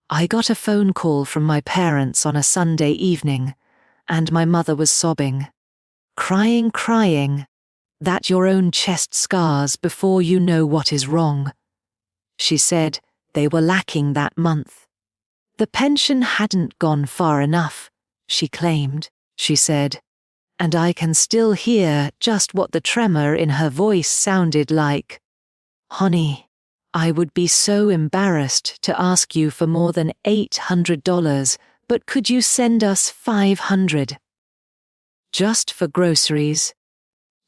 I got a phone call from my parents on a Sunday evening, and my mother was sobbing. Crying, that your own chest scars before you know what is wrong. She said they were lacking that month. The pension hadn't gone far enough, she claimed, she said, and I can still hear just what the tremor in her voice sounded like. Honey, I would be so embarrassed to ask you for more than $800, but could you send us $500? Just for groceries.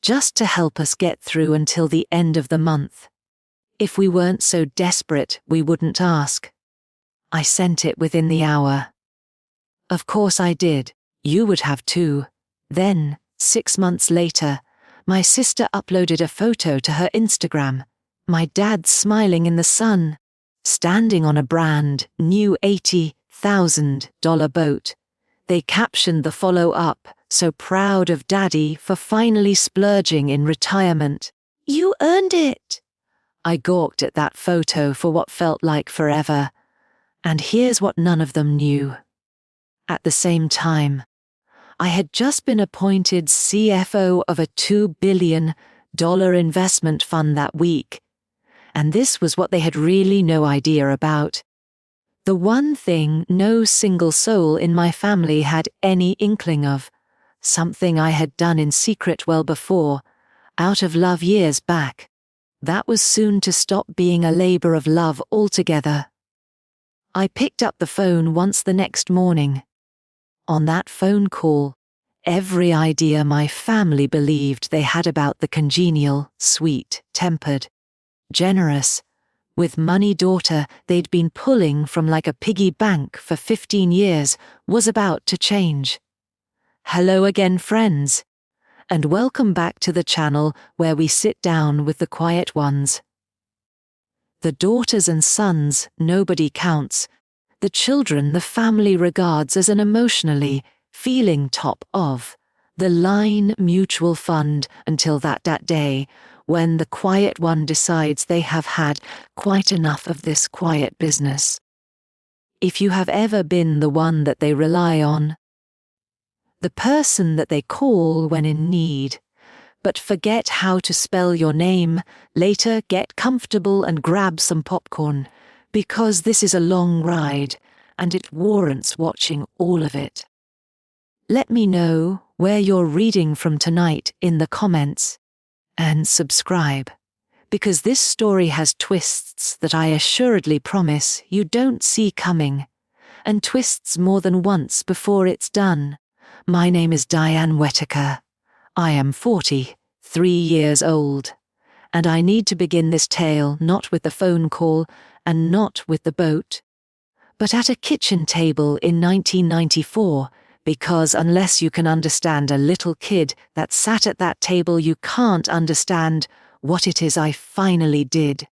Just to help us get through until the end of the month. If we weren't so desperate, we wouldn't ask. I sent it within the hour. Of course I did. You would have too. Then, 6 months later, my sister uploaded a photo to her Instagram. My dad smiling in the sun, standing on a brand new $80,000 boat. They captioned the follow-up, so proud of Daddy for finally splurging in retirement. You earned it! I gawked at that photo for what felt like forever. And here's what none of them knew. At the same time, I had just been appointed CFO of a $2 billion investment fund that week. And this was what they had really no idea about. The one thing no single soul in my family had any inkling of. Something I had done in secret well before, out of love years back. That was soon to stop being a labor of love altogether. I picked up the phone once the next morning. On that phone call, every idea my family believed they had about the congenial, sweet-tempered, generous, with money daughter they'd been pulling from like a piggy bank for 15 years was about to change. Hello again, friends, and welcome back to the channel where we sit down with the quiet ones. The daughters and sons nobody counts, the children the family regards as an emotionally feeling top of, the line mutual fund until that day when the quiet one decides they have had quite enough of this quiet business. If you have ever been the one that they rely on, the person that they call when in need, but forget how to spell your name, later get comfortable and grab some popcorn, because this is a long ride, and it warrants watching all of it. Let me know where you're reading from tonight in the comments, and subscribe, because this story has twists that I assuredly promise you don't see coming, and twists more than once before it's done. My name is Diane Whittaker. I am 43 years old, and I need to begin this tale not with the phone call and not with the boat, but at a kitchen table in 1994, because unless you can understand a little kid that sat at that table, you can't understand what it is I finally did.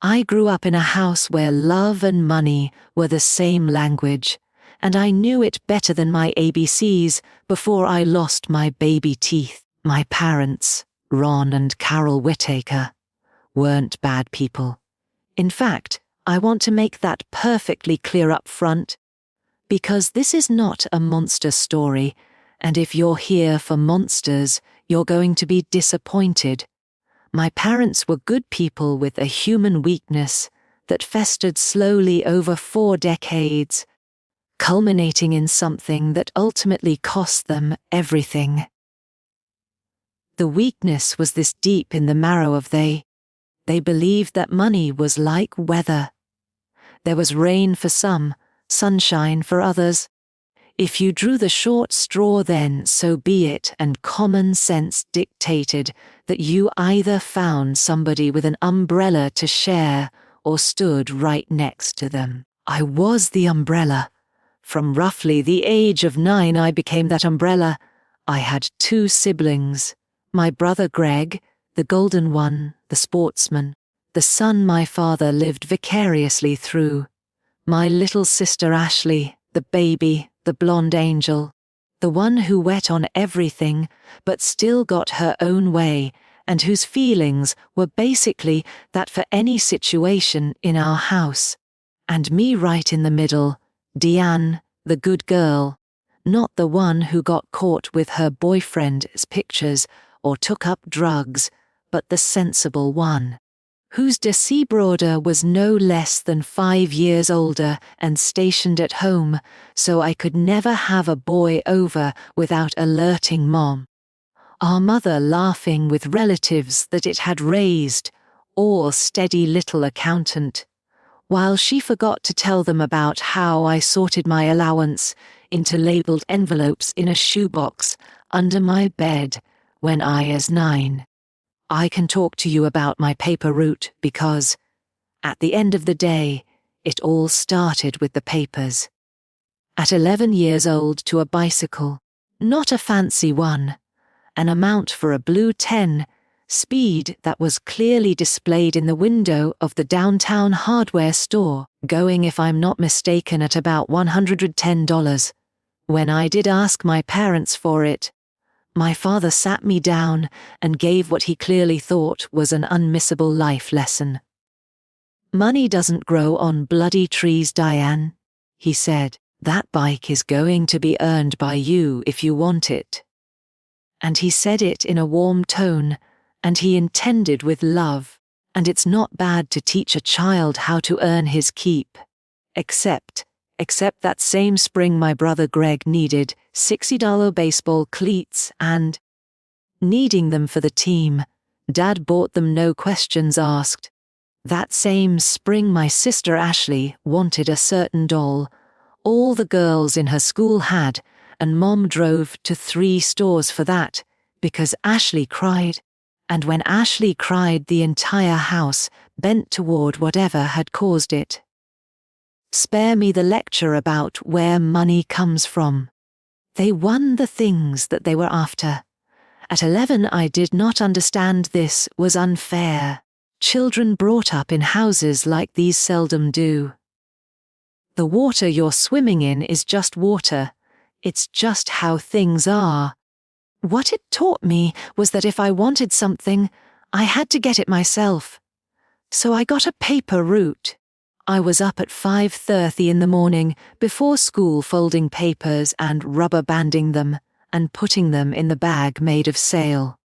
I grew up in a house where love and money were the same language, and I knew it better than my ABCs before I lost my baby teeth. My parents, Ron and Carol Whittaker, weren't bad people. In fact, I want to make that perfectly clear up front, because this is not a monster story, and if you're here for monsters, you're going to be disappointed. My parents were good people with a human weakness that festered slowly over 4 decades, culminating in something that ultimately cost them everything. The weakness was this deep in the marrow of they believed that money was like weather. There was rain for some, sunshine for others. If you drew the short straw, then so be it, and common sense dictated that you either found somebody with an umbrella to share or stood right next to them. I was the umbrella. From roughly the age of 9 I became that umbrella. I had 2 siblings, my brother Greg, the golden one, the sportsman, the son my father lived vicariously through, my little sister Ashley, the baby, the blonde angel, the one who wet on everything but still got her own way, and whose feelings were basically that for any situation in our house, And me right in the middle, Deanne, the good girl, not the one who got caught with her boyfriend's pictures or took up drugs, but the sensible one, whose defibrillator was no less than 5 years older and stationed at home, so I could never have a boy over without alerting Mom. Our mother laughing with relatives that it had raised, all steady little accountant, while she forgot to tell them about how I sorted my allowance into labeled envelopes in a shoebox under my bed when I was 9. I can talk to you about my paper route because, at the end of the day, it all started with the papers. At 11 years old to a bicycle, not a fancy one, an amount for a blue 10, speed that was clearly displayed in the window of the downtown hardware store, going if I'm not mistaken at about $110. When I did ask my parents for it, my father sat me down and gave what he clearly thought was an unmissable life lesson. "Money doesn't grow on bloody trees, Diane," he said. "That bike is going to be earned by you if you want it." And he said it in a warm tone, and he intended with love, and it's not bad to teach a child how to earn his keep. Except that same spring my brother Greg needed $60 baseball cleats and, needing them for the team, Dad bought them no questions asked. That same spring my sister Ashley wanted a certain doll, all the girls in her school had, and Mom drove to 3 stores for that, because Ashley cried, and when Ashley cried the entire house bent toward whatever had caused it. Spare me the lecture about where money comes from. They won the things that they were after. At 11 I did not understand this was unfair. Children brought up in houses like these seldom do. The water you're swimming in is just water. It's just how things are. What it taught me was that if I wanted something, I had to get it myself. So I got a paper route. I was up at 5:30 in the morning before school folding papers and rubber banding them and putting them in the bag made of sail.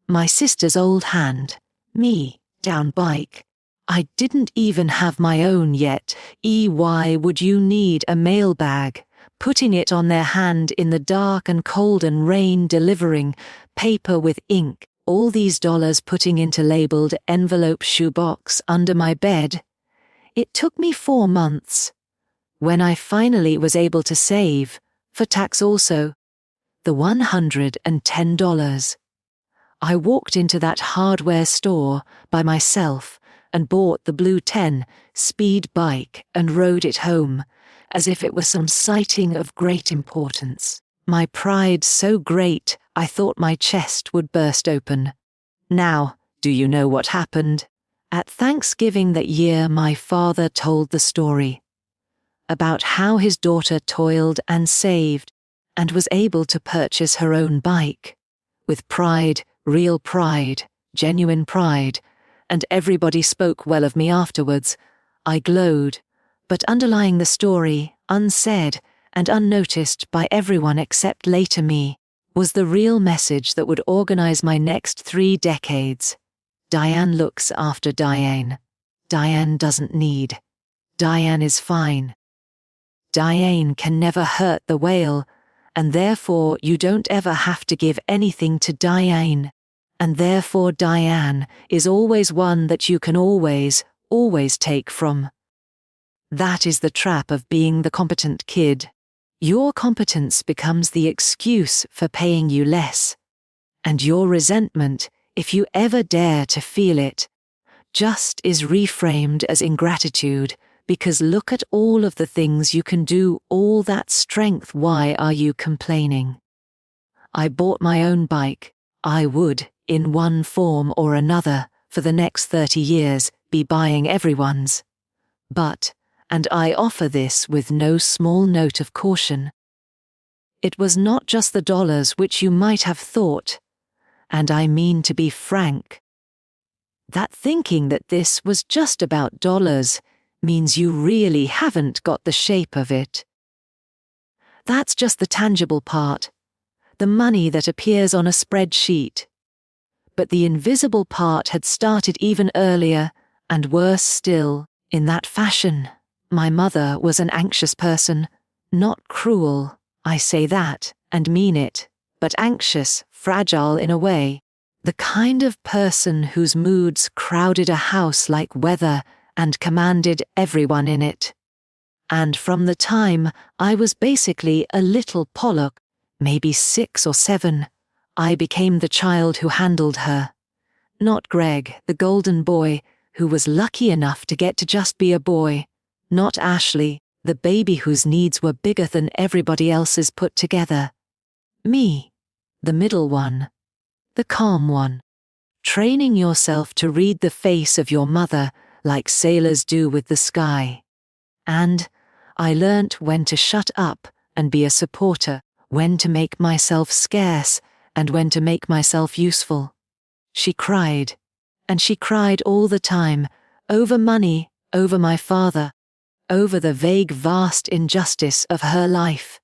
My sister's old hand, me, down bike. I didn't even have my own yet. Why would you need a mail bag? Putting it on their hand in the dark and cold and rain, delivering paper with ink, all these dollars putting into labeled envelope shoebox under my bed. It took me 4 months. When I finally was able to save, for tax also, the $110. I walked into that hardware store by myself and bought the blue 10 speed bike and rode it home, as if it was some sighting of great importance. My pride so great I thought my chest would burst open. Now, do you know what happened? At Thanksgiving that year my father told the story about how his daughter toiled and saved and was able to purchase her own bike. With pride, real pride, genuine pride, and everybody spoke well of me afterwards. I glowed, but underlying the story, unsaid and unnoticed by everyone except later me, was the real message that would organize my next 3 decades. Diane looks after Diane. Diane doesn't need. Diane is fine. Diane can never hurt the whale, and therefore you don't ever have to give anything to Diane. And therefore Diane is always one that you can always take from. That is the trap of being the competent kid. Your competence becomes the excuse for paying you less. And your resentment, if you ever dare to feel it, just is reframed as ingratitude, because look at all of the things you can do, all that strength, why are you complaining? I bought my own bike. I would, in one form or another, for the next 30 years, be buying everyone's. But, and I offer this with no small note of caution, it was not just the dollars which you might have thought, and I mean to be frank. That thinking that this was just about dollars means you really haven't got the shape of it. That's just the tangible part, the money that appears on a spreadsheet. But the invisible part had started even earlier, and worse still, in that fashion. My mother was an anxious person, not cruel, I say that, and mean it, but anxious, fragile in a way, the kind of person whose moods crowded a house like weather and commanded everyone in it. And from the time I was basically a little Pollock, maybe 6 or 7, I became the child who handled her. Not Greg, the golden boy, who was lucky enough to get to just be a boy. Not Ashley, the baby whose needs were bigger than everybody else's put together. Me, the middle one, the calm one, training yourself to read the face of your mother like sailors do with the sky. And I learnt when to shut up and be a supporter, when to make myself scarce, and when to make myself useful. She cried, and she cried all the time, over money, over my father, over the vague vast injustice of her life.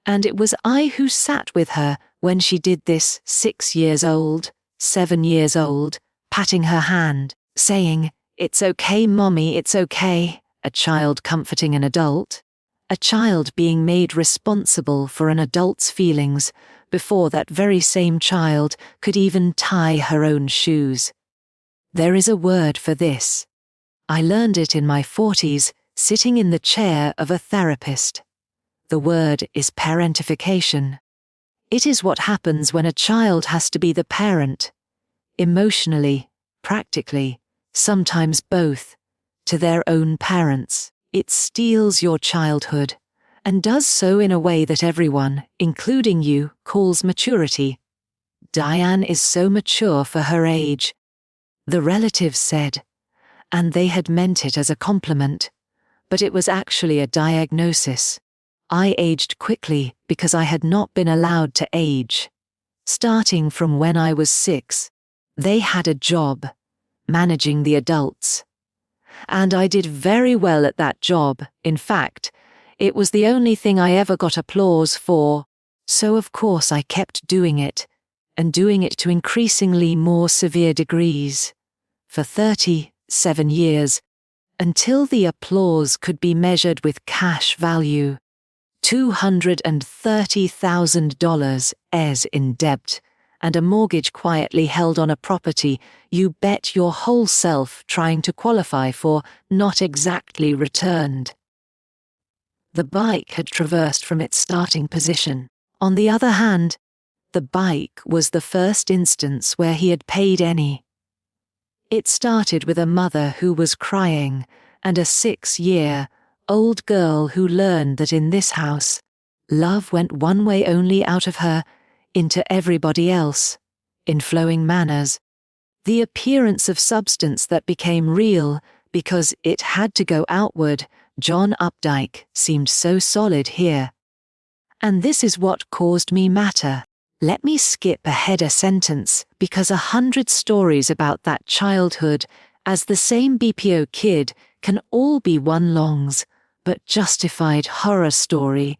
And it was I who sat with her when she did this, 6 years old, 7 years old, patting her hand, saying, "It's okay, Mommy, it's okay," a child comforting an adult, a child being made responsible for an adult's feelings before that very same child could even tie her own shoes. There is a word for this. I learned it in my 40s, sitting in the chair of a therapist. The word is parentification. It is what happens when a child has to be the parent, emotionally, practically, sometimes both, to their own parents. It steals your childhood, and does so in a way that everyone, including you, calls maturity. Diane is so mature for her age. The relatives said, and they had meant it as a compliment, but it was actually a diagnosis. I aged quickly because I had not been allowed to age. Starting from when I was 6, they had a job, managing the adults. And I did very well at that job. In fact, it was the only thing I ever got applause for, so of course I kept doing it, and doing it to increasingly more severe degrees, for 37 years, until the applause could be measured with cash value. $230,000 as in debt, and a mortgage quietly held on a property you bet your whole self trying to qualify for not exactly returned. The bike had traversed from its starting position. On the other hand, the bike was the first instance where he had paid any. It started with a mother who was crying and a 6-year-old girl who learned that in this house, love went one way only out of her into everybody else, in flowing manners. The appearance of substance that became real because it had to go outward. John Updike seemed so solid here. And this is what caused me matter. Let me skip ahead a sentence because 100 stories about that childhood as the same BPO kid can all be one longs, but justified horror story,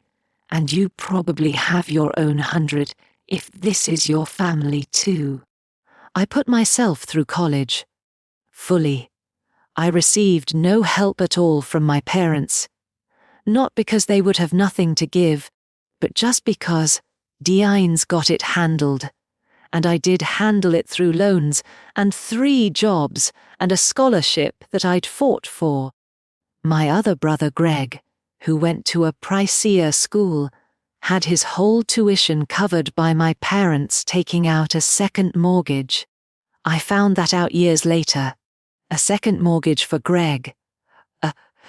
and you probably have your own 100 if this is your family too. I put myself through college. Fully. I received no help at all from my parents. Not because they would have nothing to give, but just because Diane's got it handled. And I did handle it through loans and 3 jobs and a scholarship that I'd fought for. My other brother Greg, who went to a pricier school, had his whole tuition covered by my parents taking out a second mortgage. I found that out years later. A second mortgage for Greg.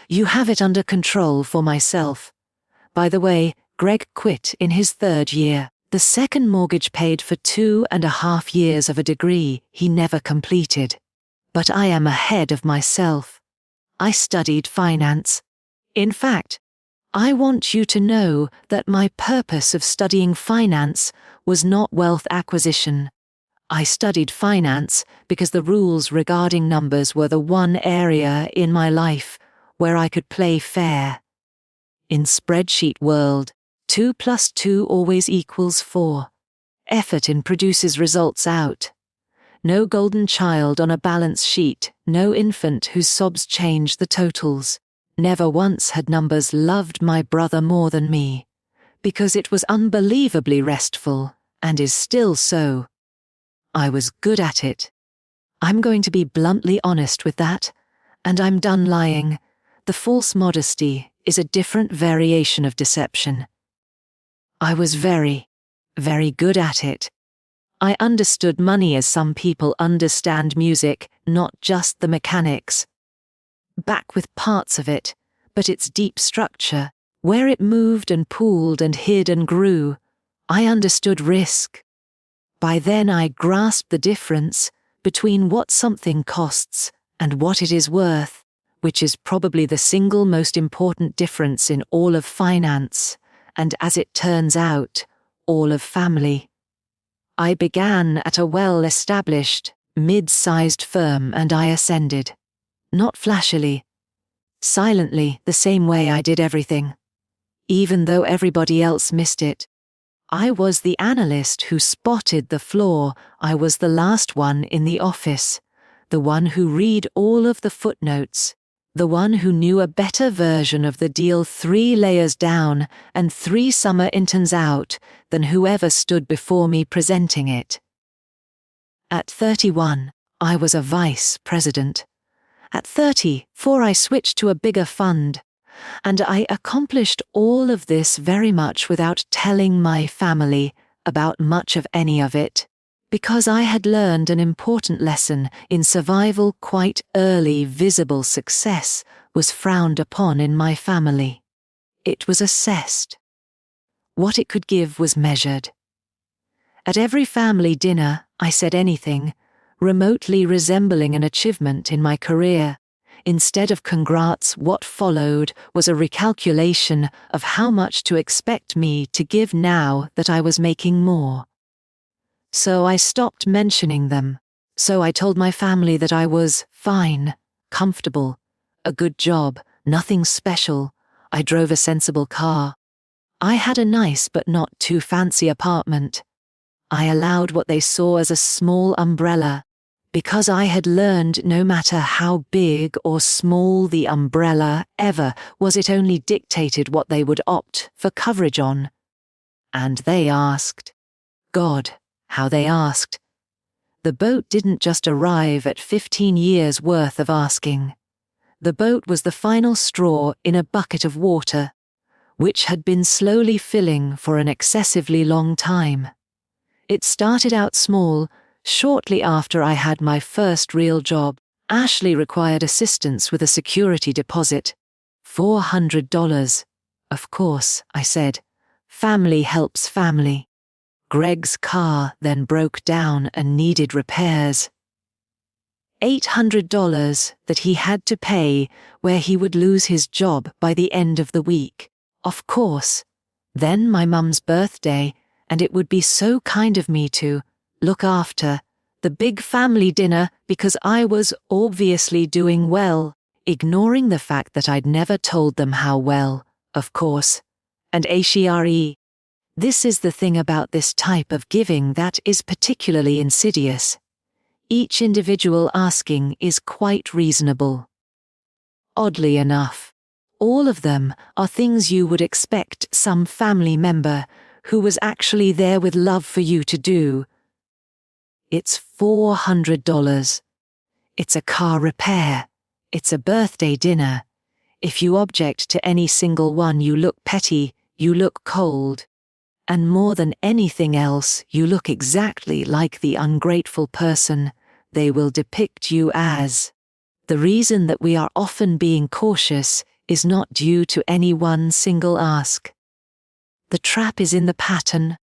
You have it under control for myself. By the way, Greg quit in his 3rd year. The second mortgage paid for 2.5 years of a degree he never completed. But I am ahead of myself. I studied finance. In fact, I want you to know that my purpose of studying finance was not wealth acquisition. I studied finance because the rules regarding numbers were the one area in my life where I could play fair. In spreadsheet world, 2 plus 2 always equals 4. Effort in produces results out. No golden child on a balance sheet, no infant whose sobs change the totals. Never once had numbers loved my brother more than me, because it was unbelievably restful, and is still so. I was good at it. I'm going to be bluntly honest with that, and I'm done lying. The false modesty is a different variation of deception. I was very, very good at it. I understood money as some people understand music, not just the mechanics. Back with parts of it, but its deep structure, where it moved and pooled and hid and grew. I understood risk. By then I grasped the difference between what something costs and what it is worth, which is probably the single most important difference in all of finance, and as it turns out, all of family. I began at a well-established, mid-sized firm and I ascended. Not flashily. Silently, the same way I did everything. Even though everybody else missed it. I was the analyst who spotted the flaw. I was the last one in the office. The one who read all of the footnotes. The one who knew a better version of the deal 3 layers down and 3 summer interns out than whoever stood before me presenting it. At 31, I was a vice president. At 34, I switched to a bigger fund, and I accomplished all of this very much without telling my family about much of any of it. Because I had learned an important lesson in survival. Quite early visible success was frowned upon in my family. It was assessed. What it could give was measured. At every family dinner, I said anything, remotely resembling an achievement in my career. Instead of congrats, what followed was a recalculation of how much to expect me to give now that I was making more. So I stopped mentioning them. So I told my family that I was fine, comfortable, a good job, nothing special. I drove a sensible car. I had a nice but not too fancy apartment. I allowed what they saw as a small umbrella, because I had learned no matter how big or small the umbrella ever was, it only dictated what they would opt for coverage on. And they asked. God, how they asked. The boat didn't just arrive at 15 years' worth of asking. The boat was the final straw in a bucket of water, which had been slowly filling for an excessively long time. It started out small. Shortly after I had my first real job, Ashley required assistance with a security deposit. $400. Of course, I said. Family helps family. Greg's car then broke down and needed repairs. $800 that he had to pay, where he would lose his job by the end of the week. Of course. Then my mum's birthday, and it would be so kind of me to look after the big family dinner, because I was obviously doing well, ignoring the fact that I'd never told them how well, of course. And HERE. This is the thing about this type of giving that is particularly insidious. Each individual asking is quite reasonable. Oddly enough, all of them are things you would expect some family member who was actually there with love for you to do. It's $400. It's a car repair. It's a birthday dinner. If you object to any single one, you look petty, you look cold. And more than anything else, you look exactly like the ungrateful person they will depict you as. The reason that we are often being cautious is not due to any one single ask. The trap is in the pattern,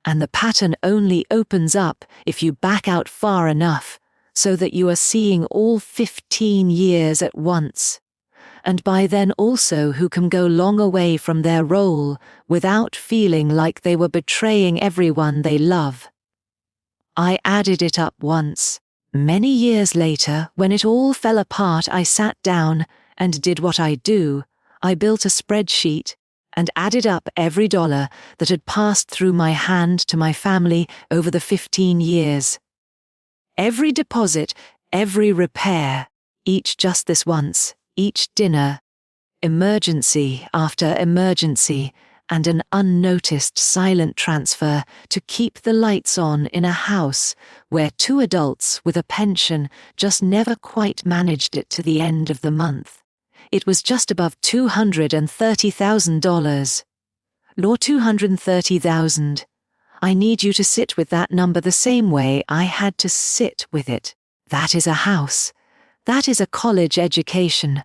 and the pattern only opens up if you back out far enough so that you are seeing all 15 years at once. And by then also who can go long away from their role without feeling like they were betraying everyone they love. I added it up once. Many years later, when it all fell apart, I sat down and did what I do. I built a spreadsheet and added up every dollar that had passed through my hand to my family over the 15 years. Every deposit, every repair, each just this once, each dinner, emergency after emergency, and an unnoticed silent transfer to keep the lights on in a house where 2 adults with a pension just never quite managed it to the end of the month. It was just above $230,000. Lord, $230,000. I need you to sit with that number the same way I had to sit with it. That is a house. That is a college education.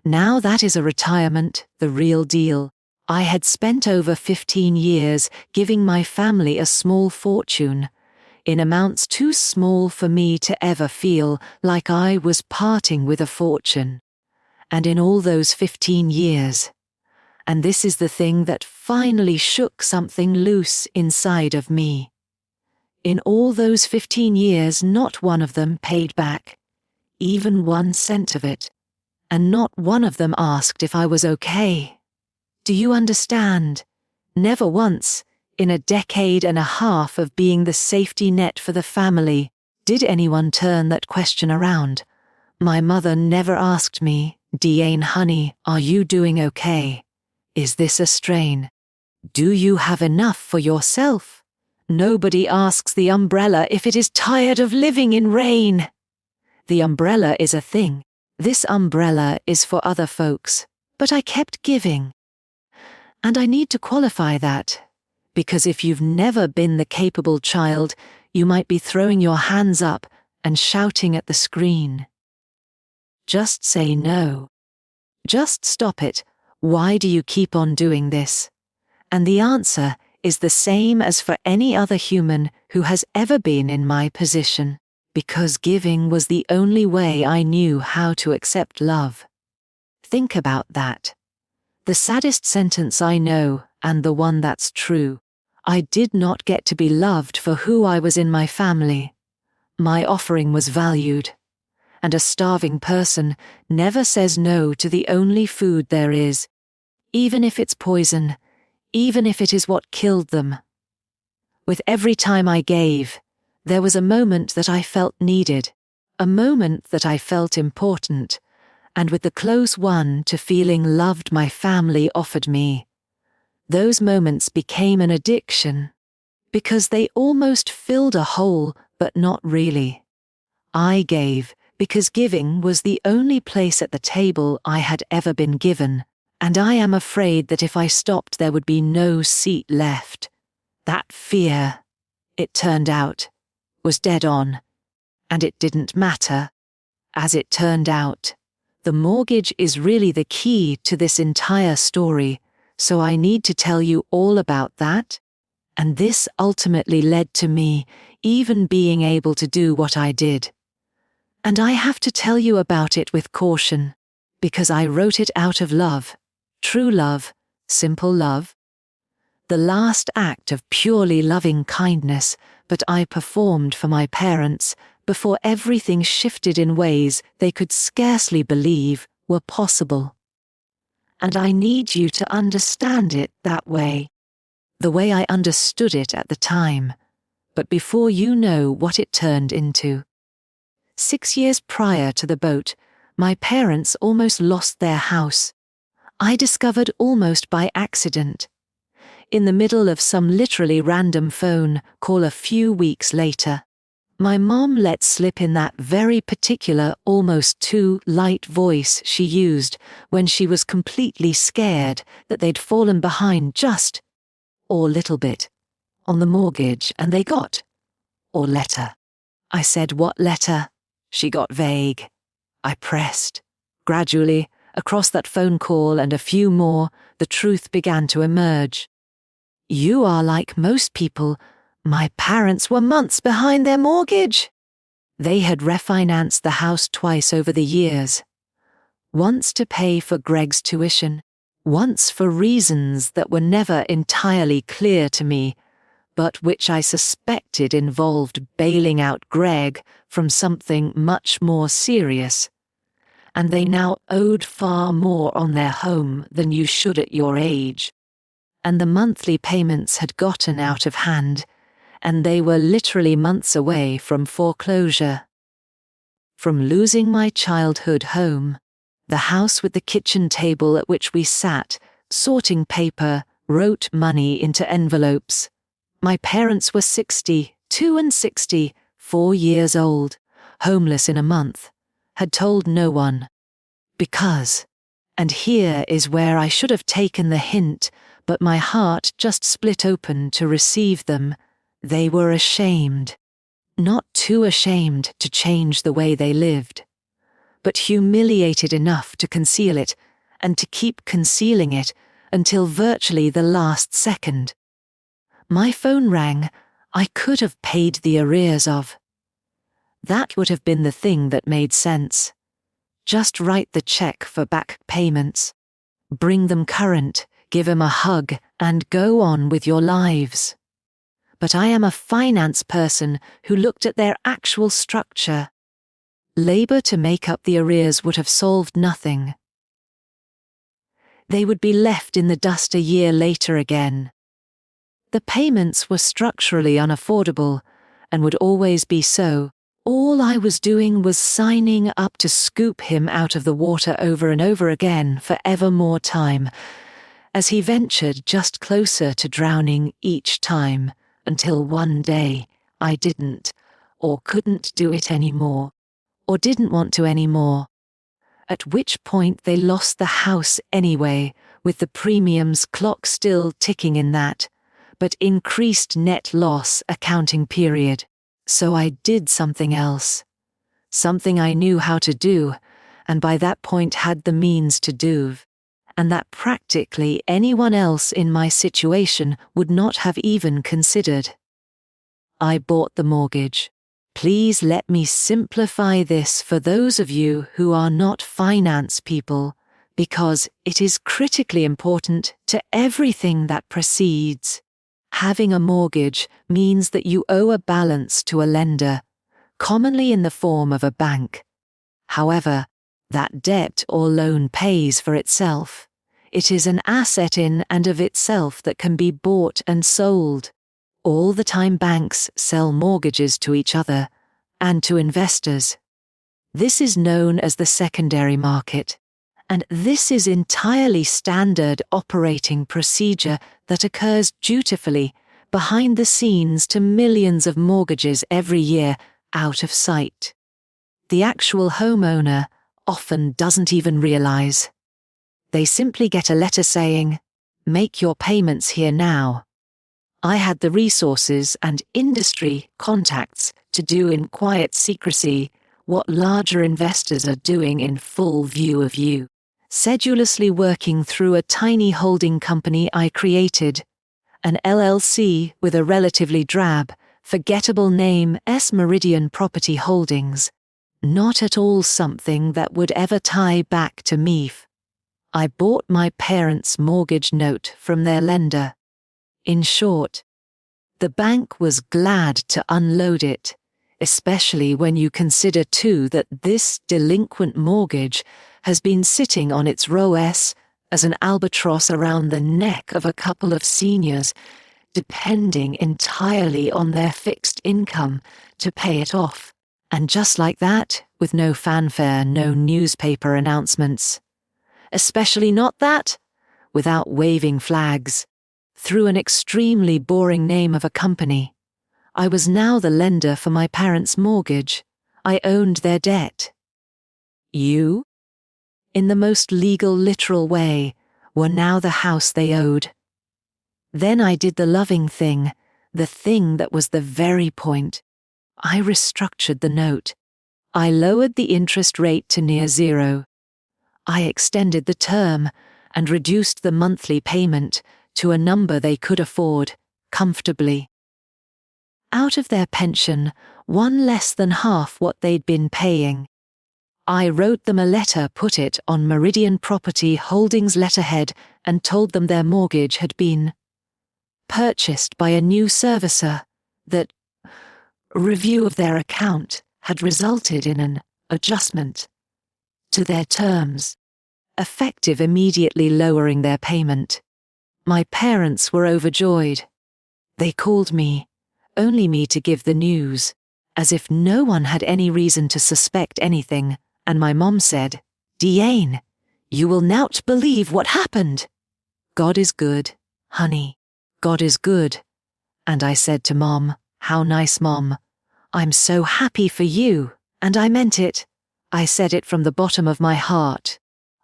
Now that is a retirement, the real deal. I had spent over 15 years giving my family a small fortune, in amounts too small for me to ever feel like I was parting with a fortune. And in all those 15 years, and this is the thing that finally shook something loose inside of me. In all those 15 years, not one of them paid back, even 1 cent of it, and not one of them asked if I was okay. Do you understand? Never once, in a decade and a half of being the safety net for the family, did anyone turn that question around. My mother never asked me, "Diane, honey, are you doing okay? Is this a strain? Do you have enough for yourself?" Nobody asks the umbrella if it is tired of living in rain. The umbrella is a thing. This umbrella is for other folks, but I kept giving. And I need to qualify that, because if you've never been the capable child, you might be throwing your hands up and shouting at the screen. Just say no. Just stop it. Why do you keep on doing this? And the answer is the same as for any other human who has ever been in my position, because giving was the only way I knew how to accept love. Think about that. The saddest sentence I know, and the one that's true. I did not get to be loved for who I was in my family. My offering was valued. And a starving person never says no to the only food there is, even if it's poison, even if it is what killed them. With every time I gave, there was a moment that I felt needed, a moment that I felt important, and with the close one to feeling loved my family offered me. Those moments became an addiction, because they almost filled a hole, but not really. I gave because giving was the only place at the table I had ever been given, and I am afraid that if I stopped there would be no seat left. That fear, it turned out, was dead on, and it didn't matter. As it turned out, the mortgage is really the key to this entire story, so I need to tell you all about that. And this ultimately led to me even being able to do what I did. And I have to tell you about it with caution, because I wrote it out of love, true love, simple love. The last act of purely loving kindness that I performed for my parents before everything shifted in ways they could scarcely believe were possible. And I need you to understand it that way, the way I understood it at the time, but before you know what it turned into. 6 years prior to the boat, my parents almost lost their house. I discovered almost by accident. In the middle of some literally random phone call a few weeks later, my mom let slip in that very particular, almost too light voice she used when she was completely scared that they'd fallen behind just, or little bit, on the mortgage, and they got, or letter. I said, "What letter?" She got vague. I pressed. Gradually, across that phone call and a few more, the truth began to emerge. "You are like most people. My parents were months behind their mortgage." They had refinanced the house twice over the years. Once to pay for Greg's tuition, once for reasons that were never entirely clear to me, but which I suspected involved bailing out Greg from something much more serious. and they now owed far more on their home than you should at your age. And the monthly payments had gotten out of hand, and they were literally months away from foreclosure. From losing my childhood home, the house with the kitchen table at which we sat, sorting paper, wrote money into envelopes. My parents were 62 and 64 years old, homeless in a month, had told no one. Because, and here is where I should have taken the hint, but my heart just split open to receive them, they were ashamed. Not too ashamed to change the way they lived, but humiliated enough to conceal it and to keep concealing it until virtually the last second. My phone rang. I could have paid the arrears of. That would have been the thing that made sense. Just write the check for back payments. Bring them current, give them a hug, and go on with your lives. But I am a finance person who looked at their actual structure. Labor to make up the arrears would have solved nothing. They would be left in the dust a year later again. The payments were structurally unaffordable, and would always be so. All I was doing was signing up to scoop him out of the water over and over again for ever more time, as he ventured just closer to drowning each time, until one day I didn't, or couldn't do it anymore, or didn't want to anymore. At which point they lost the house anyway, with the premiums clock still ticking in that, but increased net loss accounting period. So I did something else. Something I knew how to do, and by that point had the means to do, and that practically anyone else in my situation would not have even considered. I bought the mortgage. Please let me simplify this for those of you who are not finance people, because it is critically important to everything that precedes. Having a mortgage means that you owe a balance to a lender, commonly in the form of a bank. However, that debt or loan pays for itself. It is an asset in and of itself that can be bought and sold. All the time banks sell mortgages to each other and to investors. This is known as the secondary market, and this is entirely standard operating procedure that occurs dutifully behind the scenes to millions of mortgages every year out of sight. The actual homeowner often doesn't even realize. They simply get a letter saying, "Make your payments here now." I had the resources and industry contacts to do in quiet secrecy what larger investors are doing in full view of you, sedulously working through a tiny holding company I created, an LLC with a relatively drab, forgettable name, Meridian Property Holdings, not at all something that would ever tie back to me. I bought my parents' mortgage note from their lender. In short, the bank was glad to unload it, especially when you consider too that this delinquent mortgage has been sitting on its ROS as an albatross around the neck of a couple of seniors, depending entirely on their fixed income to pay it off. And just like that, with no fanfare, no newspaper announcements. Especially not that, without waving flags, through an extremely boring name of a company. I was now the lender for my parents' mortgage. I owned their debt. You, in the most legal, literal way, were now the house they owed. Then I did the loving thing, the thing that was the very point. I restructured the note. I lowered the interest rate to near zero. I extended the term and reduced the monthly payment to a number they could afford, comfortably. Out of their pension, one less than half what they'd been paying. I wrote them a letter, put it on Meridian Property Holdings letterhead, and told them their mortgage had been purchased by a new servicer, that review of their account had resulted in an adjustment to their terms, effective immediately lowering their payment. My parents were overjoyed. They called me, only me to give the news, as if no one had any reason to suspect anything, and my mom said, "Diane, you will not believe what happened." "God is good, honey. God is good." And I said to Mom, "How nice, Mom. I'm so happy for you." And I meant it. I said it from the bottom of my heart.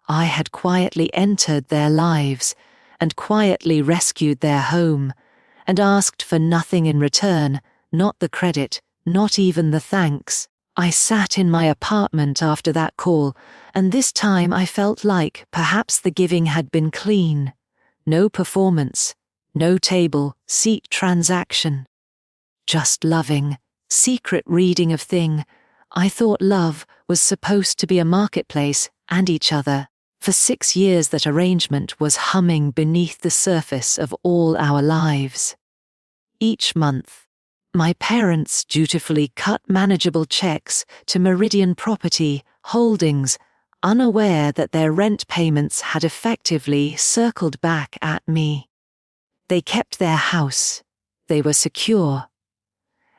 I had quietly entered their lives, and quietly rescued their home, and asked for nothing in return, not the credit, not even the thanks. I sat in my apartment after that call, and this time I felt like perhaps the giving had been clean. No performance, no table, seat transaction. Just loving, secret reading of thing. I thought love was supposed to be a marketplace and each other. For 6 years that arrangement was humming beneath the surface of all our lives. Each month, my parents dutifully cut manageable checks to Meridian Property Holdings, unaware that their rent payments had effectively circled back at me. They kept their house. They were secure.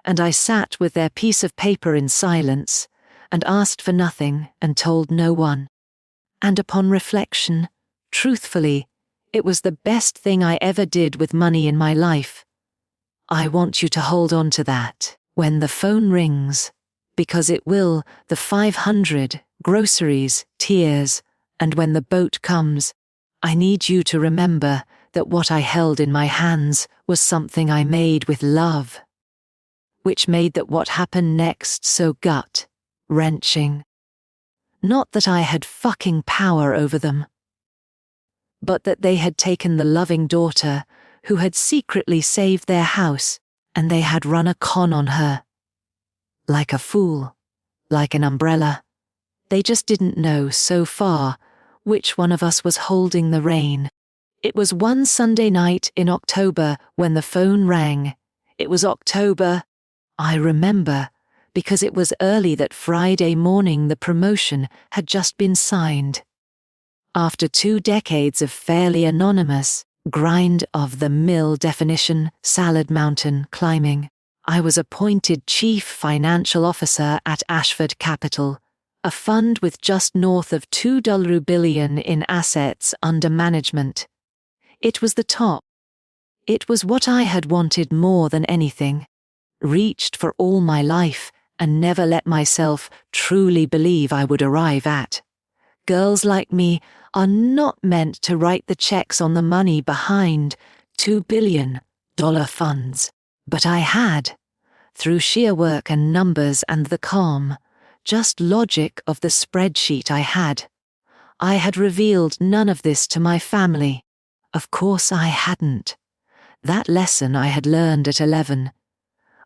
And I sat with their piece of paper in silence, and asked for nothing and told no one. And upon reflection, truthfully, it was the best thing I ever did with money in my life. I want you to hold on to that when the phone rings, because it will, the 500, groceries, tears, and when the boat comes, I need you to remember that what I held in my hands was something I made with love, which made that what happened next so gut-wrenching. Not that I had fucking power over them, but that they had taken the loving daughter who had secretly saved their house, and they had run a con on her. Like a fool, like an umbrella. They just didn't know so far which one of us was holding the rein. It was one Sunday night in October when the phone rang. It was October, I remember, because it was early that Friday morning the promotion had just been signed. After 2 decades of fairly anonymous, grind-of-the-mill definition, salad mountain climbing, I was appointed Chief Financial Officer at Ashford Capital, a fund with just north of $2 billion in assets under management. It was the top. It was what I had wanted more than anything, reached for all my life, and never let myself truly believe I would arrive at. Girls like me are not meant to write the checks on the money behind $2 billion funds. But I had, through sheer work and numbers and the calm, just logic of the spreadsheet I had revealed none of this to my family. Of course I hadn't. That lesson I had learned at 11.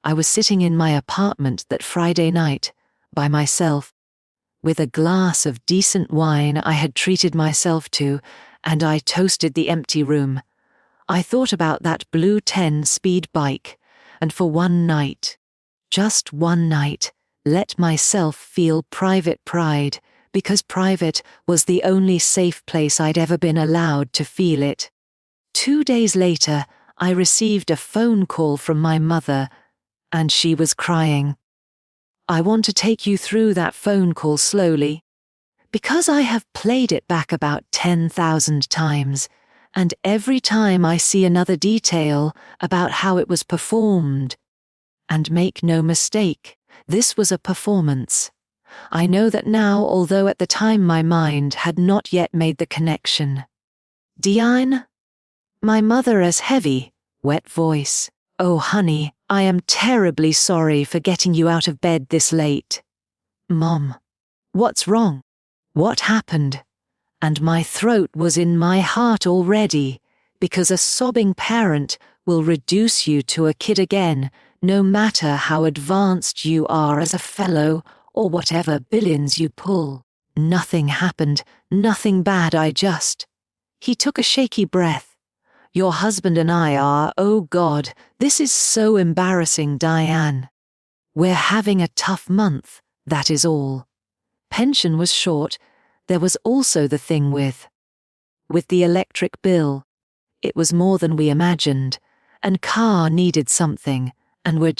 I was sitting in my apartment that Friday night, by myself, with a glass of decent wine I had treated myself to, and I toasted the empty room. I thought about that blue 10-speed bike, and for one night, just one night, let myself feel private pride, because private was the only safe place I'd ever been allowed to feel it. 2 days later, I received a phone call from my mother, and she was crying. I want to take you through that phone call slowly, because I have played it back about 10,000 times, and every time I see another detail about how it was performed. And make no mistake, this was a performance. I know that now, although at the time my mind had not yet made the connection. "Diane?" My mother as heavy, wet voice. "Oh honey, I am terribly sorry for getting you out of bed this late." "Mom, what's wrong? What happened?" And my throat was in my heart already, because a sobbing parent will reduce you to a kid again, no matter how advanced you are as a fellow or whatever billions you pull. Nothing happened, nothing bad, He took a shaky breath. "Your husband and I are, oh God, this is so embarrassing, Diane. We're having a tough month, that is all. Pension was short, There was also the thing with the electric bill. It was more than we imagined, and car needed something, and we're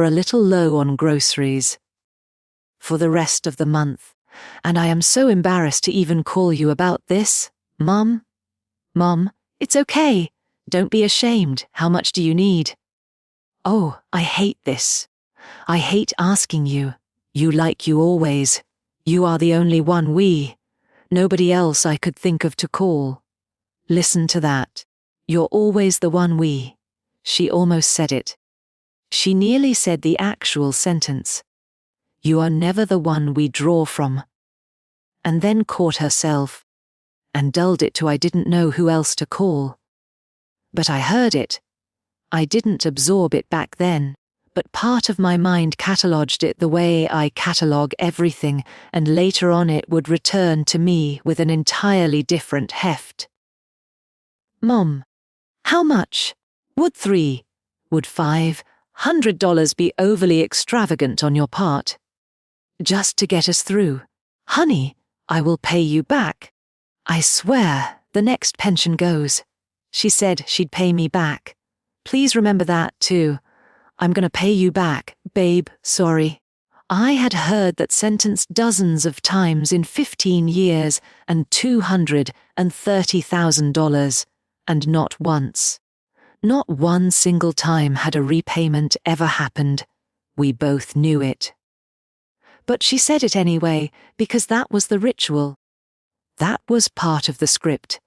a little low on groceries for the rest of the month, and I am so embarrassed to even call you about this, Mum. Mum, it's okay. Don't be ashamed. How much do you need? Oh, I hate this. I hate asking you. You like you always. You are the only one nobody else I could think of to call. Listen to that. You're always the one She almost said it. She nearly said the actual sentence. You are never the one we draw from. And then caught herself, and dulled it to I didn't know who else to call. But I heard it. I didn't absorb it back then, but part of my mind catalogued it the way I catalogue everything, and later on it would return to me with an entirely different heft. Mom, how much? Would $500 be overly extravagant on your part? Just to get us through. Honey, I will pay you back. I swear, the next pension goes. She said she'd pay me back. Please remember that, too. I'm gonna pay you back, babe, sorry. I had heard that sentence dozens of times in 15 years and $230,000, and not once. Not one single time had a repayment ever happened. We both knew it. But she said it anyway, because that was the ritual. That was part of the script.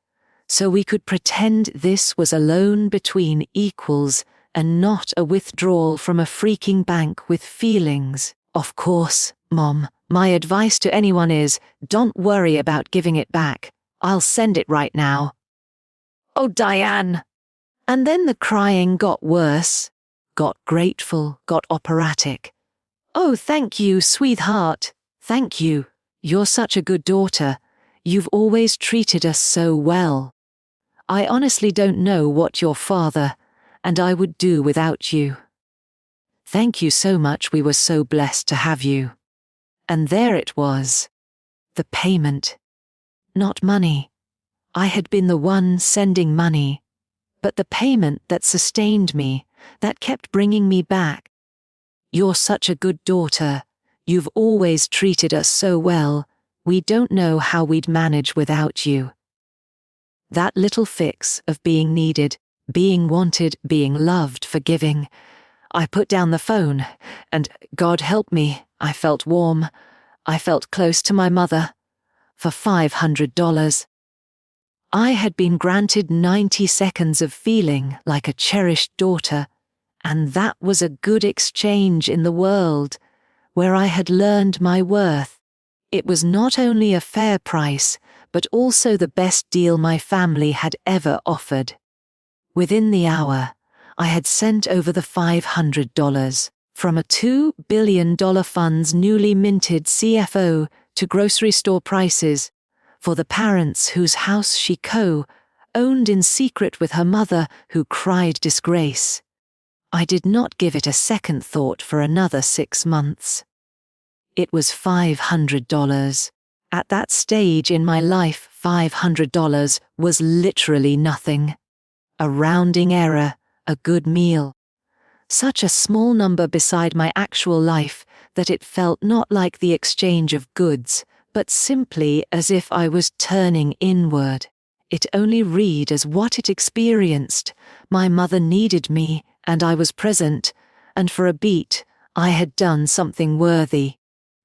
So we could pretend this was a loan between equals and not a withdrawal from a freaking bank with feelings. Of course, Mom, my advice to anyone is, don't worry about giving it back. I'll send it right now. Oh, Diane! And then the crying got worse, got grateful, got operatic. Oh, thank you, sweetheart. Thank you. You're such a good daughter. You've always treated us so well. I honestly don't know what your father and I would do without you. Thank you so much. We were so blessed to have you. And there it was. The payment. Not money. I had been the one sending money. But the payment that sustained me, that kept bringing me back. You're such a good daughter. You've always treated us so well. We don't know how we'd manage without you. That little fix of being needed, being wanted, being loved, forgiving. I put down the phone, and God help me, I felt warm. I felt close to my mother. For $500. I had been granted 90 seconds of feeling like a cherished daughter, and that was a good exchange in the world, where I had learned my worth. It was not only a fair price, but also the best deal my family had ever offered. Within the hour, I had sent over the $500 from a $2 billion fund's newly minted CFO to grocery store prices for the parents whose house she owned in secret with her mother who cried disgrace. I did not give it a second thought for another 6 months. It was $500. At that stage in my life, $500 was literally nothing. A rounding error, a good meal. Such a small number beside my actual life that it felt not like the exchange of goods, but simply as if I was turning inward. It only read as what it experienced. My mother needed me, and I was present, and for a beat, I had done something worthy.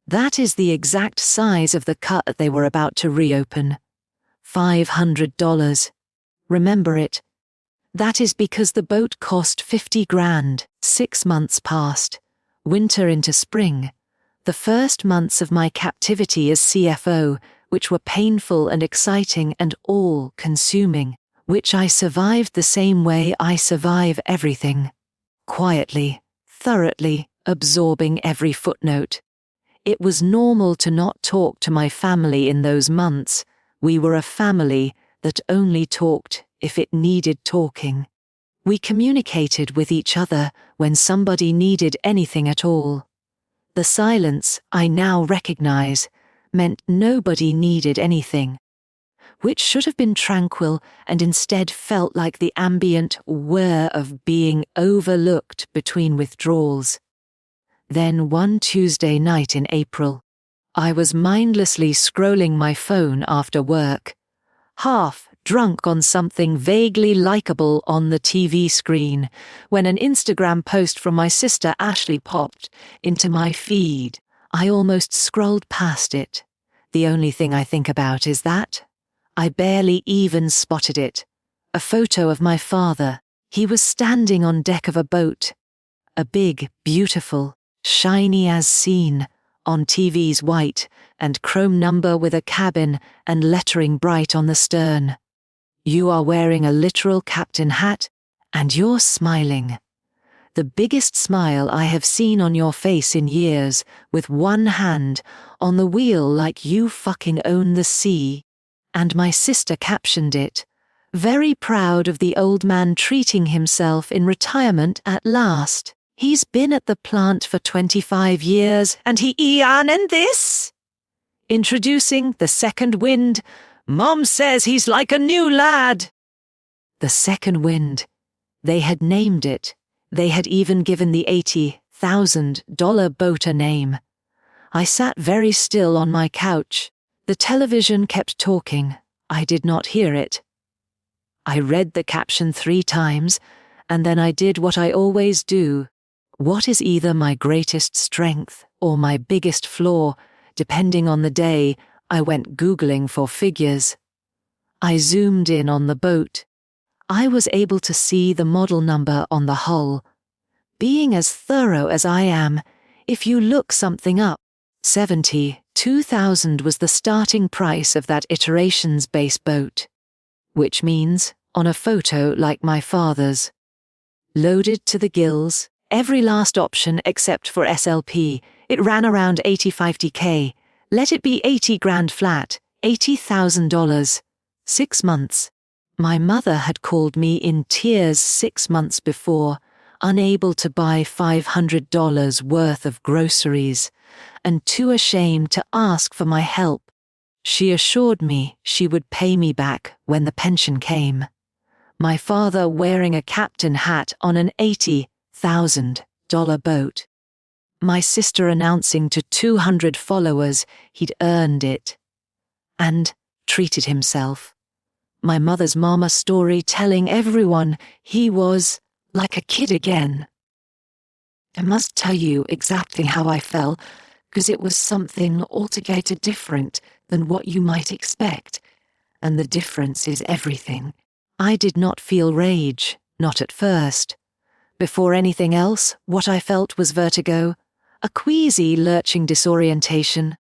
That is the exact size of the cut they were about to reopen. $500. Remember it. That is because the boat cost $50,000. 6 months passed, winter into spring, the first months of my captivity as CFO, which were painful and exciting and all-consuming, which I survived the same way I survive everything. Quietly, thoroughly, absorbing every footnote. It was normal to not talk to my family in those months. We were a family that only talked if it needed talking. We communicated with each other when somebody needed anything at all. The silence, I now recognize, meant nobody needed anything, which should have been tranquil and instead felt like the ambient whir of being overlooked between withdrawals. Then one Tuesday night in April, I was mindlessly scrolling my phone after work, half drunk on something vaguely likable on the TV screen, when an Instagram post from my sister Ashley popped into my feed. I almost scrolled past it. The only thing I think about is that I barely even spotted it. A photo of my father. He was standing on deck of a boat. A big, beautiful, shiny as seen, on TV's white and chrome number with a cabin and lettering bright on the stern. You are wearing a literal captain hat, and you're smiling. The biggest smile I have seen on your face in years, with one hand on the wheel like you fucking own the sea. And my sister captioned it, "Very proud of the old man treating himself in retirement at last. He's been at the plant for 25 years and he and this." Introducing the second wind. Mom says he's like a new lad. The second wind. They had named it. They had even given the $80,000 boat a name. I sat very still on my couch. The television kept talking. I did not hear it. I read the caption 3 times, and then I did what I always do. What is either my greatest strength or my biggest flaw, depending on the day. I went Googling for figures. I zoomed in on the boat. I was able to see the model number on the hull. Being as thorough as I am, if you look something up, $72,000 was the starting price of that iteration's base boat. Which means, on a photo like my father's, loaded to the gills, every last option except for SLP, it ran around $85,000. Let it be 80 grand flat, $80,000. 6 months. My mother had called me in tears 6 months before, unable to buy $500 worth of groceries, and too ashamed to ask for my help. She assured me she would pay me back when the pension came. My father wearing a captain hat on an $80,000 boat. My sister announcing to 200 followers he'd earned it. And treated himself. My mother's mama story telling everyone he was like a kid again. I must tell you exactly how I felt, because it was something altogether different than what you might expect, and the difference is everything. I did not feel rage, not at first. Before anything else, what I felt was vertigo, a queasy, lurching disorientation.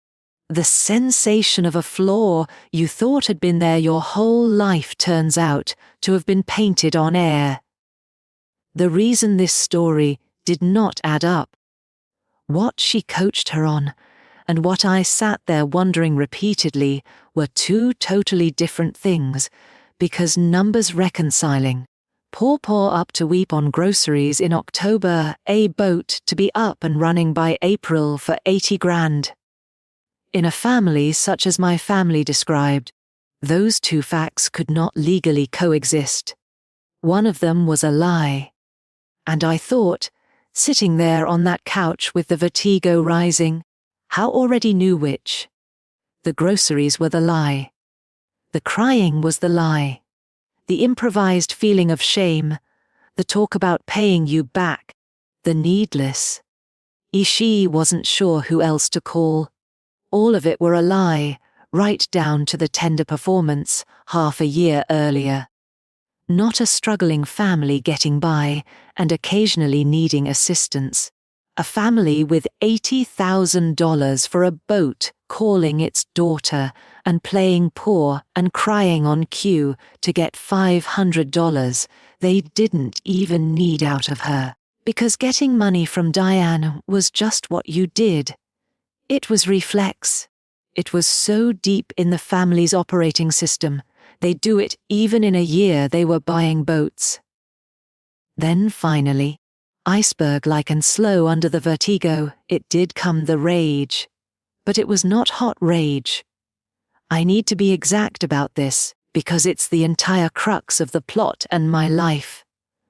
The sensation of a flaw you thought had been there your whole life turns out to have been painted on air. The reason this story did not add up. What she coached her on, and what I sat there wondering repeatedly, were 2 totally different things, because numbers reconciling. Paw up to weep on groceries in October, a boat to be up and running by April for 80 grand. In a family such as my family described, those 2 facts could not legally coexist. One of them was a lie. And I thought, sitting there on that couch with the vertigo rising, how already knew which. The groceries were the lie. The crying was the lie. The improvised feeling of shame, the talk about paying you back, the needless. She wasn't sure who else to call. All of it were a lie, right down to the tender performance half a year earlier. Not a struggling family getting by and occasionally needing assistance. A family with $80,000 for a boat calling its daughter and playing poor and crying on cue to get $500 they didn't even need out of her, because getting money from Diane was just what you did. It was reflex. It was so deep in the family's operating system, they'd do it even in a year they were buying boats. Then finally, iceberg-like and slow under the vertigo, it did come the rage. But it was not hot rage. I need to be exact about this, because it's the entire crux of the plot and my life.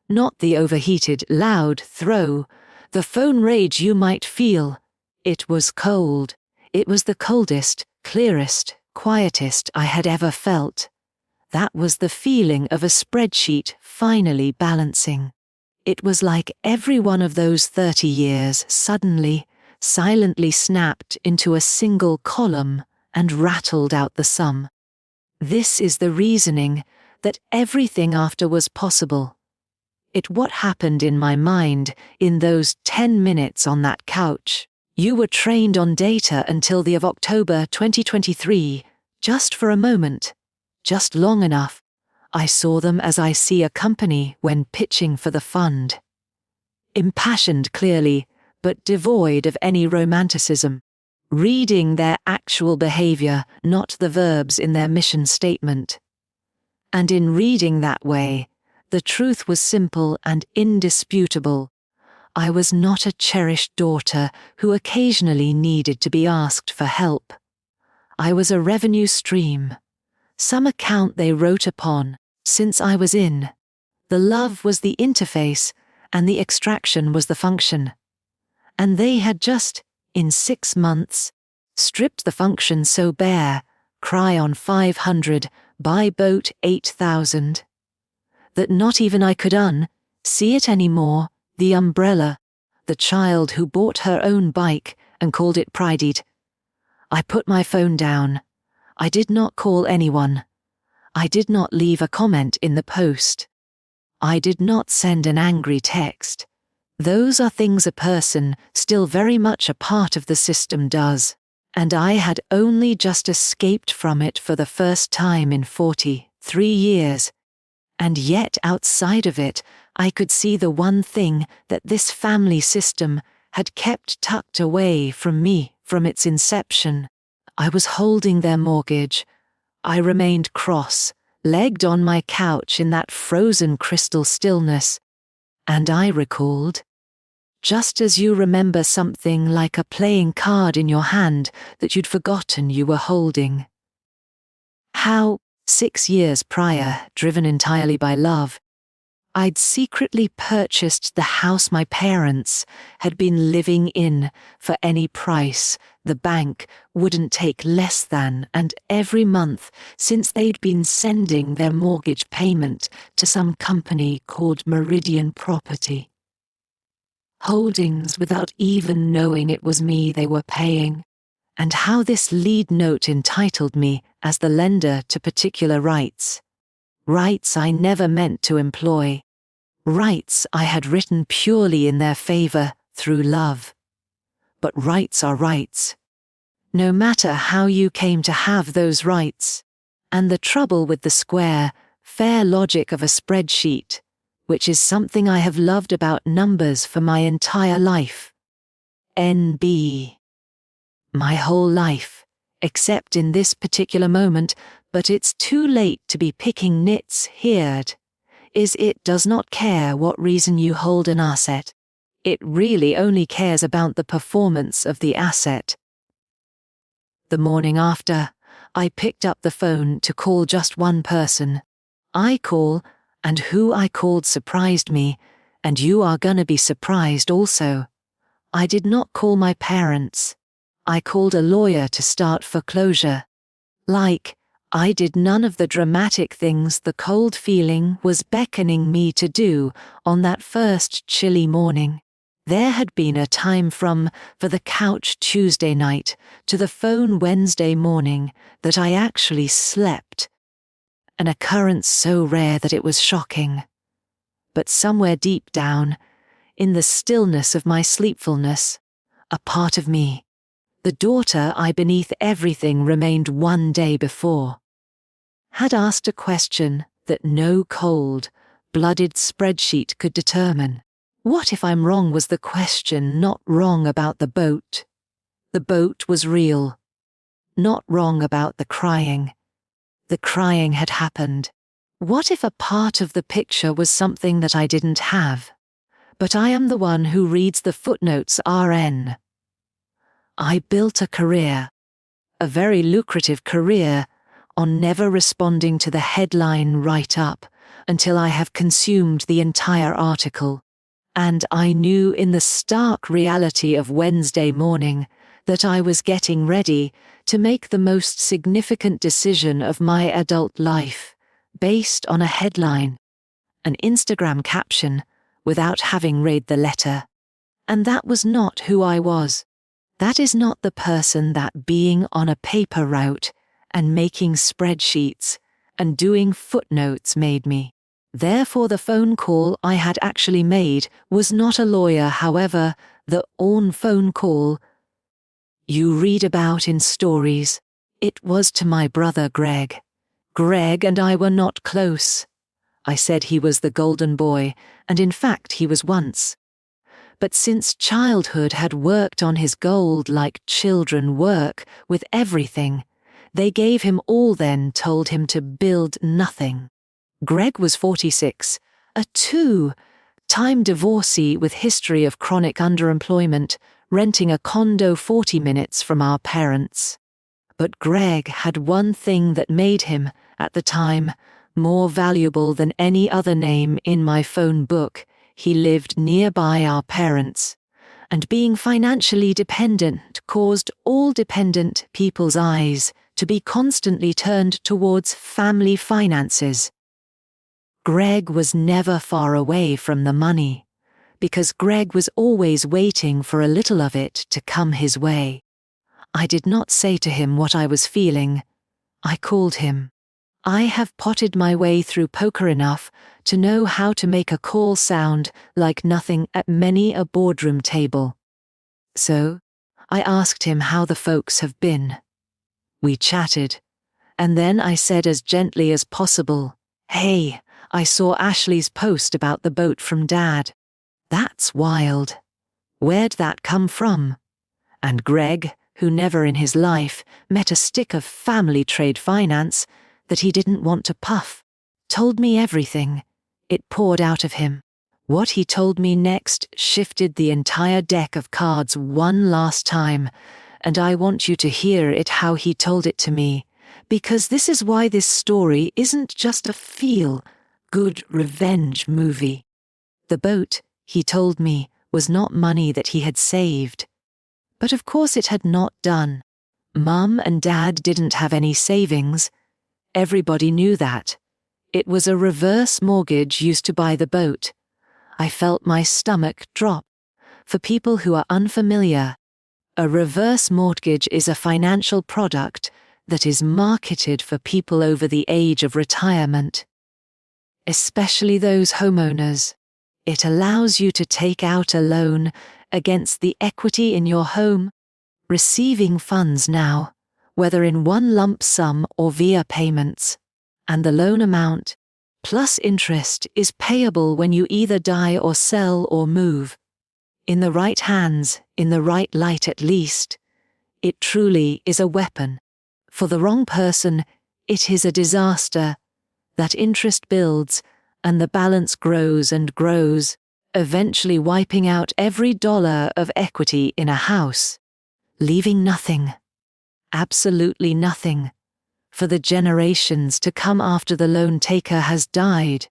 Not the overheated, loud throw, the phone rage you might feel. It was cold. It was the coldest, clearest, quietest I had ever felt. That was the feeling of a spreadsheet finally balancing. It was like every one of those 30 years suddenly, silently snapped into a single column and rattled out the sum. This is the reasoning that everything after was possible. What happened in my mind in those 10 minutes on that couch. You were trained on data until the of October 2023, just for a moment, just long enough. I saw them as I see a company when pitching for the fund. Impassioned clearly, but devoid of any romanticism. Reading their actual behavior, not the verbs in their mission statement. And in reading that way, the truth was simple and indisputable. I was not a cherished daughter who occasionally needed to be asked for help. I was a revenue stream, some account they wrote upon, since I was in. The love was the interface, and the extraction was the function. And they had just, in 6 months, stripped the function so bare, cry on 500, buy boat 8,000, that not even I could see it anymore, the umbrella, the child who bought her own bike and called it prided. I put my phone down. I did not call anyone. I did not leave a comment in the post. I did not send an angry text. Those are things a person still very much a part of the system does, and I had only just escaped from it for the first time in 43 years. And yet outside of it, I could see the one thing that this family system had kept tucked away from me from its inception. I was holding their mortgage. I remained cross-legged on my couch in that frozen crystal stillness, and I recalled, just as you remember something like a playing card in your hand that you'd forgotten you were holding. How, 6 years prior, driven entirely by love, I'd secretly purchased the house my parents had been living in for any price the bank wouldn't take less than, and every month since they'd been sending their mortgage payment to some company called Meridian Property Holdings without even knowing it was me they were paying, and how this lead note entitled me as the lender to particular rights. Rights I never meant to employ. Rights I had written purely in their favor through love. But rights are rights, no matter how you came to have those rights. And the trouble with the square, fair logic of a spreadsheet, which is something I have loved about numbers for my entire life. NB. My whole life, except in this particular moment, but it's too late to be picking nits here. Is it does not care what reason you hold an asset. It really only cares about the performance of the asset. The morning after, I picked up the phone to call just one person. I call, and who I called surprised me, and you are gonna be surprised also. I did not call my parents. I called a lawyer to start foreclosure. I did none of the dramatic things the cold feeling was beckoning me to do on that first chilly morning. There had been a time for the couch Tuesday night to the phone Wednesday morning that I actually slept. An occurrence so rare that it was shocking. But somewhere deep down, in the stillness of my sleepfulness, a part of me, the daughter I beneath everything remained one day before, had asked a question that no cold-blooded spreadsheet could determine. What if I'm wrong was the question, not wrong about the boat. The boat was real. Not wrong about the crying. The crying had happened. What if a part of the picture was something that I didn't have? But I am the one who reads the footnotes RN. I built a career, a very lucrative career, on never responding to the headline write-up until I have consumed the entire article. And I knew in the stark reality of Wednesday morning that I was getting ready to make the most significant decision of my adult life, based on a headline, an Instagram caption, without having read the letter. And that was not who I was. That is not the person that being on a paper route and making spreadsheets and doing footnotes made me. Therefore the phone call I had actually made was not a lawyer. However, the phone call you read about in stories, it was to my brother Greg. Greg and I were not close. I said he was the golden boy, and in fact he was once. But since childhood had worked on his gold like children work with everything, they gave him all, then told him to build nothing. Greg was 46, a two-time divorcee with history of chronic underemployment, renting a condo 40 minutes from our parents. But Greg had one thing that made him, at the time, more valuable than any other name in my phone book. He lived nearby our parents, and being financially dependent caused all dependent people's eyes to be constantly turned towards family finances. Greg was never far away from the money, because Greg was always waiting for a little of it to come his way. I did not say to him what I was feeling. I called him. I have potted my way through poker enough to know how to make a call sound like nothing at many a boardroom table. So, I asked him how the folks have been. We chatted, and then I said as gently as possible, "Hey, I saw Ashley's post about the boat from Dad. That's wild. Where'd that come from?" And Greg, who never in his life met a stick of family trade finance that he didn't want to puff, told me everything. It poured out of him. What he told me next shifted the entire deck of cards one last time, and I want you to hear it how he told it to me, because this is why this story isn't just a feel-good revenge movie. The boat, he told me, was not money that he had saved. But of course it had not done. Mum and Dad didn't have any savings. Everybody knew that. It was a reverse mortgage used to buy the boat. I felt my stomach drop. For people who are unfamiliar, a reverse mortgage is a financial product that is marketed for people over the age of retirement, especially those homeowners. It allows you to take out a loan against the equity in your home, receiving funds now, whether in one lump sum or via payments, and the loan amount, plus interest, is payable when you either die or sell or move. In the right hands, in the right light at least, it truly is a weapon. For the wrong person, it is a disaster. That interest builds, and the balance grows and grows, eventually wiping out every dollar of equity in a house, leaving nothing, absolutely nothing, for the generations to come after the loan taker has died.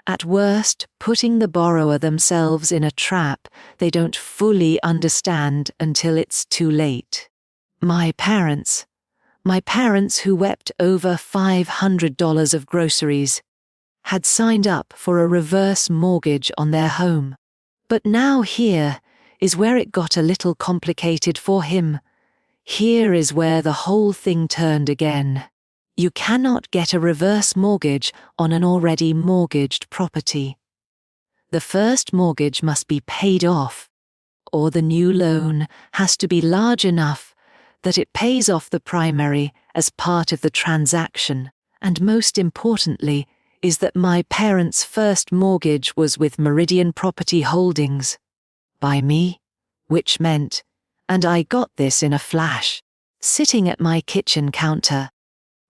At worst, putting the borrower themselves in a trap they don't fully understand until it's too late. My parents who wept over $500 of groceries, had signed up for a reverse mortgage on their home. But now here is where it got a little complicated for him. Here is where the whole thing turned again. You cannot get a reverse mortgage on an already mortgaged property. The first mortgage must be paid off, or the new loan has to be large enough that it pays off the primary as part of the transaction. And most importantly, is that my parents' first mortgage was with Meridian Property Holdings, by me, which meant, and I got this in a flash, sitting at my kitchen counter,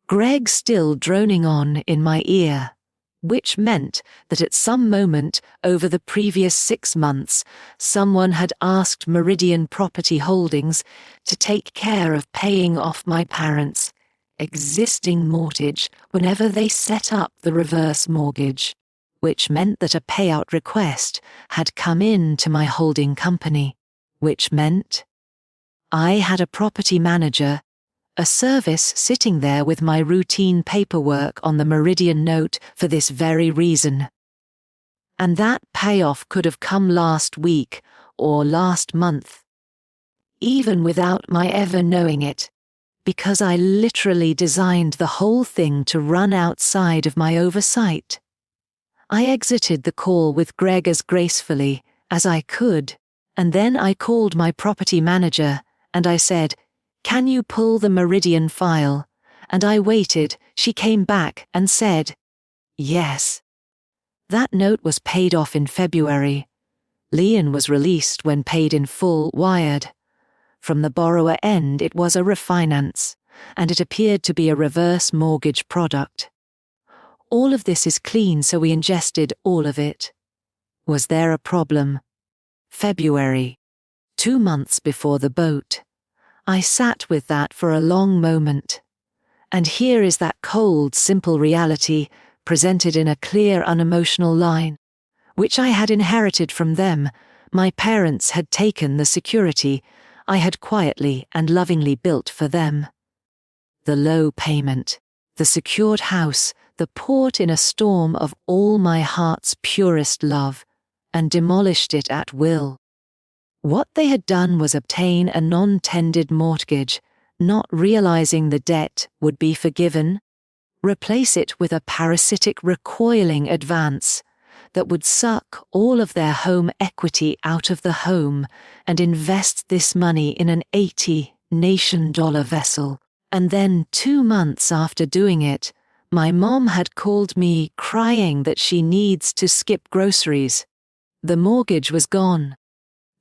Greg still droning on in my ear, which meant that at some moment over the previous 6 months, someone had asked Meridian Property Holdings to take care of paying off my parents' existing mortgage whenever they set up the reverse mortgage, which meant that a payout request had come in to my holding company, which meant I had a property manager, a service sitting there with my routine paperwork on the Meridian note for this very reason. And that payoff could have come last week or last month, even without my ever knowing it, because I literally designed the whole thing to run outside of my oversight. I exited the call with Greg as gracefully as I could, and then I called my property manager and I said, "Can you pull the Meridian file?" And I waited. She came back and said, "Yes." That note was paid off in February. Leon was released when paid in full wired. From the borrower end it was a refinance, and it appeared to be a reverse mortgage product. All of this is clean, so we ingested all of it. Was there a problem? February, 2 months before the boat. I sat with that for a long moment. And here is that cold, simple reality presented in a clear, unemotional line, which I had inherited from them. My parents had taken the security I had quietly and lovingly built for them. The low payment, the secured house, the port in a storm of all my heart's purest love, and demolished it at will. What they had done was obtain a non-tendered mortgage, not realizing the debt would be forgiven, replace it with a parasitic recoiling advance that would suck all of their home equity out of the home and invest this money in an $80 nation vessel. And then 2 months after doing it, my mom had called me crying that she needs to skip groceries. The mortgage was gone.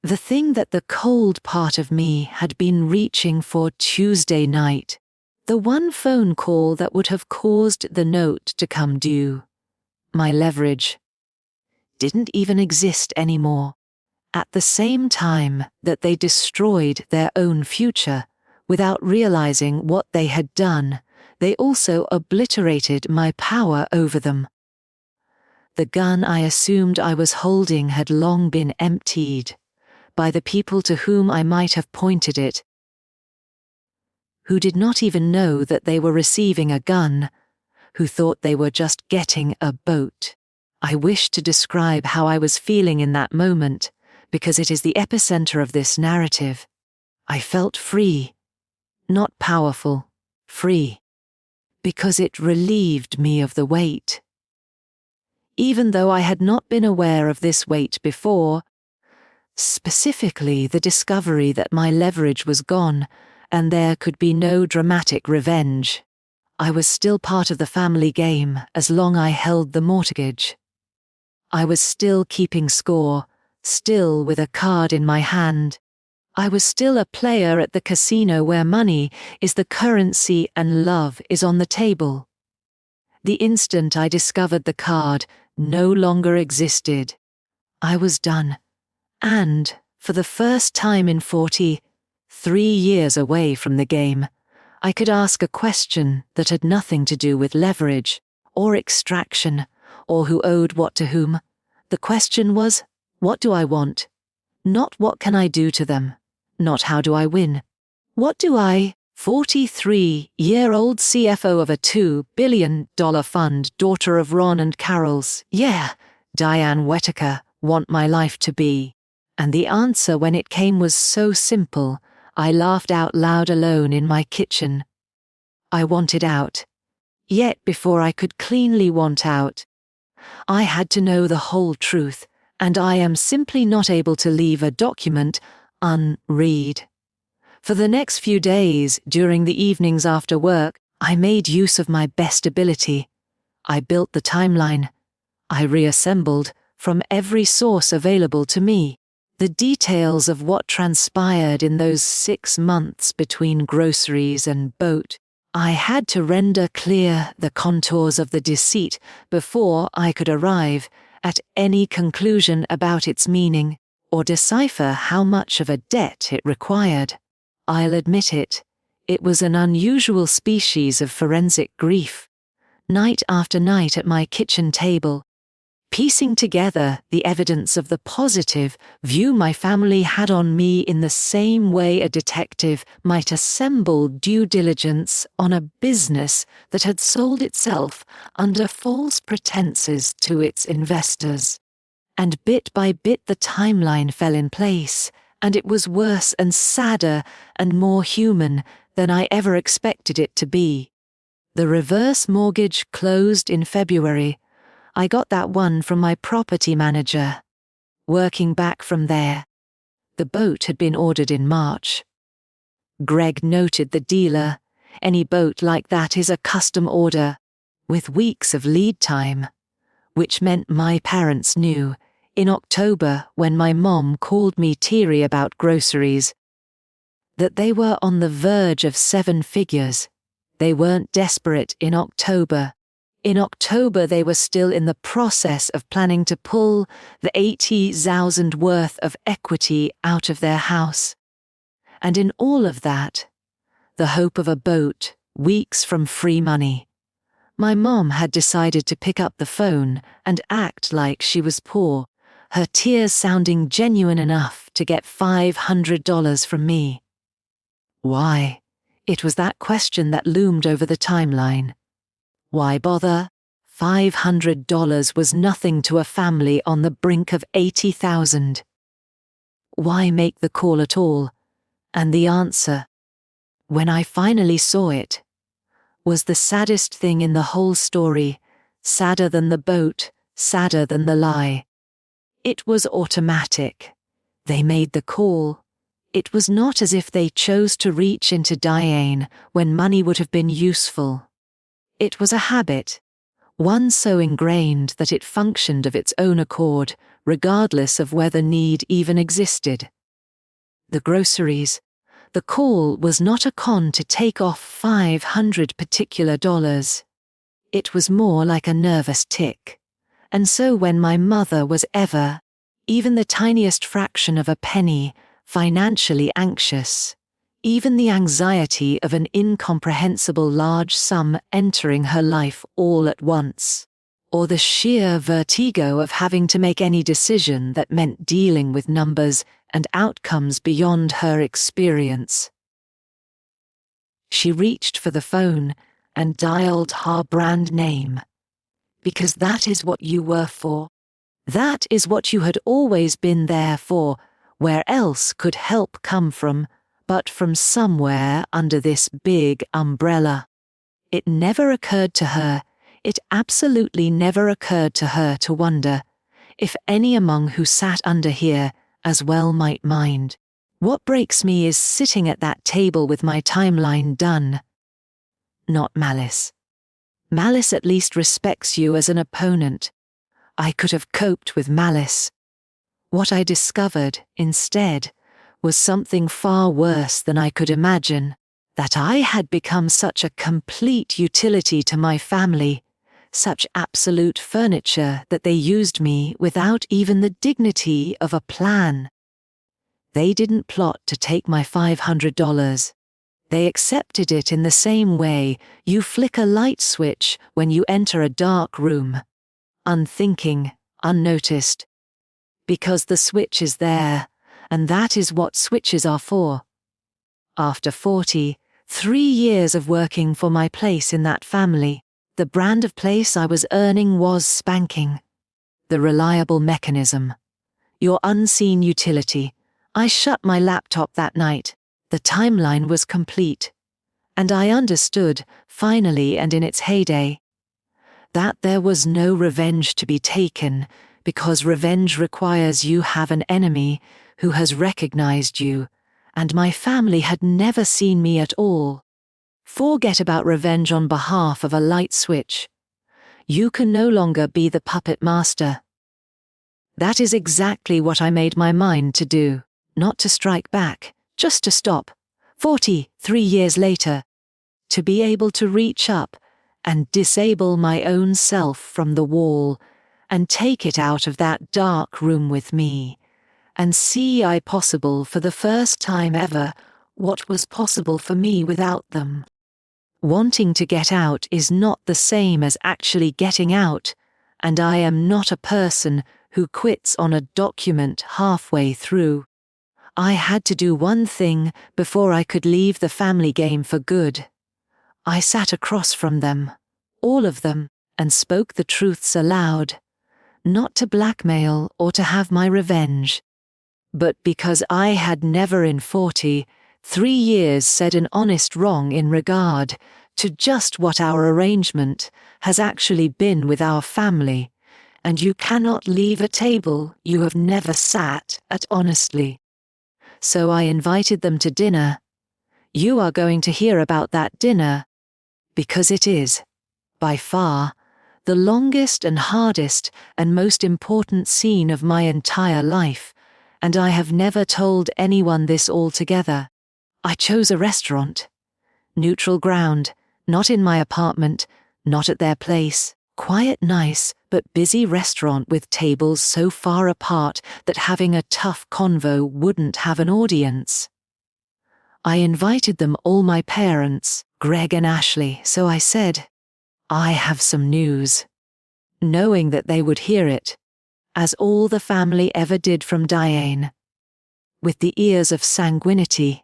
The thing that the cold part of me had been reaching for Tuesday night. The one phone call that would have caused the note to come due. My leverage didn't even exist anymore. At the same time that they destroyed their own future, without realizing what they had done, they also obliterated my power over them. The gun I assumed I was holding had long been emptied by the people to whom I might have pointed it, who did not even know that they were receiving a gun, who thought they were just getting a boat. I wish to describe how I was feeling in that moment, because it is the epicenter of this narrative. I felt free, not powerful, free, because it relieved me of the weight. Even though I had not been aware of this weight before, specifically the discovery that my leverage was gone and there could be no dramatic revenge. I was still part of the family game as long I held the mortgage. I was still keeping score, still with a card in my hand. I was still a player at the casino where money is the currency and love is on the table. The instant I discovered the card no longer existed, I was done. And, for the first time in 43 years away from the game, I could ask a question that had nothing to do with leverage, or extraction, or who owed what to whom. The question was, what do I want? Not what can I do to them, not how do I win. What do I, 43-year-old CFO of a $2 billion fund, daughter of Ron and Carol's, Diane Whittaker, want my life to be? And the answer when it came was so simple, I laughed out loud alone in my kitchen. I wanted out. Yet before I could cleanly want out, I had to know the whole truth, and I am simply not able to leave a document unread. For the next few days, during the evenings after work, I made use of my best ability. I built the timeline. I reassembled, from every source available to me, the details of what transpired in those 6 months between groceries and boat. I had to render clear the contours of the deceit before I could arrive at any conclusion about its meaning or decipher how much of a debt it required. I'll admit it, it was an unusual species of forensic grief. Night after night at my kitchen table, piecing together the evidence of the positive view my family had on me in the same way a detective might assemble due diligence on a business that had sold itself under false pretenses to its investors. And bit by bit the timeline fell in place, and it was worse and sadder and more human than I ever expected it to be. The reverse mortgage closed in February. I got that one from my property manager. Working back from there, the boat had been ordered in March. Greg noted the dealer. Any boat like that is a custom order, with weeks of lead time, which meant my parents knew, in October when my mom called me teary about groceries, that they were on the verge of 7 figures. They weren't desperate in October. In October they were still in the process of planning to pull the $80,000 worth of equity out of their house. And in all of that, the hope of a boat, weeks from free money. My mom had decided to pick up the phone and act like she was poor, her tears sounding genuine enough to get $500 from me. Why? It was that question that loomed over the timeline. Why bother? $500 was nothing to a family on the brink of $80,000. Why make the call at all? And the answer, when I finally saw it, was the saddest thing in the whole story, sadder than the boat, sadder than the lie. It was automatic. They made the call. It was not as if they chose to reach into Diane when money would have been useful. It was a habit, one so ingrained that it functioned of its own accord, regardless of whether need even existed. The groceries. The call was not a con to take off $500 particular dollars. It was more like a nervous tick. And so when my mother was ever, even the tiniest fraction of a penny, financially anxious, even the anxiety of an incomprehensible large sum entering her life all at once, or the sheer vertigo of having to make any decision that meant dealing with numbers and outcomes beyond her experience. She reached for the phone and dialed her brand name. Because that is what you were for. That is what you had always been there for. Where else could help come from, but from somewhere under this big umbrella? It never occurred to her, it absolutely never occurred to her to wonder if any among who sat under here as well might mind. What breaks me is sitting at that table with my timeline done. Not malice. Malice at least respects you as an opponent. I could have coped with malice. What I discovered, instead, was something far worse than I could imagine, that I had become such a complete utility to my family, such absolute furniture that they used me without even the dignity of a plan. They didn't plot to take my $500. They accepted it in the same way you flick a light switch when you enter a dark room. Unthinking, unnoticed. Because the switch is there, and that is what switches are for. After 43 years of working for my place in that family, the brand of place I was earning was spanking. The reliable mechanism. Your unseen utility. I shut my laptop that night. The timeline was complete. And I understood, finally and in its heyday, that there was no revenge to be taken, because revenge requires you have an enemy who has recognized you, and my family had never seen me at all. Forget about revenge on behalf of a light switch. You can no longer be the puppet master. That is exactly what I made my mind to do, not to strike back, just to stop. 43 years later, to be able to reach up and disable my own self from the wall and take it out of that dark room with me, and see I possible for the first time ever what was possible for me without them. Wanting to get out is not the same as actually getting out, and I am not a person who quits on a document halfway through. I had to do one thing before I could leave the family game for good. I sat across from them, all of them, and spoke the truths aloud, not to blackmail or to have my revenge, but because I had never in 43 years said an honest wrong in regard to just what our arrangement has actually been with our family, and you cannot leave a table you have never sat at honestly. So I invited them to dinner. You are going to hear about that dinner, because it is, by far, the longest and hardest and most important scene of my entire life, and I have never told anyone this altogether. I chose a restaurant. Neutral ground, not in my apartment, not at their place. Quiet, nice, but busy restaurant with tables so far apart that having a tough convo wouldn't have an audience. I invited them, all my parents, Greg and Ashley, so I said, I have some news. Knowing that they would hear it, as all the family ever did from Diane. With the ears of sanguinity,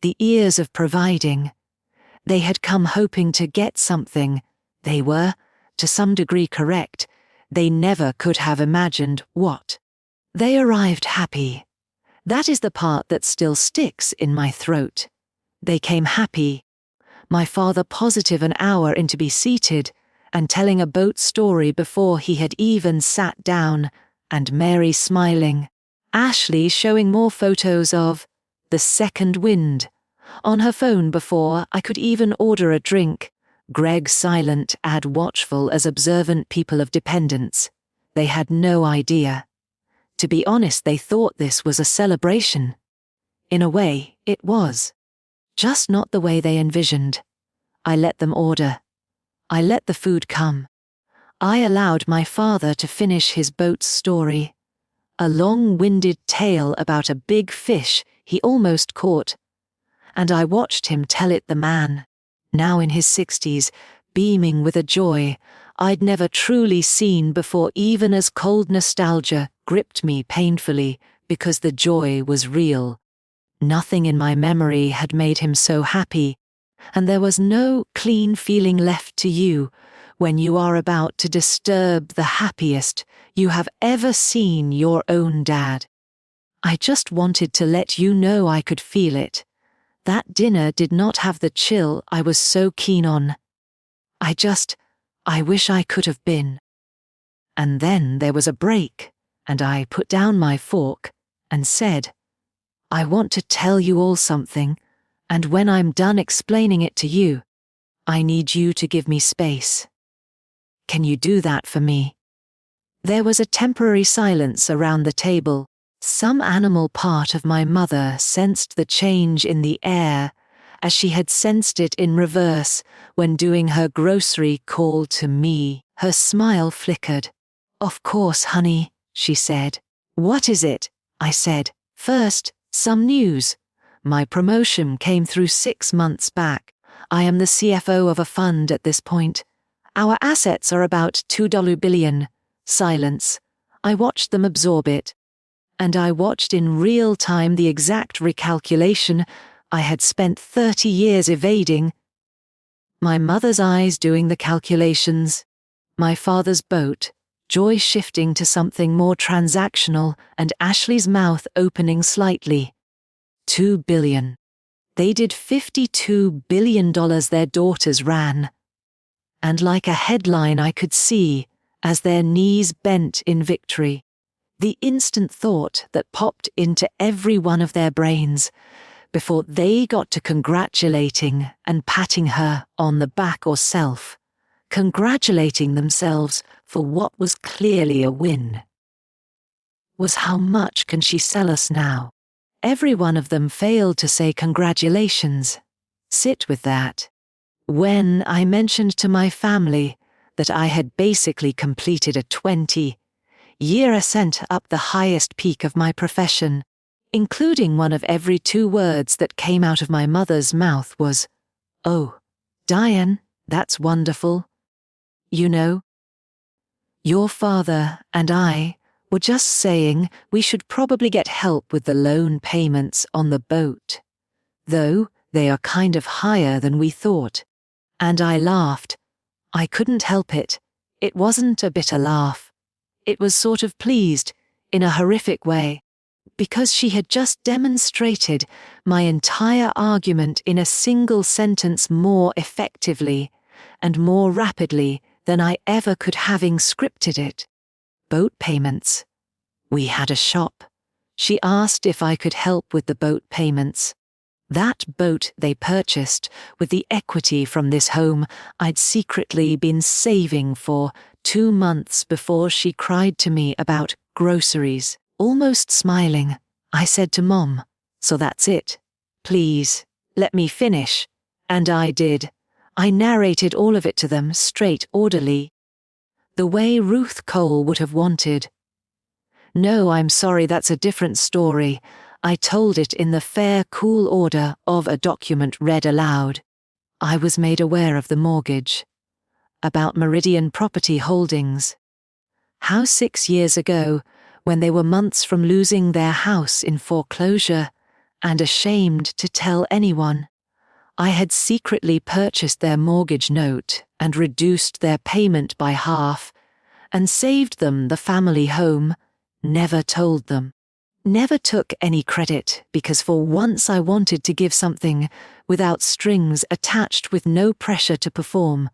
the ears of providing, they had come hoping to get something. They were, to some degree, correct. They never could have imagined what. They arrived happy. That is the part that still sticks in my throat. They came happy. My father positive an hour in to be seated, and telling a boat story before he had even sat down, and Mary smiling. Ashley showing more photos of the second wind on her phone before I could even order a drink. Greg silent and watchful as observant people of dependence. They had no idea. To be honest, they thought this was a celebration. In a way, it was. Just not the way they envisioned. I let them order. I let the food come. I allowed my father to finish his boat's story. A long-winded tale about a big fish he almost caught. And I watched him tell it, the man, now in his 60s, beaming with a joy I'd never truly seen before, even as cold nostalgia gripped me painfully because the joy was real. Nothing in my memory had made him so happy, and there was no clean feeling left to you when you are about to disturb the happiest you have ever seen your own dad. I just wanted to let you know I could feel it. That dinner did not have the chill I was so keen on. I wish I could have been. And then there was a break, and I put down my fork and said, I want to tell you all something, and when I'm done explaining it to you, I need you to give me space. Can you do that for me? There was a temporary silence around the table. Some animal part of my mother sensed the change in the air, as she had sensed it in reverse when doing her grocery call to me. Her smile flickered. Of course, honey, she said. What is it? I said. First, some news. My promotion came through 6 months back. I am the CFO of a fund at this point. Our assets are about $2 billion. Silence. I watched them absorb it. And I watched in real time the exact recalculation I had spent 30 years evading. My mother's eyes doing the calculations. My father's boat, joy shifting to something more transactional, and Ashley's mouth opening slightly. $2 billion. They did $52 billion their daughters ran. And like a headline I could see, as their knees bent in victory, the instant thought that popped into every one of their brains, before they got to congratulating and patting her on the back or congratulating themselves for what was clearly a win, was how much can she sell us now? Every one of them failed to say congratulations. Sit with that. When I mentioned to my family that I had basically completed a 20-year ascent up the highest peak of my profession, including one of every 2 words that came out of my mother's mouth was, "Oh, Diane, that's wonderful. You know, your father and I were just saying we should probably get help with the loan payments on the boat, though they are kind of higher than we thought." And I laughed. I couldn't help it. It wasn't a bitter laugh. It was sort of pleased, in a horrific way, because she had just demonstrated my entire argument in a single sentence more effectively and more rapidly than I ever could, having scripted it. Boat payments. We had a shop. She asked if I could help with the boat payments. That boat they purchased with the equity from this home I'd secretly been saving for 2 months before she cried to me about groceries. Almost smiling, I said to Mom, "So that's it. Please, let me finish." And I did. I narrated all of it to them straight, orderly, the way Ruth Cole would have wanted. "No, I'm sorry, that's a different story." I told it in the fair, cool order of a document read aloud. I was made aware of the mortgage. About Meridian Property Holdings. How 6 years ago, when they were months from losing their house in foreclosure, and ashamed to tell anyone, I had secretly purchased their mortgage note and reduced their payment by half, and saved them the family home, never told them. Never took any credit, because for once I wanted to give something without strings attached, with no pressure to perform.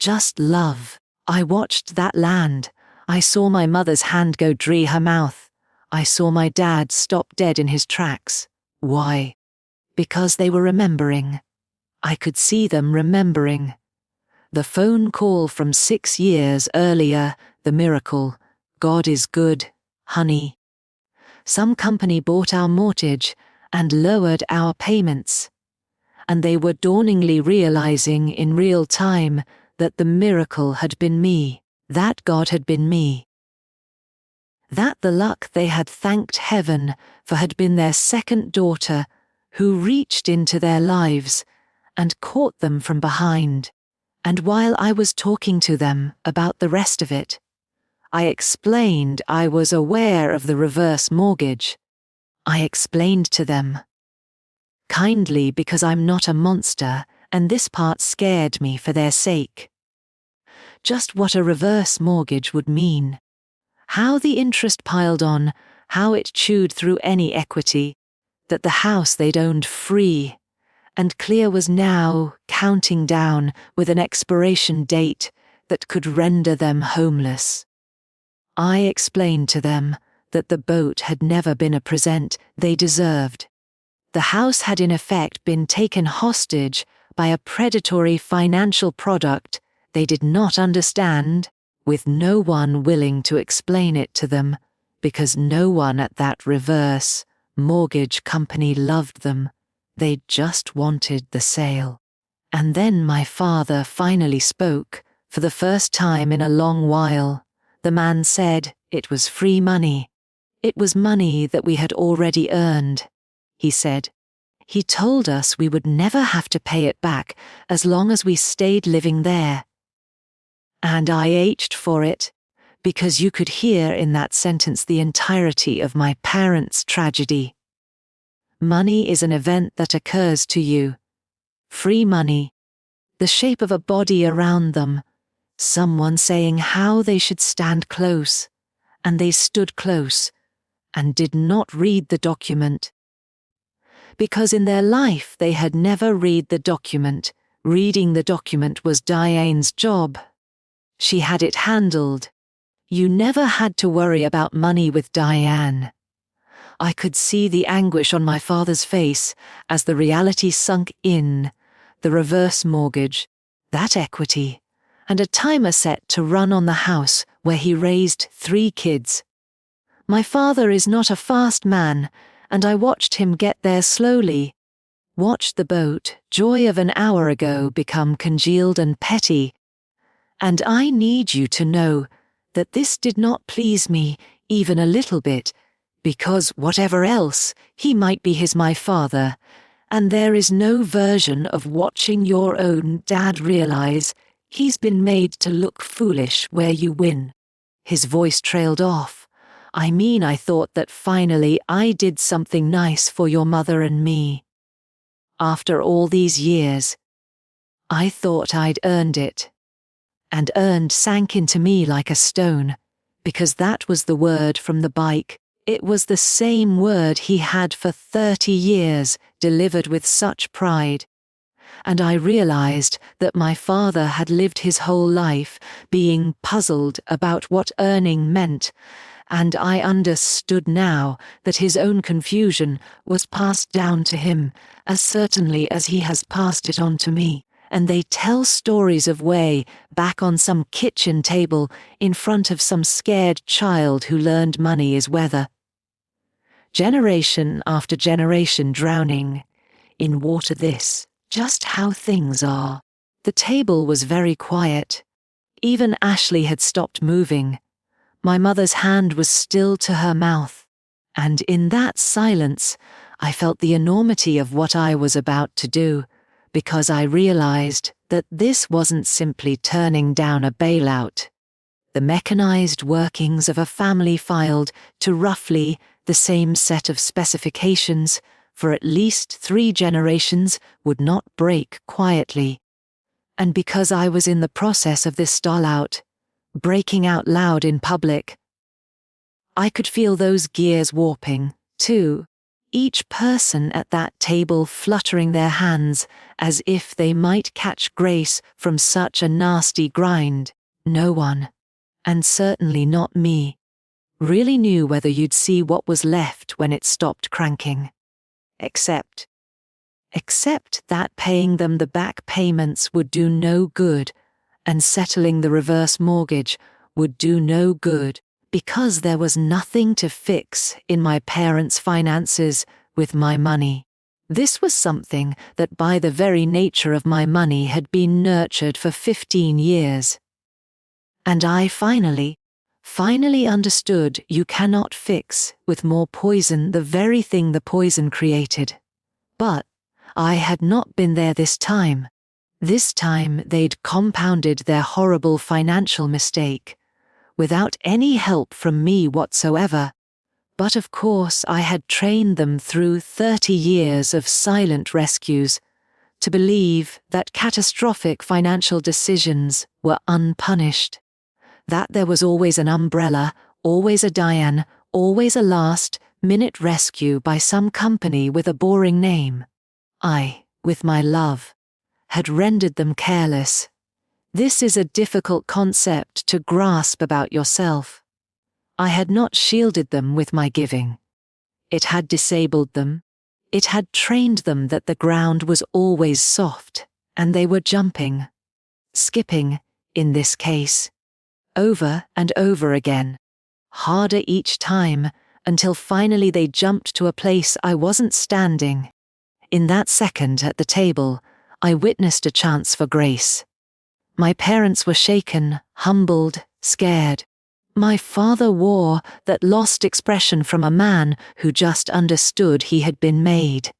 Just love. I watched that land. I saw my mother's hand go dree her mouth. I saw my dad stop dead in his tracks. Why? Because they were remembering. I could see them remembering. The phone call from 6 years earlier, the miracle. God is good, honey. Some company bought our mortgage and lowered our payments. And they were dawningly realizing in real time that the miracle had been me, that God had been me. That the luck they had thanked heaven for had been their second daughter, who reached into their lives and caught them from behind. And while I was talking to them about the rest of it, I explained I was aware of the reverse mortgage. I explained to them. Kindly, because I'm not a monster, and this part scared me for their sake. Just what a reverse mortgage would mean. How the interest piled on, how it chewed through any equity, that the house they'd owned free and clear was now counting down with an expiration date that could render them homeless. I explained to them that the boat had never been a present they deserved. The house had in effect been taken hostage by a predatory financial product they did not understand, with no one willing to explain it to them, because no one at that reverse mortgage company loved them. They just wanted the sale. And then my father finally spoke, for the first time in a long while. The man said it was free money. It was money that we had already earned, he said. He told us we would never have to pay it back as long as we stayed living there. And I ached for it, because you could hear in that sentence the entirety of my parents' tragedy. Money is an event that occurs to you. Free money. The shape of a body around them. Someone saying how they should stand close, and they stood close, and did not read the document. Because in their life they had never read the document. Reading the document was Diane's job. She had it handled. You never had to worry about money with Diane. I could see the anguish on my father's face as the reality sunk in, the reverse mortgage, that equity, and a timer set to run on the house where he raised 3 kids. My father is not a fast man, and I watched him get there slowly. Watched the boat, joy of an hour ago, become congealed and petty. And I need you to know that this did not please me even a little bit, because whatever else, he might be my father, and there is no version of watching your own dad realize he's been made to look foolish where you win. His voice trailed off. I thought that finally I did something nice for your mother and me. After all these years, I thought I'd earned it. And earned sank into me like a stone, because that was the word from the bike. It was the same word he had for 30 years, delivered with such pride. And I realized that my father had lived his whole life being puzzled about what earning meant, and I understood now that his own confusion was passed down to him as certainly as he has passed it on to me. And they tell stories of way back on some kitchen table in front of some scared child who learned money is weather. Generation after generation drowning in water. This just how things are. The table was very quiet. Even Ashley had stopped moving. My mother's hand was still to her mouth, and in that silence I felt the enormity of what I was about to do, because I realized that this wasn't simply turning down a bailout. The mechanized workings of a family filed to roughly the same set of specifications for at least 3 generations would not break quietly. And because I was in the process of this stall-out, breaking out loud in public, I could feel those gears warping, too, each person at that table fluttering their hands as if they might catch grace from such a nasty grind. No one, and certainly not me, really knew whether you'd see what was left when it stopped cranking. Except that paying them the back payments would do no good, and settling the reverse mortgage would do no good, because there was nothing to fix in my parents' finances with my money. This was something that by the very nature of my money had been nurtured for 15 years. And I finally understood you cannot fix with more poison the very thing the poison created. But I had not been there this time. This time they'd compounded their horrible financial mistake, without any help from me whatsoever. But of course I had trained them through 30 years of silent rescues to believe that catastrophic financial decisions were unpunished, that there was always an umbrella, always a Diane, always a last-minute rescue by some company with a boring name. I, with my love, had rendered them careless. This is a difficult concept to grasp about yourself. I had not shielded them with my giving. It had disabled them. It had trained them that the ground was always soft, and they were jumping, skipping, in this case, over and over again, harder each time, until finally they jumped to a place I wasn't standing. In that second at the table, I witnessed a chance for grace. My parents were shaken, humbled, scared. My father wore that lost expression from a man who just understood he had been made.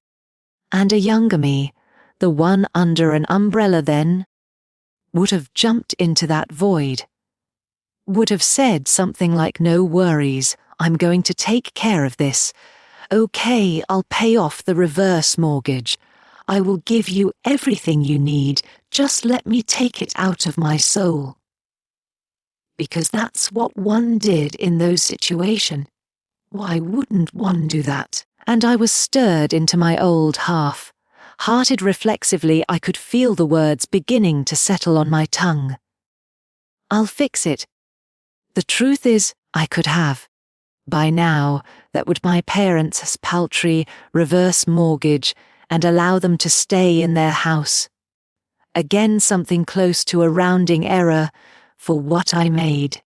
And a younger me, the one under an umbrella then, would have jumped into that void. Would have said something like, "No worries, I'm going to take care of this. Okay, I'll pay off the reverse mortgage. I will give you everything you need, just let me take it out of my soul." Because that's what one did in those situations. Why wouldn't one do that? And I was stirred into my old half. Hearted reflexively, I could feel the words beginning to settle on my tongue. I'll fix it. The truth is, I could have. By now, that would my parents' paltry reverse mortgage and allow them to stay in their house. Again something close to a rounding error for what I made.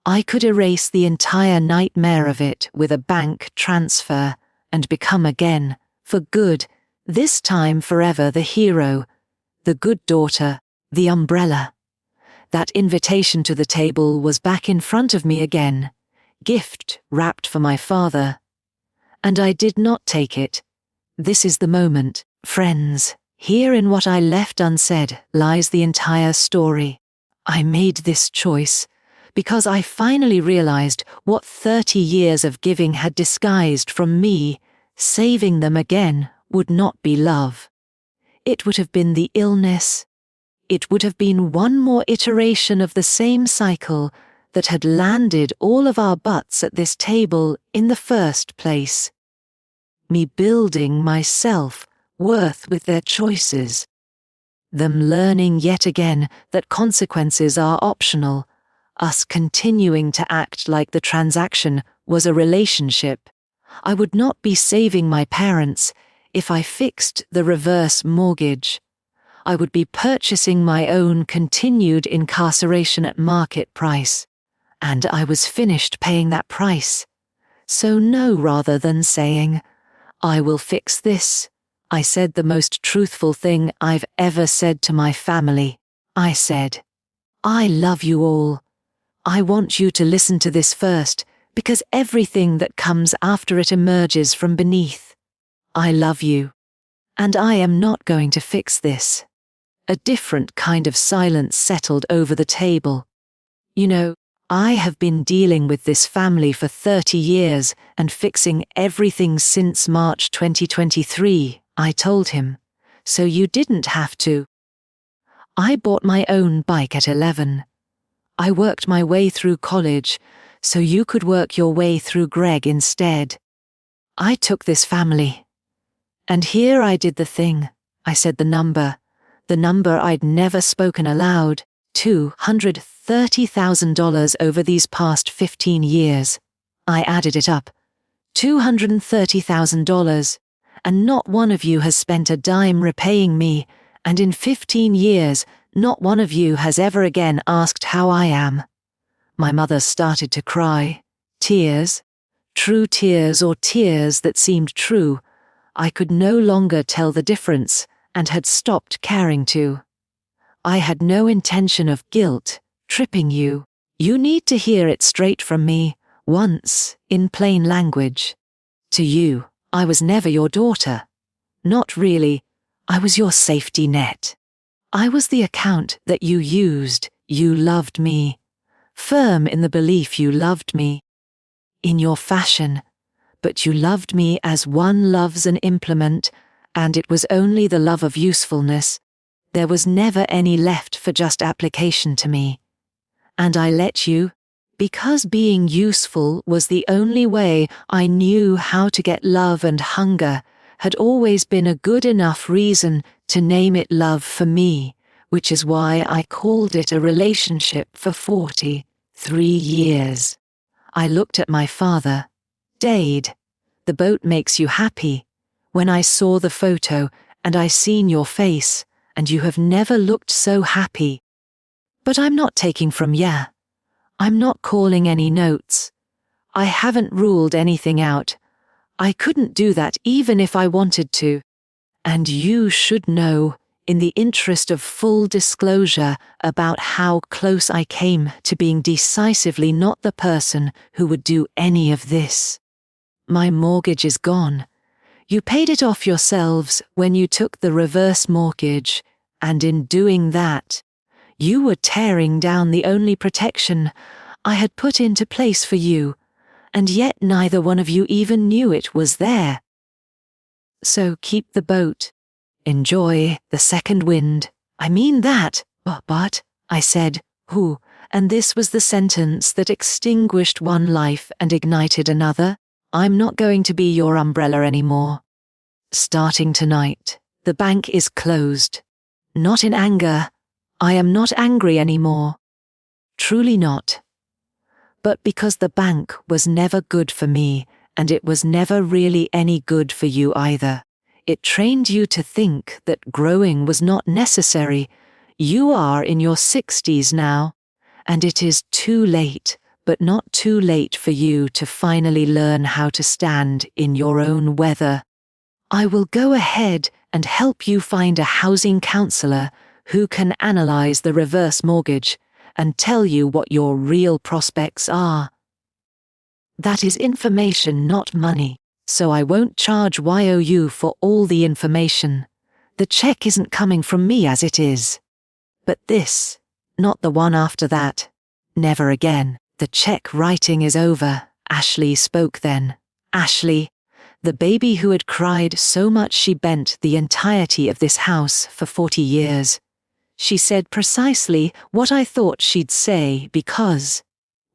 I could erase the entire nightmare of it with a bank transfer and become again, for good, This time forever the hero, the good daughter, the umbrella. That invitation to the table was back in front of me again, gift wrapped for my father. And I did not take it. This is the moment, friends. Here in what I left unsaid lies the entire story. I made this choice because I finally realized what 30 years of giving had disguised from me. Saving them again would not be love. It would have been the illness. It would have been one more iteration of the same cycle that had landed all of our butts at this table in the first place. Me building my self-worth with their choices. Them learning yet again that consequences are optional, us continuing to act like the transaction was a relationship. I would not be saving my parents if I fixed the reverse mortgage. I would be purchasing my own continued incarceration at market price. And I was finished paying that price. So no, rather than saying, I will fix this, I said the most truthful thing I've ever said to my family. I said, I love you all. I want you to listen to this first, because everything that comes after it emerges from beneath. I love you. And I am not going to fix this. A different kind of silence settled over the table. You know, I have been dealing with this family for 30 years and fixing everything since March 2023, I told him. So you didn't have to. I bought my own bike at 11. I worked my way through college, so you could work your way through Greg instead. I took this family. And here I did the thing. I said the number I'd never spoken aloud, $230,000 over these past 15 years. I added it up. $230,000. And not one of you has spent a dime repaying me, and in 15 years, not one of you has ever again asked how I am. My mother started to cry. Tears. True tears or tears that seemed true. I could no longer tell the difference and had stopped caring to. I had no intention of guilt, tripping you. You need to hear it straight from me, once, in plain language. To you, I was never your daughter. Not really. I was your safety net. I was the account that you used. You loved me. Firm in the belief you loved me. In your fashion. But you loved me as one loves an implement, and it was only the love of usefulness. There was never any left for just application to me. And I let you, because being useful was the only way I knew how to get love, and hunger had always been a good enough reason to name it love for me, which is why I called it a relationship for 43 years. I looked at my father. Dade, the boat makes you happy. When I saw the photo and I seen your face, and you have never looked so happy. But I'm not taking from ya. I'm not calling any notes. I haven't ruled anything out. I couldn't do that even if I wanted to. And you should know, in the interest of full disclosure, about how close I came to being decisively not the person who would do any of this. My mortgage is gone. You paid it off yourselves when you took the reverse mortgage, and in doing that, you were tearing down the only protection I had put into place for you, and yet neither one of you even knew it was there. So keep the boat. Enjoy the second wind. I mean that, but, I said, who, and this was the sentence that extinguished one life and ignited another. I'm not going to be your umbrella anymore. Starting tonight, the bank is closed. Not in anger. I am not angry anymore. Truly not. But because the bank was never good for me, and it was never really any good for you either. It trained you to think that growing was not necessary. You are in your 60s now, and it is too late, but not too late for you to finally learn how to stand in your own weather. I will go ahead and help you find a housing counselor who can analyze the reverse mortgage and tell you what your real prospects are. That is information, not money, so I won't charge you for all the information. The check isn't coming from me as it is. But this, not the one after that. Never again. The check writing is over. Ashley spoke then. Ashley, the baby who had cried so much she bent the entirety of this house for 40 years. She said precisely what I thought she'd say because,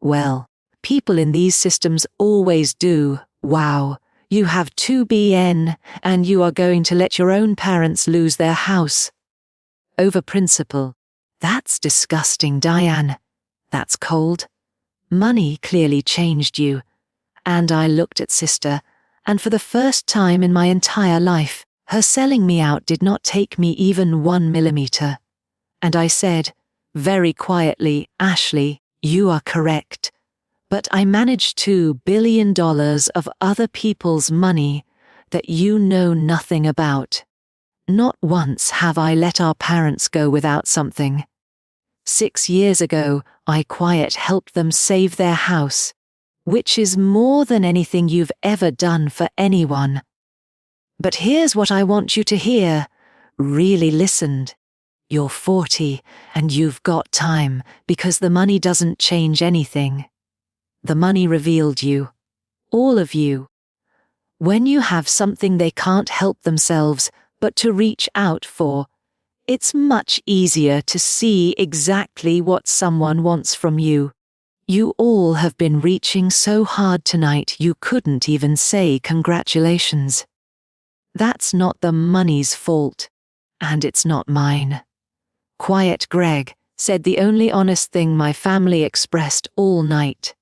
well, people in these systems always do. Wow, you have 2BN and you are going to let your own parents lose their house. Over principle. That's disgusting, Diane. That's cold. Money clearly changed you. And I looked at Sister, and for the first time in my entire life, her selling me out did not take me even 1 millimeter. And I said, very quietly, Ashley, you are correct. But I managed $2 billion of other people's money that you know nothing about. Not once have I let our parents go without something. 6 years ago, I quiet helped them save their house, which is more than anything you've ever done for anyone. But here's what I want you to hear. Really listened. You're 40 and you've got time because the money doesn't change anything. The money revealed you. All of you. When you have something they can't help themselves but to reach out for, it's much easier to see exactly what someone wants from you. You all have been reaching so hard tonight you couldn't even say congratulations. That's not the money's fault, and it's not mine. Quiet Greg said the only honest thing my family expressed all night.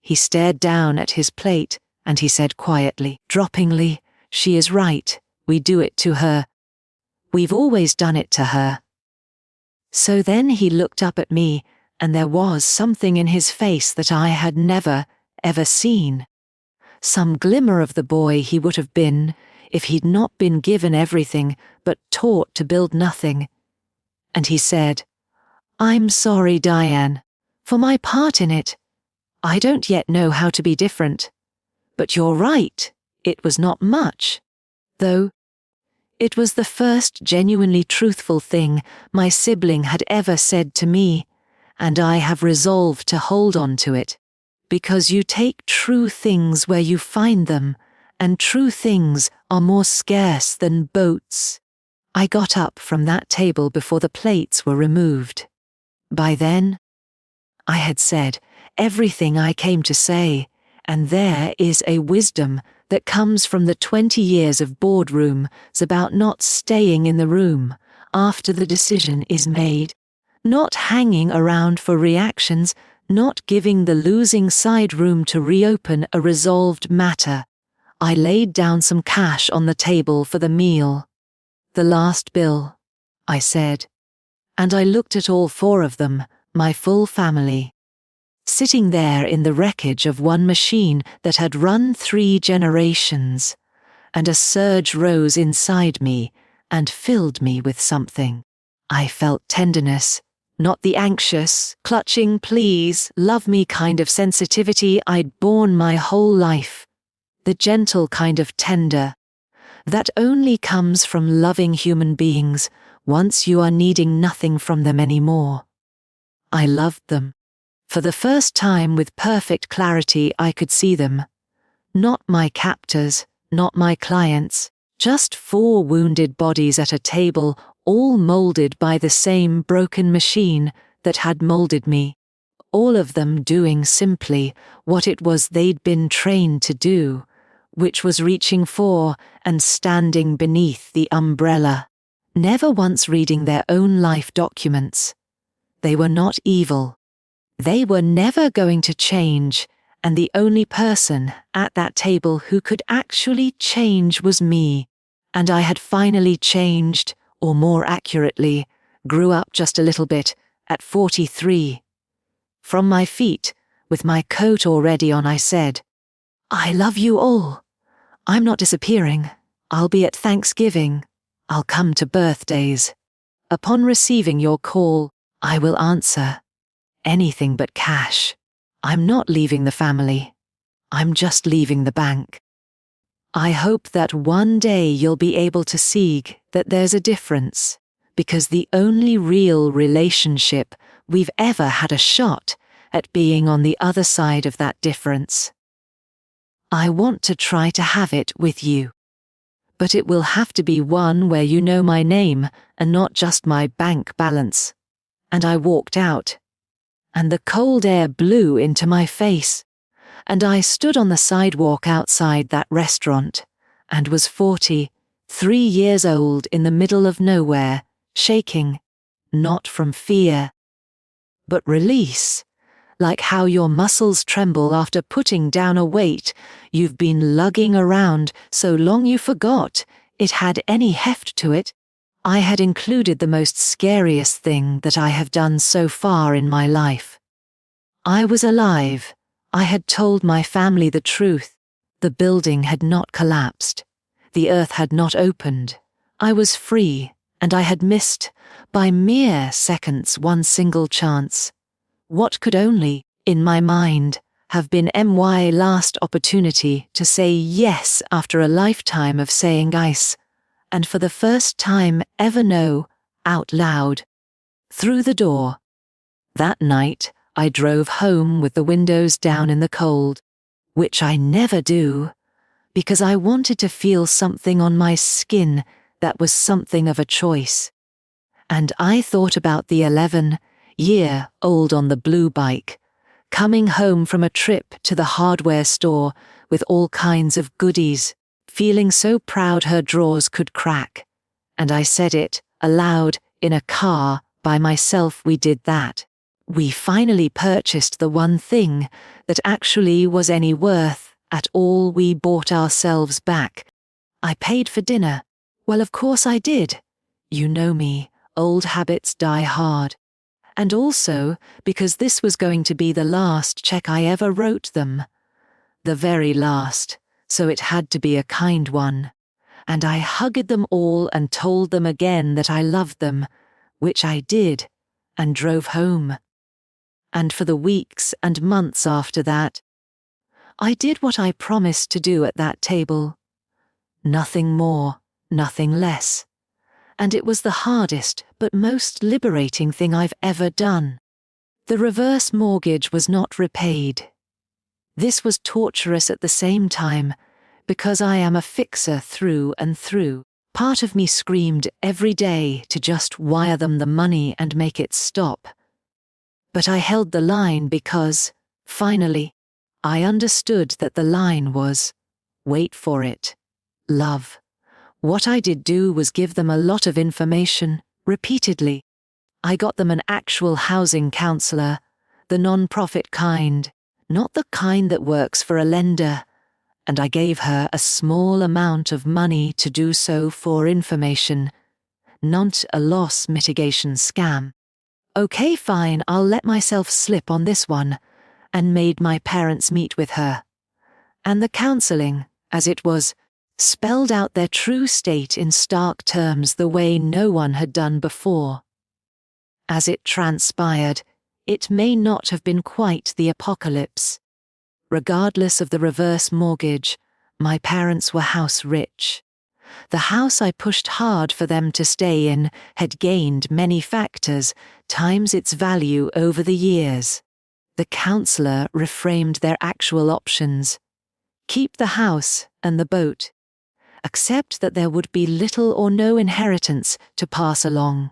He stared down at his plate, and he said quietly, droppingly, she is right, we do it to her. We've always done it to her. So then he looked up at me, and there was something in his face that I had never, ever seen. Some glimmer of the boy he would have been if he'd not been given everything but taught to build nothing. And he said, I'm sorry, Diane, for my part in it. I don't yet know how to be different. But you're right, it was not much. Though, it was the first genuinely truthful thing my sibling had ever said to me, and I have resolved to hold on to it, because you take true things where you find them, and true things are more scarce than boats. I got up from that table before the plates were removed. By then, I had said everything I came to say, and there is a wisdom that comes from the 20 years of boardrooms about not staying in the room after the decision is made, not hanging around for reactions, not giving the losing side room to reopen a resolved matter. I laid down some cash on the table for the meal. The last bill, I said, and I looked at all 4 of them, my full family. Sitting there in the wreckage of one machine that had run 3 generations, and a surge rose inside me and filled me with something. I felt tenderness, not the anxious, clutching, please, love me kind of sensitivity I'd borne my whole life, the gentle kind of tender, that only comes from loving human beings once you are needing nothing from them anymore. I loved them. For the first time with perfect clarity I could see them. Not my captors, not my clients, just 4 wounded bodies at a table, all molded by the same broken machine that had molded me. All of them doing simply what it was they'd been trained to do, which was reaching for and standing beneath the umbrella, never once reading their own life documents. They were not evil. They were never going to change, and the only person at that table who could actually change was me. And I had finally changed, or more accurately, grew up just a little bit, at 43. From my feet, with my coat already on, I said, I love you all. I'm not disappearing. I'll be at Thanksgiving. I'll come to birthdays. Upon receiving your call, I will answer. Anything but cash. I'm not leaving the family. I'm just leaving the bank. I hope that one day you'll be able to see that there's a difference, because the only real relationship we've ever had a shot at being on the other side of that difference. I want to try to have it with you. But it will have to be one where you know my name and not just my bank balance. And I walked out. And the cold air blew into my face. And I stood on the sidewalk outside that restaurant and was 43 years old in the middle of nowhere, shaking, not from fear, but release, like how your muscles tremble after putting down a weight you've been lugging around so long you forgot it had any heft to it. I had included the most scariest thing that I have done so far in my life. I was alive. I had told my family the truth. The building had not collapsed. The earth had not opened. I was free, and I had missed, by mere seconds, one single chance. What could only, in my mind, have been my last opportunity to say yes after a lifetime of saying ice, and for the first time ever no, out loud. Through the door. That night, I drove home with the windows down in the cold, which I never do, because I wanted to feel something on my skin that was something of a choice. And I thought about the 11-year-old on the blue bike, coming home from a trip to the hardware store with all kinds of goodies, feeling so proud her drawers could crack. And I said it aloud in a car by myself. We did that. We finally purchased the one thing that actually was any worth at all. We bought ourselves back. I paid for dinner. Well, of course I did. You know me, old habits die hard. And also because this was going to be the last check I ever wrote them. The very last, so it had to be a kind one. And I hugged them all and told them again that I loved them, which I did, and drove home. And for the weeks and months after that, I did what I promised to do at that table. Nothing more, nothing less. And it was the hardest but most liberating thing I've ever done. The reverse mortgage was not repaid. This was torturous at the same time, because I am a fixer through and through. Part of me screamed every day to just wire them the money and make it stop. But I held the line because, finally, I understood that the line was, wait for it, love. What I did do was give them a lot of information, repeatedly. I got them an actual housing counselor, the non-profit kind, not the kind that works for a lender, and I gave her a small amount of money to do so for information, not a loss mitigation scam. Okay, fine, I'll let myself slip on this one, and made my parents meet with her. And the counselling, as it was, spelled out their true state in stark terms the way no one had done before. As it transpired, it may not have been quite the apocalypse. Regardless of the reverse mortgage, my parents were house rich. The house I pushed hard for them to stay in had gained many factors, times its value over the years. The counselor reframed their actual options. Keep the house and the boat. Accept that there would be little or no inheritance to pass along.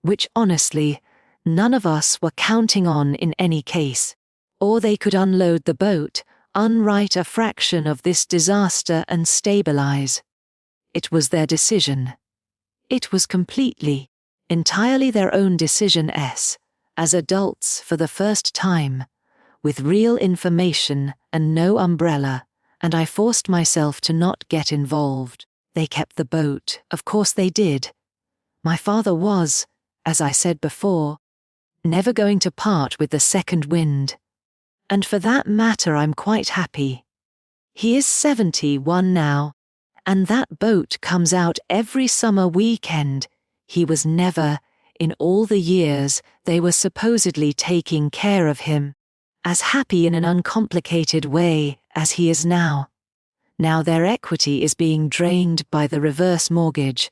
Which honestly, none of us were counting on in any case. Or they could unload the boat, unwrite a fraction of this disaster and stabilize. It was their decision. It was completely, entirely their own decision as adults for the first time, with real information and no umbrella, and I forced myself to not get involved. They kept the boat, of course they did. My father was, as I said before, never going to part with the second wind. And for that matter I'm quite happy. He is 71 now, And that boat comes out every summer weekend. He was never, in all the years they were supposedly taking care of him, as happy in an uncomplicated way as he is now. Now their equity is being drained by the reverse mortgage,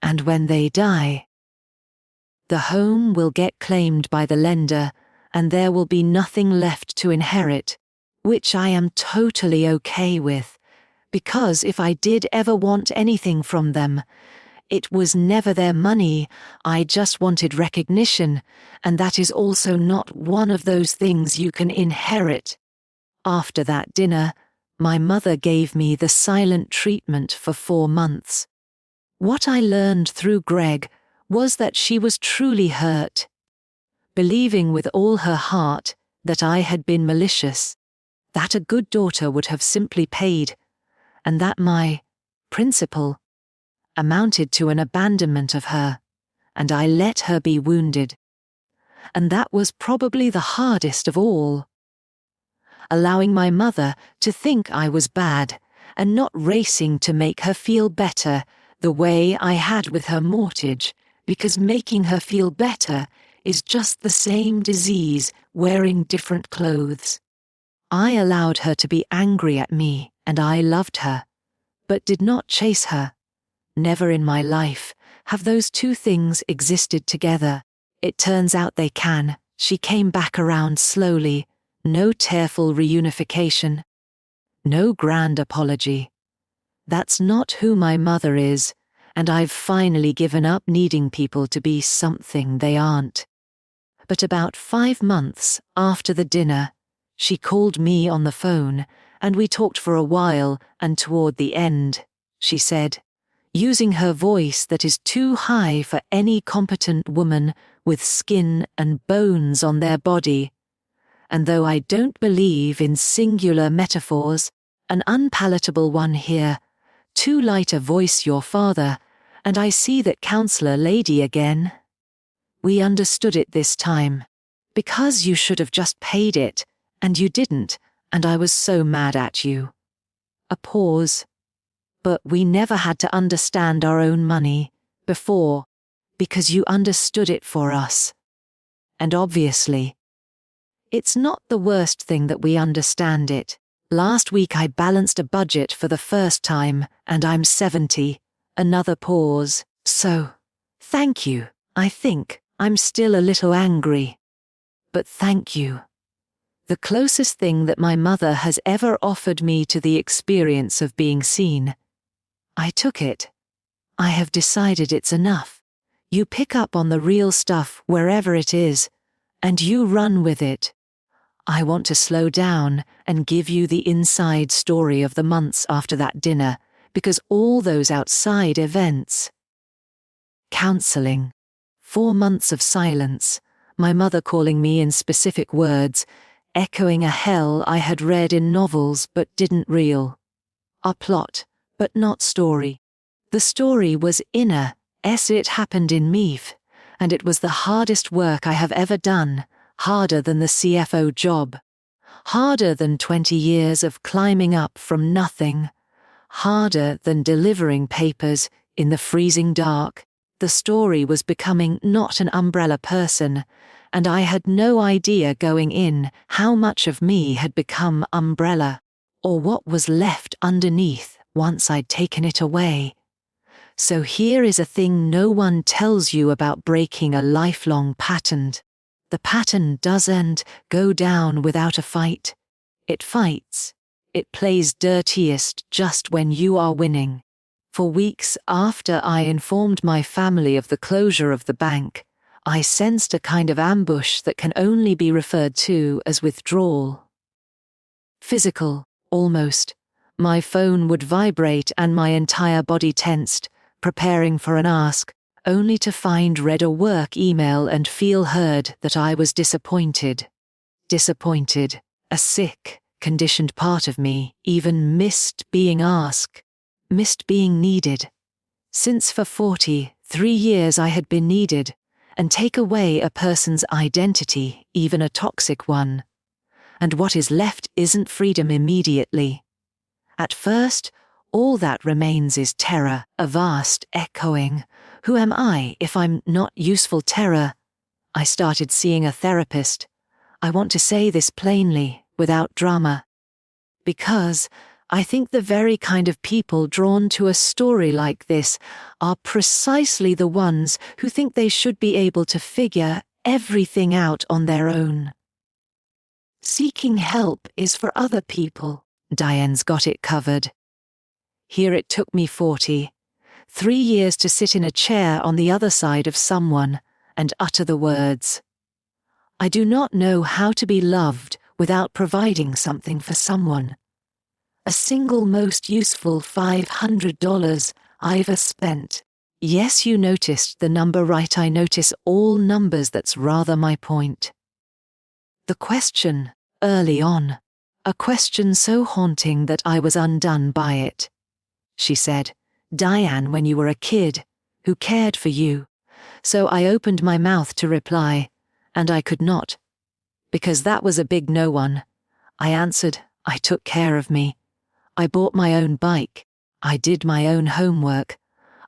and when they die, the home will get claimed by the lender and there will be nothing left to inherit, which I am totally okay with, because if I did ever want anything from them, it was never their money. I just wanted recognition, and that is also not one of those things you can inherit. After that dinner, my mother gave me the silent treatment for 4 months. What I learned through Greg was that she was truly hurt, believing with all her heart that I had been malicious, that a good daughter would have simply paid, and that my principal amounted to an abandonment of her, and I let her be wounded. And that was probably the hardest of all. Allowing my mother to think I was bad, and not racing to make her feel better the way I had with her mortgage, because making her feel better is just the same disease wearing different clothes. I allowed her to be angry at me, and I loved her, but did not chase her. Never in my life have those two things existed together. It turns out they can. She came back around slowly. No tearful reunification. No grand apology. That's not who my mother is, and I've finally given up needing people to be something they aren't. But about 5 months after the dinner, she called me on the phone, and we talked for a while, and toward the end, she said, using her voice that is too high for any competent woman with skin and bones on their body, and though I don't believe in singular metaphors, an unpalatable one here, too light a voice your father, and I see that counselor lady again. We understood it this time, because you should have just paid it, and you didn't, and I was so mad at you. A pause. But we never had to understand our own money before, because you understood it for us. And obviously, it's not the worst thing that we understand it. Last week I balanced a budget for the first time, and I'm 70. Another pause. So, thank you. I think I'm still a little angry. But thank you. The closest thing that my mother has ever offered me to the experience of being seen. I took it. I have decided it's enough. You pick up on the real stuff wherever it is, and you run with it. I want to slow down and give you the inside story of the months after that dinner, because all those outside events. Counseling. 4 months of silence, my mother calling me in specific words, echoing a hell I had read in novels but didn't real. Our plot, but not story. The story was inner, it happened in me, and it was the hardest work I have ever done, harder than the CFO job. Harder than 20 years of climbing up from nothing. Harder than delivering papers in the freezing dark. The story was becoming not an umbrella person, and I had no idea going in how much of me had become umbrella, or what was left underneath once I'd taken it away. So here is a thing no one tells you about breaking a lifelong pattern. The pattern doesn't go down without a fight. It fights. It plays dirtiest just when you are winning. For weeks after I informed my family of the closure of the bank, I sensed a kind of ambush that can only be referred to as withdrawal. Physical, almost. My phone would vibrate and my entire body tensed, preparing for an ask, only to find read a work email and feel heard that I was disappointed. Disappointed, a sick, conditioned part of me even missed being asked, missed being needed. Since for 43 years I had been needed, and take away a person's identity, even a toxic one. And what is left isn't freedom immediately. At first, All that remains is terror, a vast echoing. Who am I if I'm not useful terror? I started seeing a therapist. I want to say this plainly, without drama. Because I think the very kind of people drawn to a story like this are precisely the ones who think they should be able to figure everything out on their own. Seeking help is for other people. Diane's got it covered. Here it took me 3 years to sit in a chair on the other side of someone and utter the words, "I do not know how to be loved without providing something for someone." A single most useful $500 I ever spent. Yes, you noticed the number right. I notice all numbers. That's rather my point. The question, early on, a question so haunting that I was undone by it. She said, "Diane, when you were a kid, who cared for you?" So I opened my mouth to reply, and I could not. Because that was a big no one. I answered, I took care of me. I bought my own bike. I did my own homework.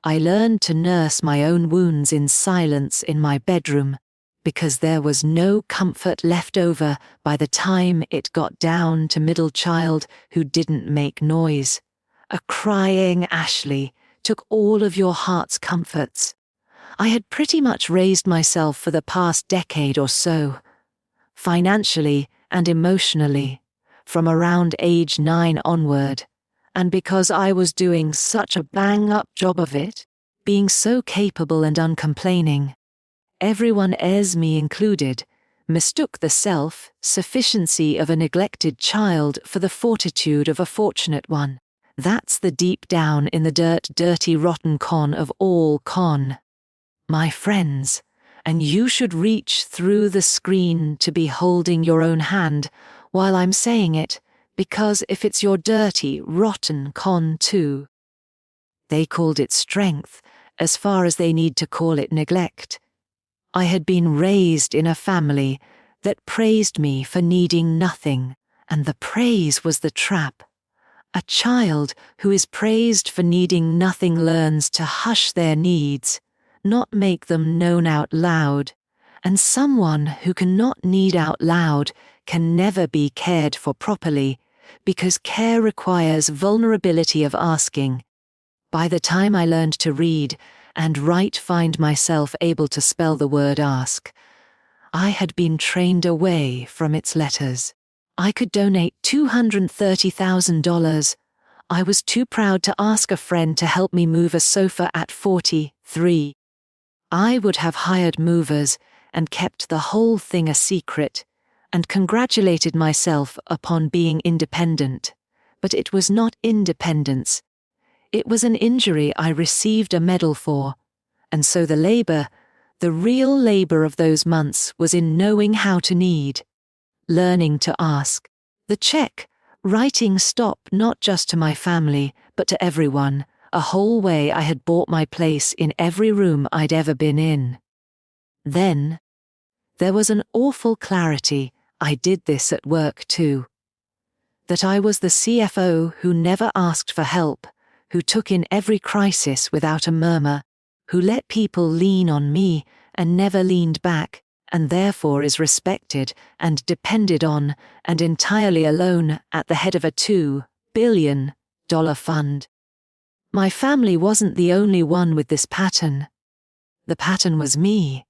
I learned to nurse my own wounds in silence in my bedroom, because there was no comfort left over by the time it got down to middle child who didn't make noise. A crying Ashley took all of your heart's comforts. I had pretty much raised myself for the past decade or so, financially and emotionally, from around age 9 onward, and because I was doing such a bang-up job of it, being so capable and uncomplaining, everyone, me included, mistook the self-sufficiency of a neglected child for the fortitude of a fortunate one. That's the deep down in the dirt, dirty, rotten con of all con. My friends, and you should reach through the screen to be holding your own hand while I'm saying it, because if it's your dirty, rotten con too. They called it strength, as far as they need to call it neglect. I had been raised in a family that praised me for needing nothing, and the praise was the trap. A child who is praised for needing nothing learns to hush their needs, not make them known out loud, and someone who cannot need out loud can never be cared for properly, because care requires vulnerability of asking. By the time I learned to read and write, find myself able to spell the word ask, I had been trained away from its letters. I could donate $230,000. I was too proud to ask a friend to help me move a sofa at 43. I would have hired movers and kept the whole thing a secret, and congratulated myself upon being independent. But it was not independence. It was an injury I received a medal for, and so the labor, the real labor of those months was in knowing how to need, learning to ask. The check, writing stop not just to my family, but to everyone, a whole way I had bought my place in every room I'd ever been in. Then, there was an awful clarity. I did this at work too. That I was the CFO who never asked for help, who took in every crisis without a murmur, who let people lean on me and never leaned back, and therefore is respected and depended on and entirely alone at the head of a $2 billion fund. My family wasn't the only one with this pattern. The pattern was me.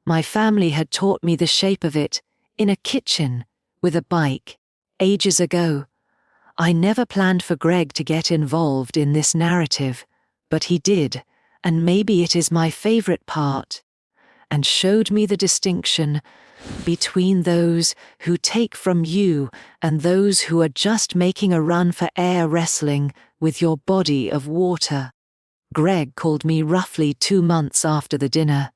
My family had taught me the shape of it, in a kitchen, with a bike, ages ago. I never planned for Greg to get involved in this narrative, but he did, and maybe it is my favorite part, and showed me the distinction between those who take from you and those who are just making a run for air wrestling with your body of water. Greg called me roughly 2 months after the dinner.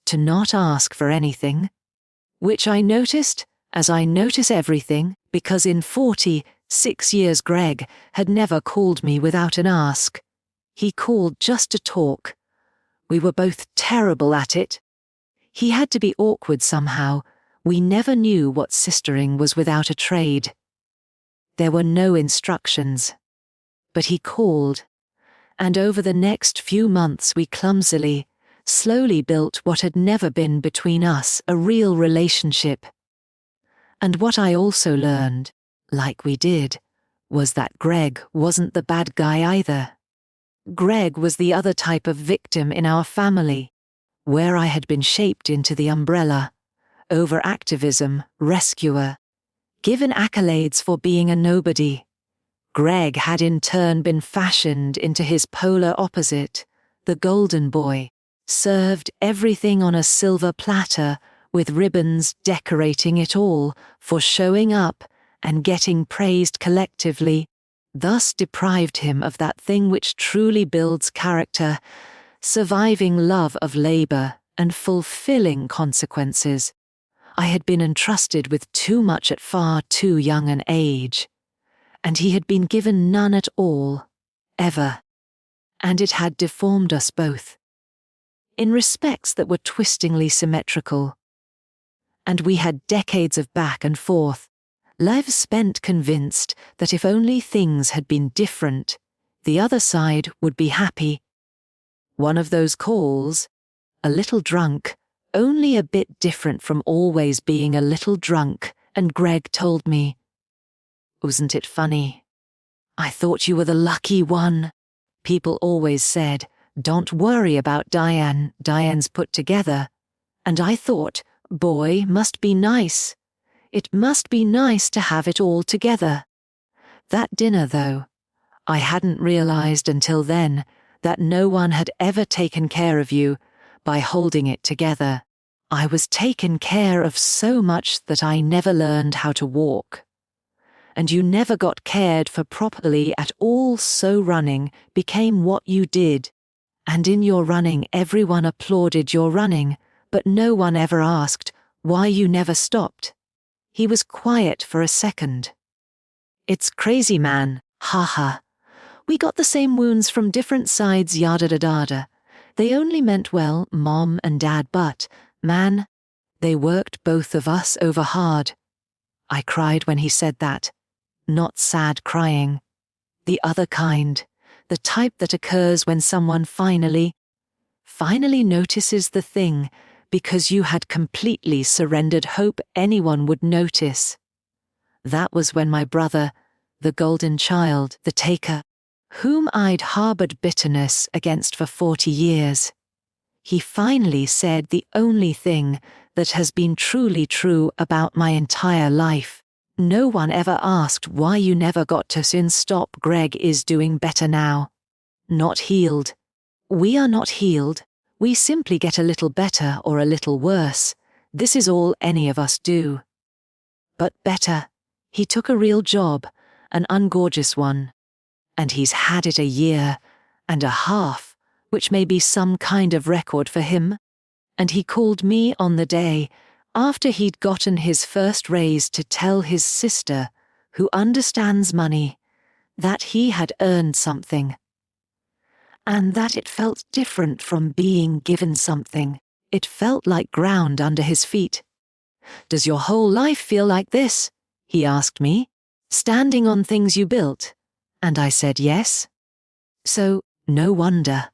To not ask for anything, which I noticed, as I notice everything, because in 46 years Greg had never called me without an ask. He called just to talk. We were both terrible at it. He had to be awkward somehow. We never knew what sistering was without a trade. There were no instructions. But he called, and over the next few months we clumsily, slowly built what had never been between us a real relationship. And what I also learned, like we did, was that Greg wasn't the bad guy either. Greg was the other type of victim in our family, where I had been shaped into the umbrella, overactivism, rescuer, given accolades for being a nobody. Greg had in turn been fashioned into his polar opposite, the golden boy, served everything on a silver platter with ribbons decorating it all for showing up and getting praised collectively, thus deprived him of that thing which truly builds character, surviving love of labor and fulfilling consequences. I had been entrusted with too much at far too young an age, and he had been given none at all, ever, and it had deformed us both, in respects that were twistingly symmetrical. And we had decades of back and forth, lives spent convinced that if only things had been different, the other side would be happy. One of those calls, a little drunk, only a bit different from always being a little drunk, and Greg told me, "Wasn't it funny? I thought you were the lucky one. People always said, 'Don't worry about Diane, Diane's put together.' And I thought, boy, must be nice. It must be nice to have it all together." That dinner, though, I hadn't realized until then that no one had ever taken care of you by holding it together. I was taken care of so much that I never learned how to walk. And you never got cared for properly at all, so running became what you did. And in your running everyone applauded your running, but no one ever asked why you never stopped. He was quiet for a second. "It's crazy, man, ha. We got the same wounds from different sides, yada da da. They only meant well, Mom and Dad, but, man, they worked both of us over hard." I cried when he said that. Not sad crying. The other kind, the type that occurs when someone finally notices the thing because you had completely surrendered hope anyone would notice. That was when my brother, the golden child, the taker, whom I'd harbored bitterness against for 40 years, he finally said the only thing that has been truly true about my entire life. "No one ever asked why you never got to sin. Stop. Greg is doing better now. Not healed. We are not healed. We simply get a little better or a little worse. This is all any of us do. But better. He took a real job, an ungorgeous one. And he's had it a year and a half, which may be some kind of record for him. And he called me on the day after he'd gotten his first raise to tell his sister, who understands money, that he had earned something. And that it felt different from being given something. It felt like ground under his feet. "Does your whole life feel like this?" he asked me. "Standing on things you built?" And I said yes. "So, no wonder.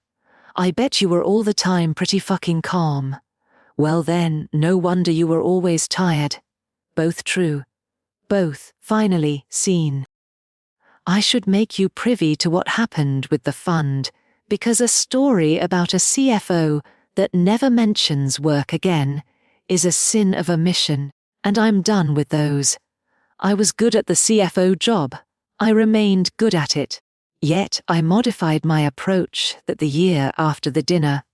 I bet you were all the time pretty fucking calm. Well then, no wonder you were always tired." Both true. Both finally seen. I should make you privy to what happened with the fund, because a story about a CFO that never mentions work again is a sin of omission, and I'm done with those. I was good at the CFO job. I remained good at it. Yet I modified my approach that the year after the dinner.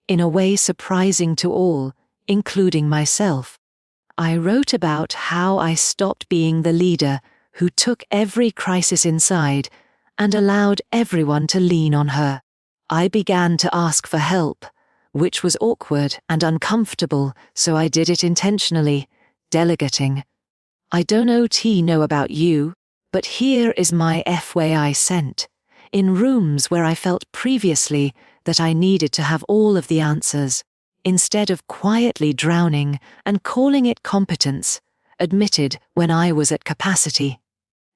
In a way surprising to all, including myself. I wrote about how I stopped being the leader who took every crisis inside and allowed everyone to lean on her. I began to ask for help, which was awkward and uncomfortable, so I did it intentionally, delegating. I don't know about you, but here is my FYI I sent, in rooms where I felt previously that I needed to have all of the answers, instead of quietly drowning and calling it competence, admitted when I was at capacity.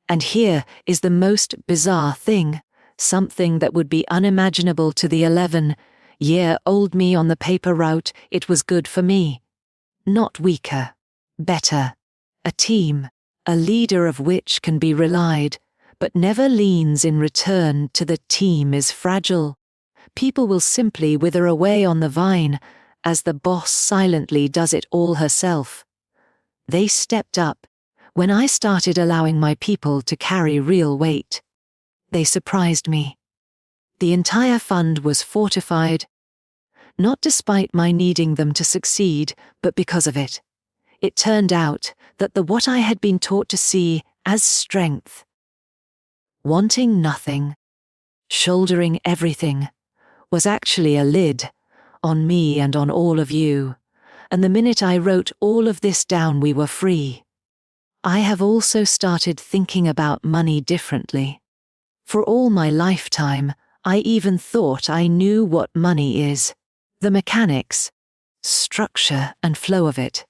And here is the most bizarre thing, something that would be unimaginable to the 11-year-old me on the paper route. It was good for me. Not weaker, better. A team, a leader of which can be relied, but never leans in return to the team is fragile. People will simply wither away on the vine, as the boss silently does it all herself. They stepped up when I started allowing my people to carry real weight. They surprised me. The entire fund was fortified, not despite my needing them to succeed, but because of it. It turned out that what I had been taught to see as strength, wanting nothing, shouldering everything, was actually a lid on me and on all of you. And the minute I wrote all of this down, we were free. I have also started thinking about money differently. For all my lifetime, I even thought I knew what money is, the mechanics, structure and flow of it.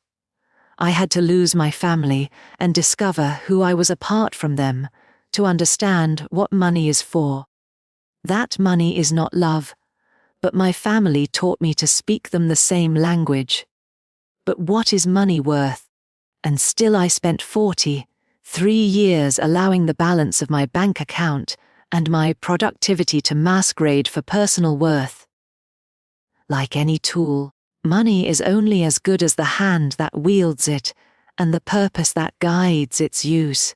I had to lose my family and discover who I was apart from them to understand what money is for. That money is not love, but my family taught me to speak them the same language. But what is money worth? And still I spent 43 years allowing the balance of my bank account and my productivity to masquerade for personal worth. Like any tool, money is only as good as the hand that wields it and the purpose that guides its use.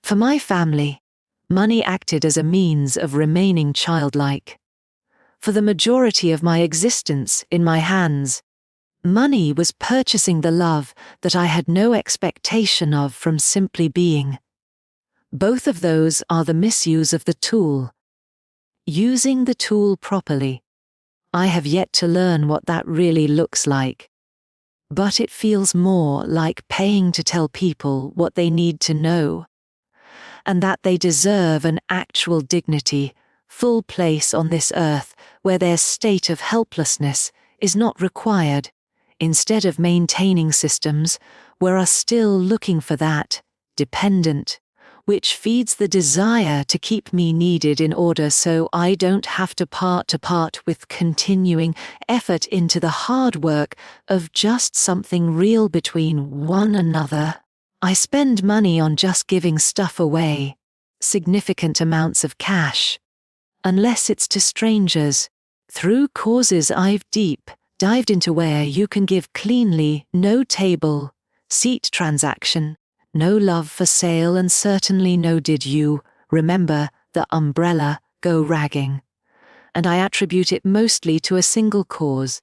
For my family, money acted as a means of remaining childlike. For the majority of my existence in my hands, money was purchasing the love that I had no expectation of from simply being. Both of those are the misuse of the tool. Using the tool properly, I have yet to learn what that really looks like. But it feels more like paying to tell people what they need to know, and that they deserve an actual dignity, full place on this earth where their state of helplessness is not required, instead of maintaining systems where are still looking for that, dependent, which feeds the desire to keep me needed in order so I don't have to part with continuing effort into the hard work of just something real between one another. I spend money on just giving stuff away, significant amounts of cash, unless it's to strangers, through causes I've dived into where you can give cleanly, no table, seat transaction, no love for sale, and certainly no did you remember the umbrella go ragging. And I attribute it mostly to a single cause,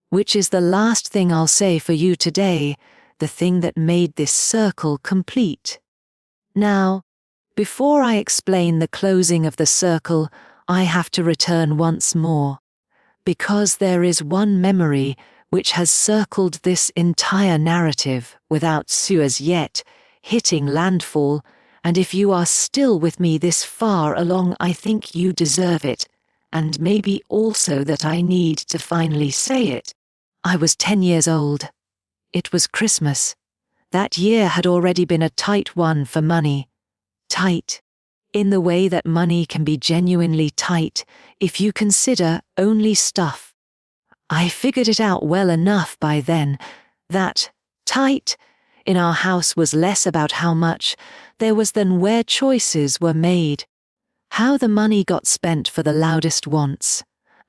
which is the last thing I'll say for you today, the thing that made this circle complete. Now, before I explain the closing of the circle, I have to return once more, because there is one memory which has circled this entire narrative without as yet hitting landfall, and if you are still with me this far along, I think you deserve it, and maybe also that I need to finally say it. I was 10 years old. It was Christmas. That year had already been a tight one for money. Tight, in the way that money can be genuinely tight if you consider only stuff. I figured it out well enough by then that tight in our house was less about how much there was than where choices were made, how the money got spent for the loudest wants,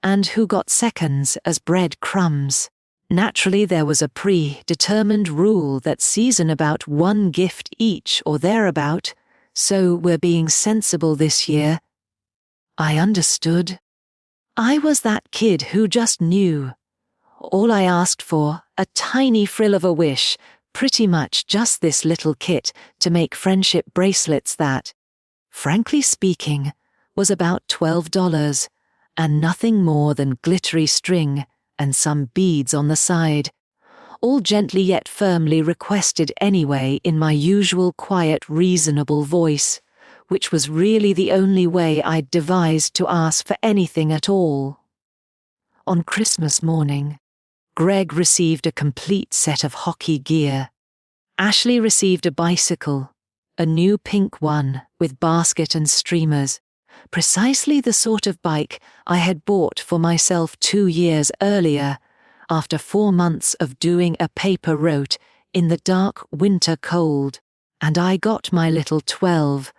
and who got seconds as bread crumbs. Naturally, there was a predetermined rule that season about one gift each or thereabout, so we're being sensible this year. I understood. I was that kid who just knew. All I asked for, a tiny frill of a wish, pretty much just this little kit to make friendship bracelets that, frankly speaking, was about $12, and nothing more than glittery string and some beads on the side, all gently yet firmly requested anyway in my usual quiet, reasonable voice, which was really the only way I'd devised to ask for anything at all. On Christmas morning, Greg received a complete set of hockey gear. Ashley received a bicycle, A new pink one with basket and streamers. Precisely the sort of bike I had bought for myself 2 years earlier, after 4 months of doing a paper route in the dark winter cold. And I got my little $12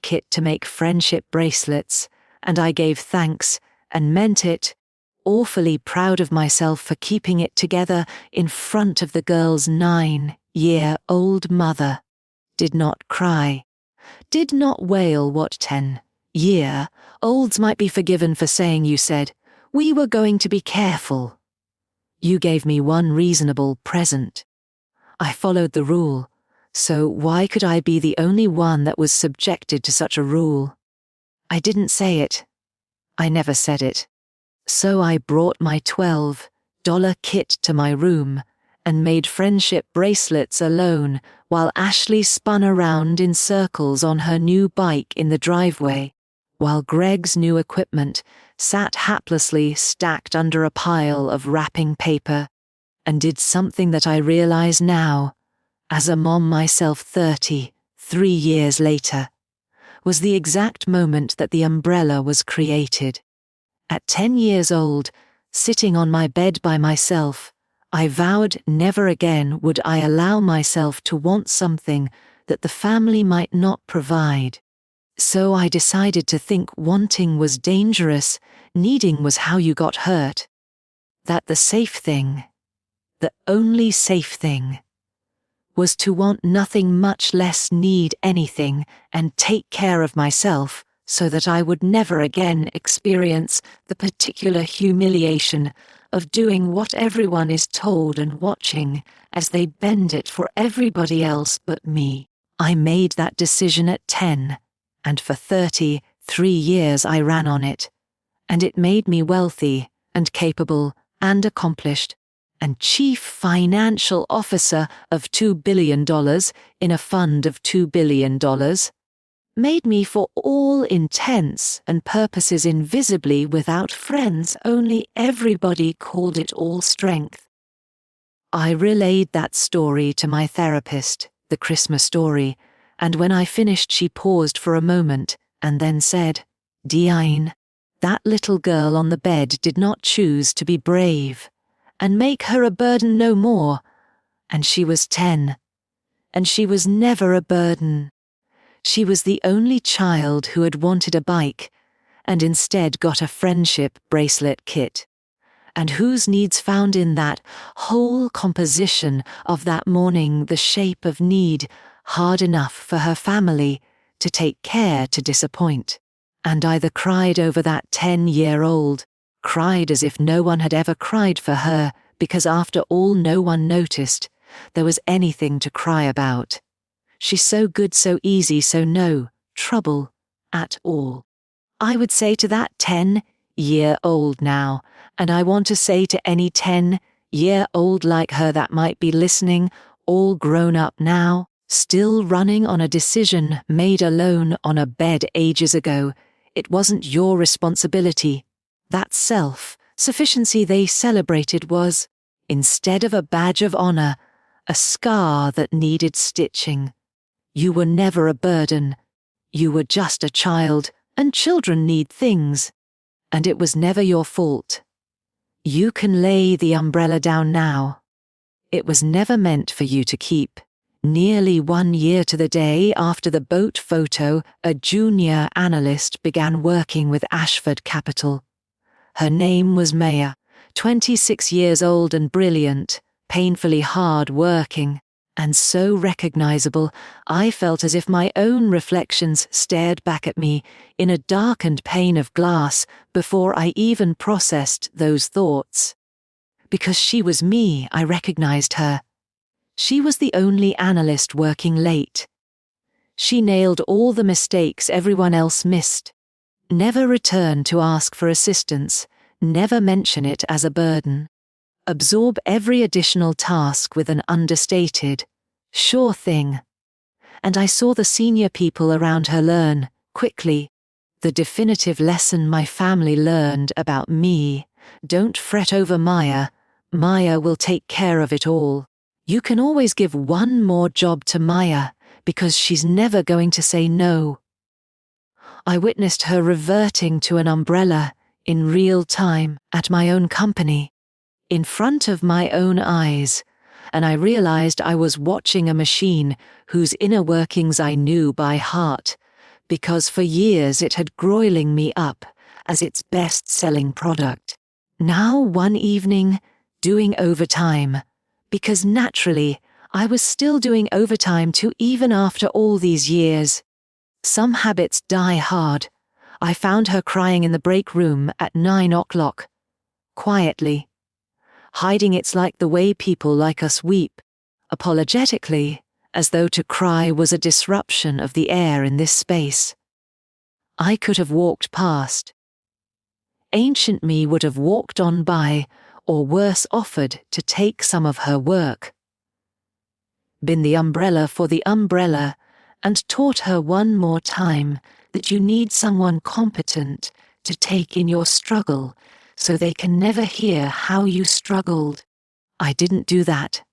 kit to make friendship bracelets, and I gave thanks and meant it, awfully proud of myself for keeping it together in front of the girl's 9-year-old mother. Did not cry. Did not wail what 10-year-olds might be forgiven for saying. You said, "We were going to be careful." You gave me one reasonable present. I followed the rule, so why could I be the only one that was subjected to such a rule? I didn't say it. I never said it. So I brought my $12 kit to my room and made friendship bracelets alone while Ashley spun around in circles on her new bike in the driveway, while Greg's new equipment sat haplessly stacked under a pile of wrapping paper, and did something that I realize now, as a mom myself 33 years later, was the exact moment that the umbrella was created. At 10 years old, sitting on my bed by myself, I vowed never again would I allow myself to want something that the family might not provide. So I decided to think wanting was dangerous, needing was how you got hurt. That the safe thing, the only safe thing, was to want nothing, much less need anything, and take care of myself so that I would never again experience the particular humiliation of doing what everyone is told and watching as they bend it for everybody else but me. I made that decision at 10, and for 33 years I ran on it, and it made me wealthy and capable and accomplished, and chief financial officer of $2 billion in a fund of $2 billion, made me for all intents and purposes invisibly without friends, only everybody called it all strength. I relayed that story to my therapist, the Christmas story, and when I finished she paused for a moment and then said, "Diane, that little girl on the bed did not choose to be brave, and make her a burden no more, and she was 10, and she was never a burden. She was the only child who had wanted a bike, and instead got a friendship bracelet kit, and whose needs found in that whole composition of that morning the shape of need hard enough for her family to take care to disappoint, and either cried over that 10-year-old, cried as if no one had ever cried for her, because after all no one noticed there was anything to cry about. She's so good, so easy, so no trouble at all. I would say to that 10-year-old now, and I want to say to any 10-year-old like her that might be listening, all grown up now, still running on a decision made alone on a bed ages ago, it wasn't your responsibility. That self-sufficiency they celebrated was, instead of a badge of honor, a scar that needed stitching. You were never a burden. You were just a child, and children need things. And it was never your fault. You can lay the umbrella down now. It was never meant for you to keep. Nearly 1 year to the day after the boat photo, a junior analyst began working with Ashford Capital. Her name was Maya, 26 years old and brilliant, painfully hard-working, and so recognizable I felt as if my own reflections stared back at me in a darkened pane of glass before I even processed those thoughts. Because she was me, I recognized her. She was the only analyst working late. She nailed all the mistakes everyone else missed. Never returned to ask for assistance, never mention it as a burden. Absorb every additional task with an understated, sure thing. And I saw the senior people around her learn, quickly, the definitive lesson my family learned about me: don't fret over Maya, Maya will take care of it all. You can always give one more job to Maya, because she's never going to say no. I witnessed her reverting to an umbrella in real time at my own company, in front of my own eyes, and I realized I was watching a machine whose inner workings I knew by heart, because for years it had groiling me up as its best-selling product. Now one evening, doing overtime, because naturally I was still doing overtime too even after all these years. Some habits die hard. I found her crying in the break room at 9 o'clock, quietly. Hiding it's like the way people like us weep, apologetically, as though to cry was a disruption of the air in this space. I could have walked past. Ancient me would have walked on by, or worse offered to take some of her work. Been the umbrella for the umbrella, and taught her one more time that you need someone competent to take in your struggle so they can never hear how you struggled. I didn't do that.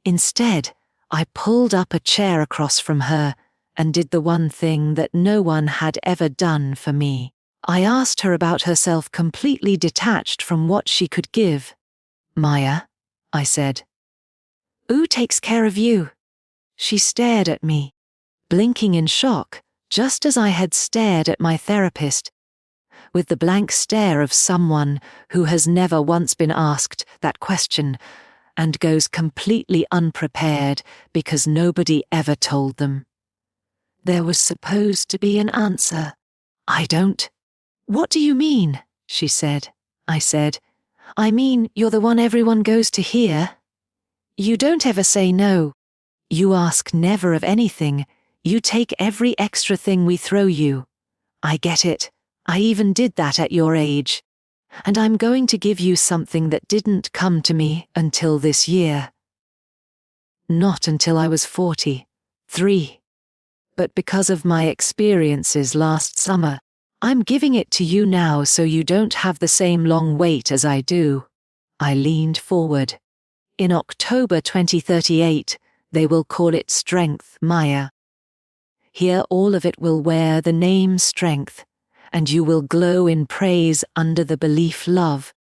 Instead, I pulled up a chair across from her and did the one thing that no one had ever done for me. I asked her about herself completely detached from what she could give. "Maya," I said. "Who takes care of you?" She stared at me, blinking in shock, just as I had stared at my therapist, with the blank stare of someone who has never once been asked that question and goes completely unprepared because nobody ever told them. There was supposed to be an answer. "I don't." "What do you mean?" she said. I said, "I mean you're the one everyone goes to hear. You don't ever say no. You ask never of anything. You take every extra thing we throw you. I get it. I even did that at your age. And I'm going to give you something that didn't come to me until this year. Not until I was 43. But because of my experiences last summer, I'm giving it to you now so you don't have the same long wait as I do." I leaned forward. "In October 2038, they will call it Strength, Maya. Here all of it will wear the name Strength, and you will glow in praise under the belief love.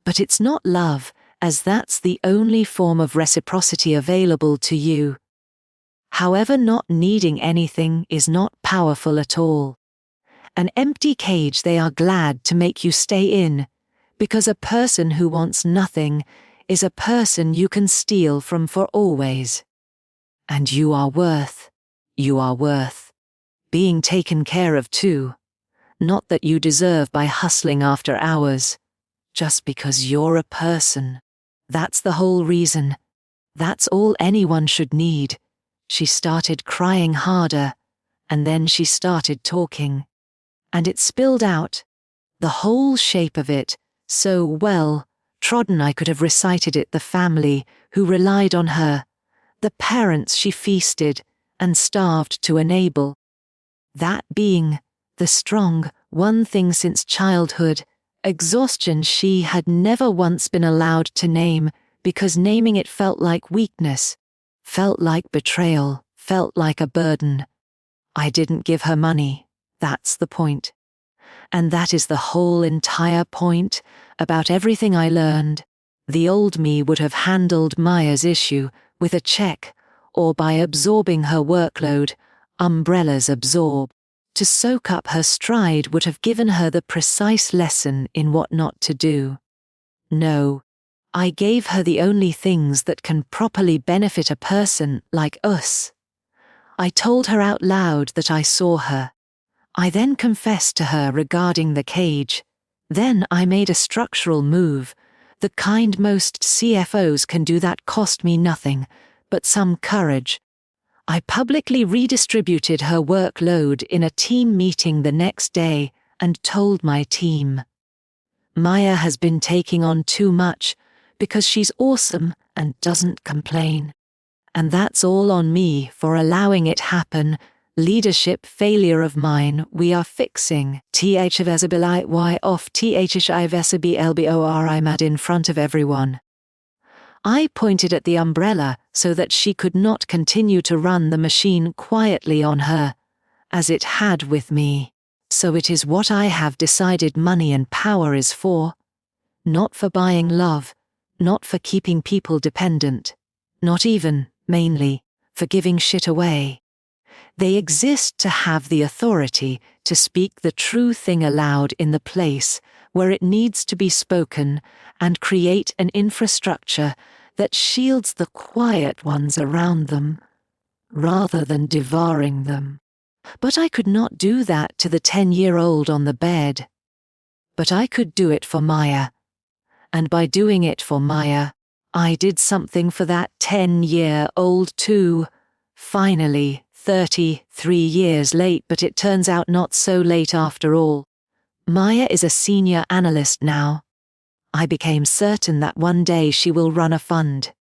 But it's not love, as that's the only form of reciprocity available to you. However, not needing anything is not powerful at all. An empty cage they are glad to make you stay in, because a person who wants nothing is a person you can steal from for always. And you are worth being taken care of too. Not that you deserve by hustling after hours, just because you're a person. That's the whole reason. That's all anyone should need." She started crying harder, and then she started talking. And it spilled out, the whole shape of it, so well trodden I could have recited it. The family who relied on her, the parents she feasted and starved to enable. That being the strong one thing since childhood, exhaustion she had never once been allowed to name, because naming it felt like weakness, felt like betrayal, felt like a burden. I didn't give her money, that's the point. And that is the whole entire point about everything I learned. The old me would have handled Maya's issue with a check, or by absorbing her workload, umbrellas absorb. To soak up her stride would have given her the precise lesson in what not to do. No, I gave her the only things that can properly benefit a person like us. I told her out loud that I saw her. I then confessed to her regarding the cage. Then I made a structural move, the kind most CFOs can do that cost me nothing, but some courage. I publicly redistributed her workload in a team meeting the next day and told my team, "Maya has been taking on too much because she's awesome and doesn't complain. And that's all on me for allowing it happen. Leadership failure of mine we are fixing. Thvesibility off thhivesablbor mad in front of everyone." I pointed at the umbrella so that she could not continue to run the machine quietly on her, as it had with me. So it is what I have decided money and power is for. Not for buying love, not for keeping people dependent, not even, mainly, for giving shit away. They exist to have the authority to speak the true thing aloud in the place where it needs to be spoken and create an infrastructure that shields the quiet ones around them, rather than devouring them. But I could not do that to the 10-year-old on the bed. But I could do it for Maya. And by doing it for Maya, I did something for that 10-year-old too. Finally, 33 years late, but it turns out not so late after all. Maya is a senior analyst now. I became certain that one day she will run a fund.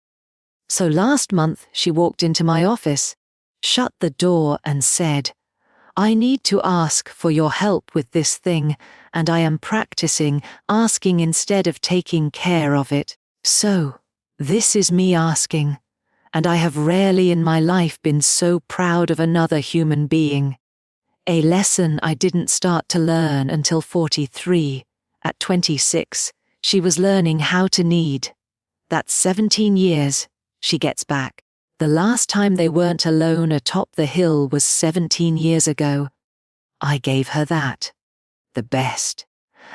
So last month she walked into my office, shut the door and said, "I need to ask for your help with this thing, and I am practicing asking instead of taking care of it. So, this is me asking, and I have rarely in my life been so proud of another human being. A lesson I didn't start to learn until 43. At 26, she was learning how to need. That's 17 years, she gets back. The last time they weren't alone atop the hill was 17 years ago. I gave her that. The best.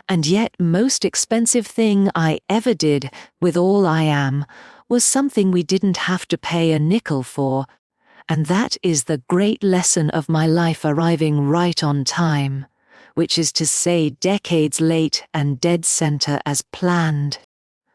And yet most expensive thing I ever did with all I am was something we didn't have to pay a nickel for, and that is the great lesson of my life arriving right on time, which is to say decades late and dead center as planned.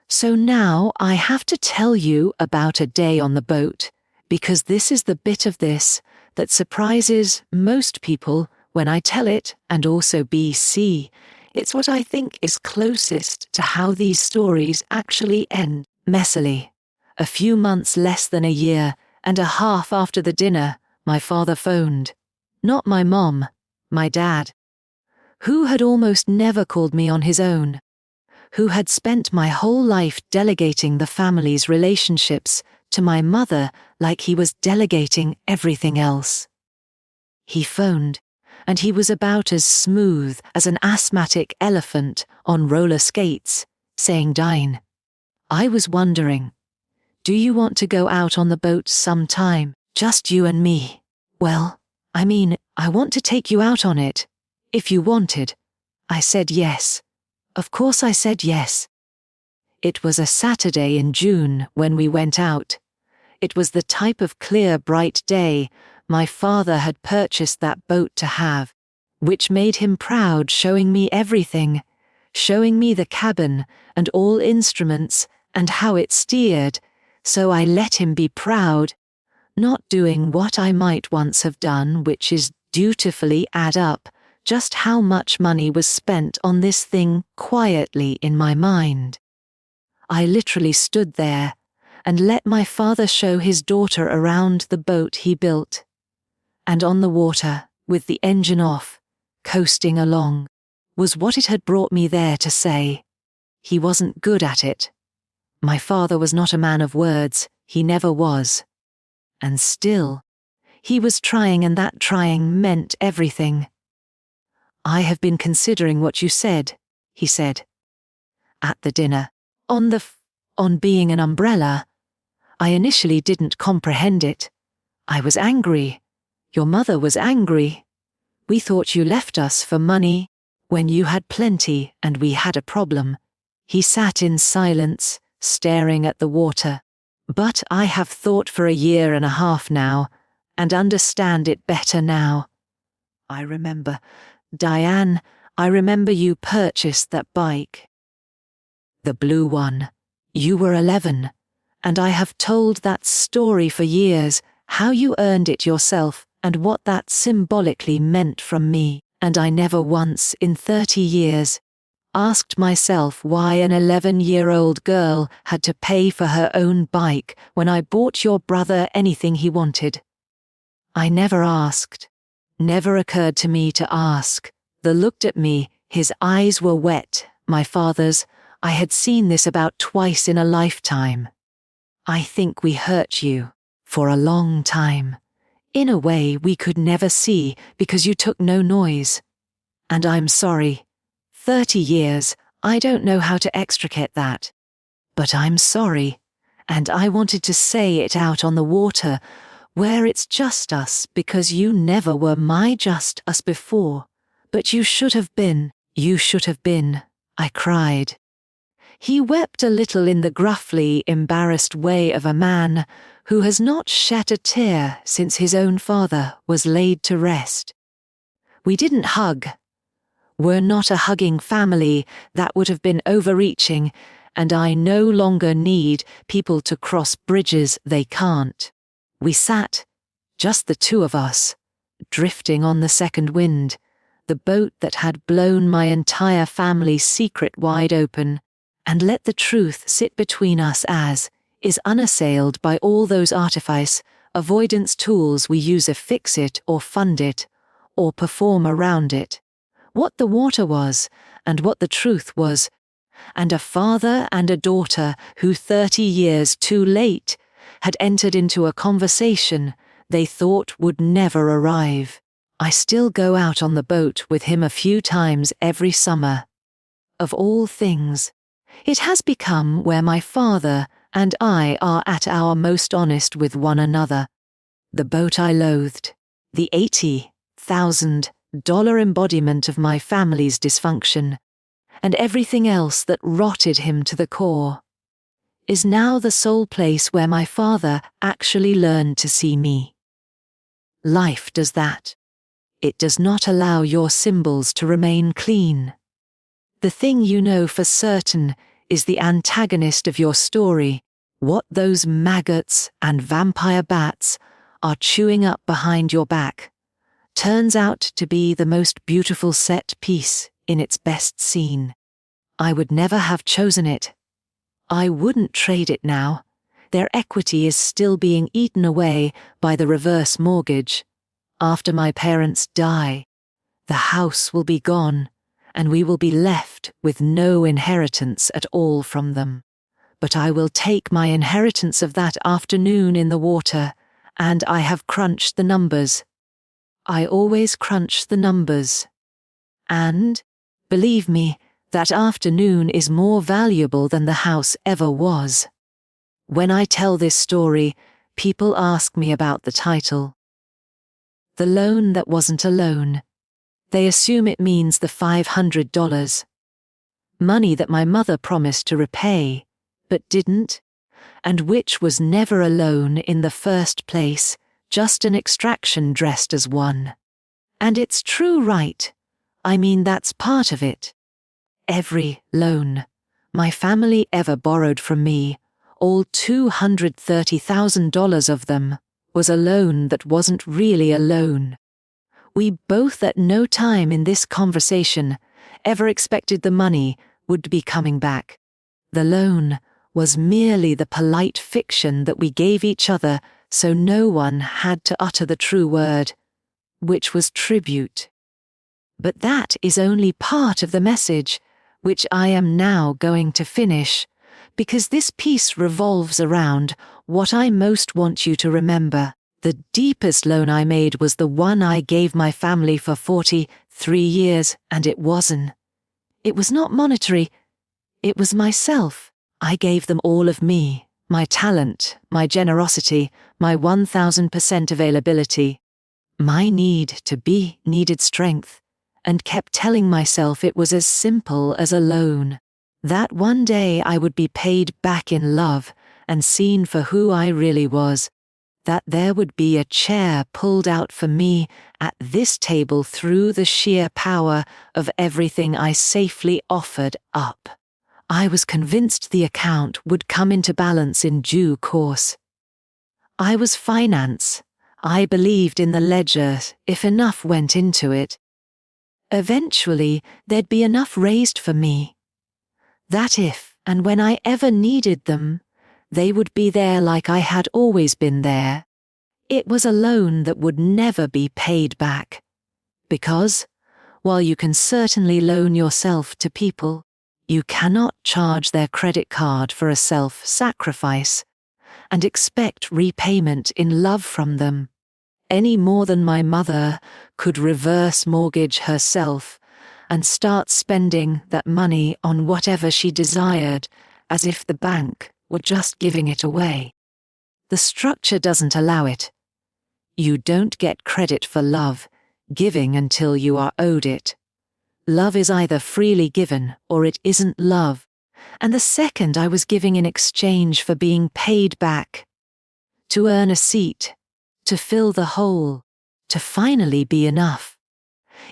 So now I have to tell you about a day on the boat, because this is the bit of this that surprises most people when I tell it, and also BC. It's what I think is closest to how these stories actually end, messily. A few months less than a year and a half after the dinner, my father phoned. Not my mom, my dad, who had almost never called me on his own, who had spent my whole life delegating the family's relationships to my mother like he was delegating everything else. He phoned, and he was about as smooth as an asthmatic elephant on roller skates, saying, "Dine, I was wondering, do you want to go out on the boat sometime, just you and me?" "Well, I mean, I want to take you out on it, if you wanted." I said yes. Of course I said yes. It was a Saturday in June when we went out. It was the type of clear, bright day my father had purchased that boat to have, which made him proud, showing me everything, showing me the cabin and all instruments and how it steered, so I let him be proud, not doing what I might once have done, which is dutifully add up just how much money was spent on this thing quietly in my mind. I literally stood there and let my father show his daughter around the boat he built. And on the water, with the engine off, coasting along, was what it had brought me there to say. He wasn't good at it. My father was not a man of words, he never was. And still, he was trying, and that trying meant everything. "I have been considering what you said," he said. At the dinner, on being an umbrella. I initially didn't comprehend it. I was angry. Your mother was angry. We thought you left us for money, when you had plenty and we had a problem. He sat in silence, staring at the water. But I have thought for a year and a half now, and understand it better now. I remember, Diane, I remember you purchased that bike. The blue one. You were 11, and I have told that story for years, how you earned it yourself and what that symbolically meant from me, and I never once in 30 years asked myself why an 11-year-old girl had to pay for her own bike when I bought your brother anything he wanted. I never asked. Never occurred to me to ask. They looked at me, his eyes were wet, my father's. I had seen this about twice in a lifetime. I think we hurt you for a long time, in a way we could never see because you took no noise. And I'm sorry. 30 years, I don't know how to extricate that. But I'm sorry, and I wanted to say it out on the water, where it's just us because you never were my just us before. But you should have been, I cried. He wept a little in the gruffly embarrassed way of a man who has not shed a tear since his own father was laid to rest. We didn't hug. We're not a hugging family, that would have been overreaching, and I no longer need people to cross bridges they can't. We sat, just the two of us, drifting on the second wind, the boat that had blown my entire family's secret wide open, and let the truth sit between us as is unassailed by all those artifice, avoidance tools we use to fix it or fund it, or perform around it. What the water was, and what the truth was, and a father and a daughter who 30 years too late had entered into a conversation they thought would never arrive. I still go out on the boat with him a few times every summer. Of all things, it has become where my father and I are at our most honest with one another. The boat I loathed, the $80,000 embodiment of my family's dysfunction, and everything else that rotted him to the core, is now the sole place where my father actually learned to see me. Life does that. It does not allow your symbols to remain clean. The thing you know for certain is the antagonist of your story, what those maggots and vampire bats are chewing up behind your back, turns out to be the most beautiful set piece in its best scene. I would never have chosen it. I wouldn't trade it now. Their equity is still being eaten away by the reverse mortgage. After my parents die, the house will be gone, and we will be left with no inheritance at all from them. But I will take my inheritance of that afternoon in the water, and I have crunched the numbers. I always crunch the numbers. And, believe me, that afternoon is more valuable than the house ever was. When I tell this story, people ask me about the title. The loan that wasn't a loan. They assume it means the $500. Money that my mother promised to repay, but didn't, and which was never a loan in the first place, just an extraction dressed as one. And it's true, right? I mean, that's part of it. Every loan my family ever borrowed from me, all $230,000 of them, was a loan that wasn't really a loan. We both at no time in this conversation ever expected the money would be coming back. The loan was merely the polite fiction that we gave each other so no one had to utter the true word, which was tribute. But that is only part of the message, which I am now going to finish, because this piece revolves around what I most want you to remember. The deepest loan I made was the one I gave my family for 43 years, and it wasn't. It was not monetary. It was myself. I gave them all of me, my talent, my generosity, my 1000% availability. My need to be needed strength, and kept telling myself it was as simple as a loan, that one day I would be paid back in love and seen for who I really was, that there would be a chair pulled out for me at this table through the sheer power of everything I safely offered up. I was convinced the account would come into balance in due course. I was finance. I believed in the ledger if enough went into it. Eventually, there'd be enough raised for me. That if and when I ever needed them, they would be there like I had always been there. It was a loan that would never be paid back. Because, while you can certainly loan yourself to people, you cannot charge their credit card for a self-sacrifice, and expect repayment in love from them, any more than my mother could reverse mortgage herself and start spending that money on whatever she desired, as if the bank were just giving it away. The structure doesn't allow it. You don't get credit for love, giving until you are owed it. Love is either freely given or it isn't love, and the second I was giving in exchange for being paid back. To earn a seat, to fill the hole, to finally be enough.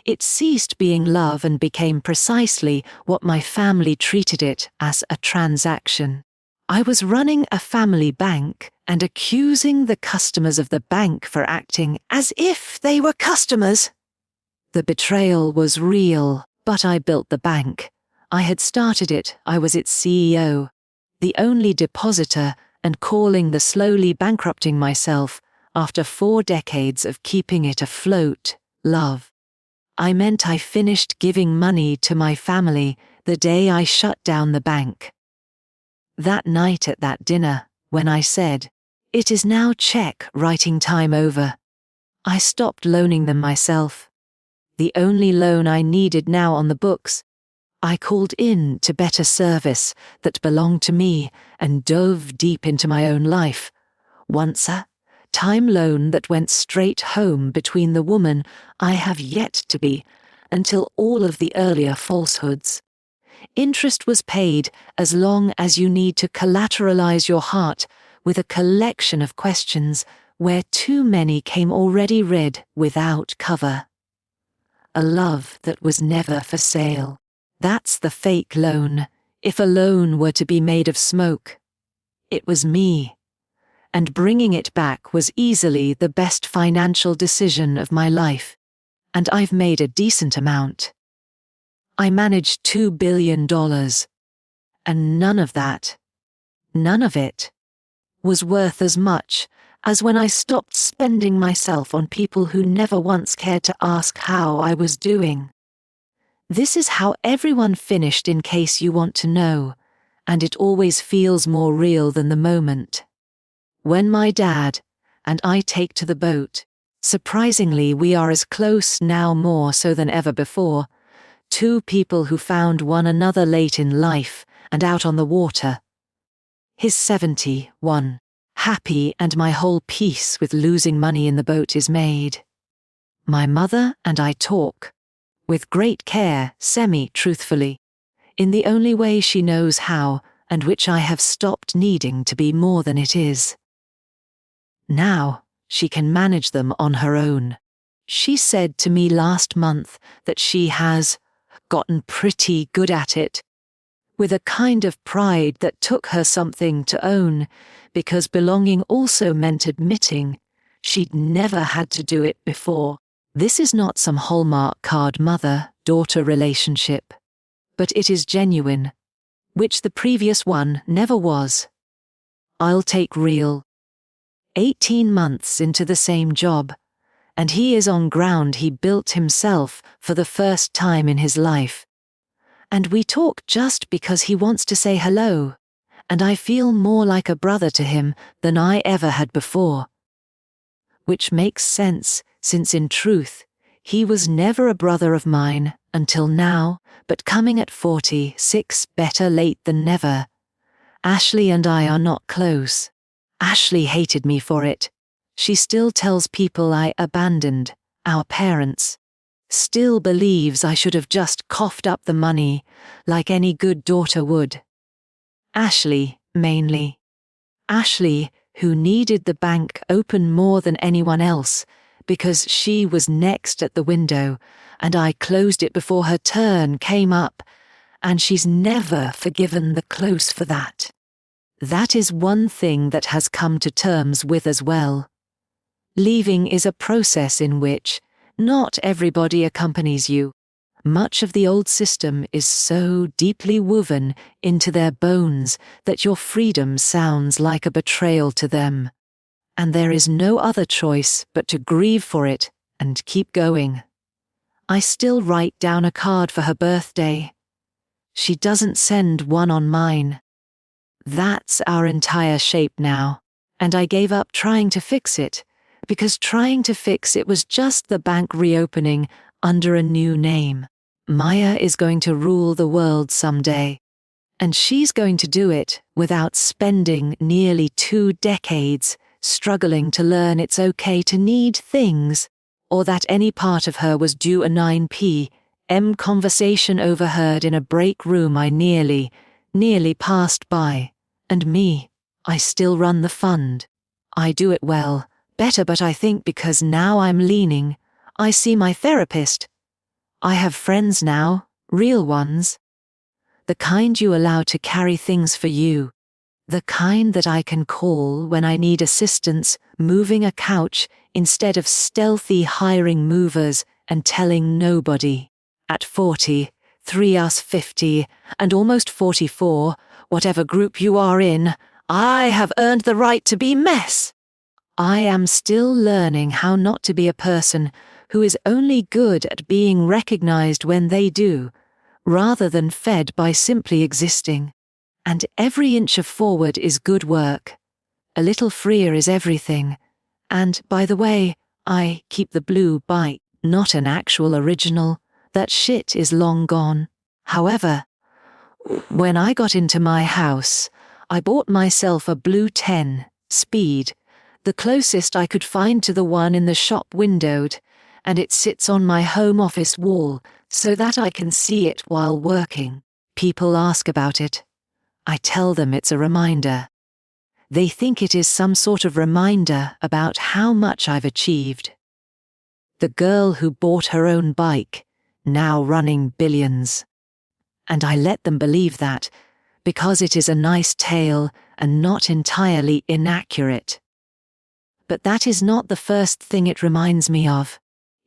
It ceased being love and became precisely what my family treated it as, a transaction. I was running a family bank and accusing the customers of the bank for acting as if they were customers. The betrayal was real, but I built the bank. I had started it, I was its CEO, the only depositor, and calling the slowly bankrupting myself, after 4 decades of keeping it afloat, love. I meant I finished giving money to my family the day I shut down the bank. That night at that dinner, when I said, "It is now check writing time over," I stopped loaning them myself. The only loan I needed now on the books. I called in to better service that belonged to me and dove deep into my own life. Once a time loan that went straight home between the woman I have yet to be, until all of the earlier falsehoods. Interest was paid as long as you need to collateralize your heart with a collection of questions where too many came already read without cover. A love that was never for sale. That's the fake loan, if a loan were to be made of smoke. It was me. And bringing it back was easily the best financial decision of my life. And I've made a decent amount. I managed $2 billion. And none of it, was worth as much as when I stopped spending myself on people who never once cared to ask how I was doing. This is how everyone finished, in case you want to know, and it always feels more real than the moment. When my dad and I take to the boat, surprisingly we are as close now, more so than ever before, 2 people who found one another late in life and out on the water. He's 71, happy, and my whole peace with losing money in the boat is made. My mother and I talk, with great care, semi-truthfully, in the only way she knows how, and which I have stopped needing to be more than it is. Now, she can manage them on her own. She said to me last month that she has gotten pretty good at it, with a kind of pride that took her something to own, because belonging also meant admitting she'd never had to do it before. This is not some Hallmark card mother-daughter relationship, but it is genuine, which the previous one never was. I'll take real. 18 months into the same job, and he is on ground he built himself for the first time in his life. And we talk just because he wants to say hello, and I feel more like a brother to him than I ever had before. Which makes sense, since in truth, he was never a brother of mine until now, but coming at 46, better late than never. Ashley and I are not close. Ashley hated me for it. She still tells people I abandoned our parents. Still believes I should have just coughed up the money, like any good daughter would. Ashley, mainly. Ashley, who needed the bank open more than anyone else, because she was next at the window, and I closed it before her turn came up, and she's never forgiven the close for that. That is one thing that has come to terms with as well. Leaving is a process in which not everybody accompanies you. Much of the old system is so deeply woven into their bones that your freedom sounds like a betrayal to them. And there is no other choice but to grieve for it and keep going. I still write down a card for her birthday. She doesn't send one on mine. That's our entire shape now, And I gave up trying to fix it, because trying to fix it was just the bank reopening under a new name. Maya is going to rule the world someday, and she's going to do it without spending nearly 2 decades struggling to learn it's okay to need things, or that any part of her was due a 9 p.m. conversation overheard in a break room I nearly passed by. And me, I still run the fund. I do it well, better, but I think because now I'm leaning, I see my therapist. I have friends now, real ones. The kind you allow to carry things for you. The kind that I can call when I need assistance moving a couch instead of stealthy hiring movers and telling nobody. At 40, 3 us 50, and almost 44, whatever group you are in, I have earned the right to be mess. I am still learning how not to be a person who is only good at being recognized when they do, rather than fed by simply existing. And every inch of forward is good work. A little freer is everything. And, by the way, I keep the blue bike, not an actual original. That shit is long gone. However, when I got into my house, I bought myself a blue 10 speed, the closest I could find to the one in the shop windowed, and it sits on my home office wall so that I can see it while working. People ask about it. I tell them it's a reminder. They think it is some sort of reminder about how much I've achieved. The girl who bought her own bike, now running billions. And I let them believe that, because it is a nice tale and not entirely inaccurate. But that is not the first thing it reminds me of.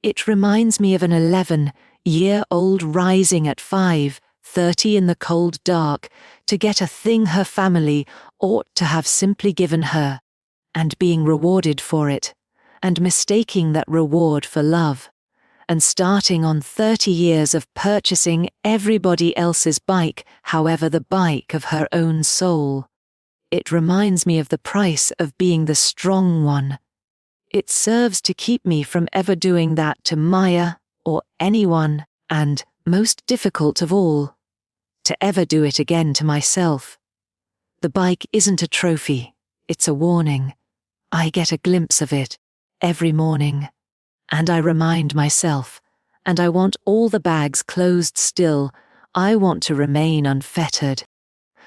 It reminds me of an 11-year-old rising at 5:30 in the cold dark to get a thing her family ought to have simply given her, and being rewarded for it, and mistaking that reward for love, and starting on 30 years of purchasing everybody else's bike, however the bike of her own soul. It reminds me of the price of being the strong one. It serves to keep me from ever doing that to Maya or anyone, and, most difficult of all, to ever do it again to myself. The bike isn't a trophy, it's a warning. I get a glimpse of it every morning, and I remind myself, and I want all the bags closed still. I want to remain unfettered.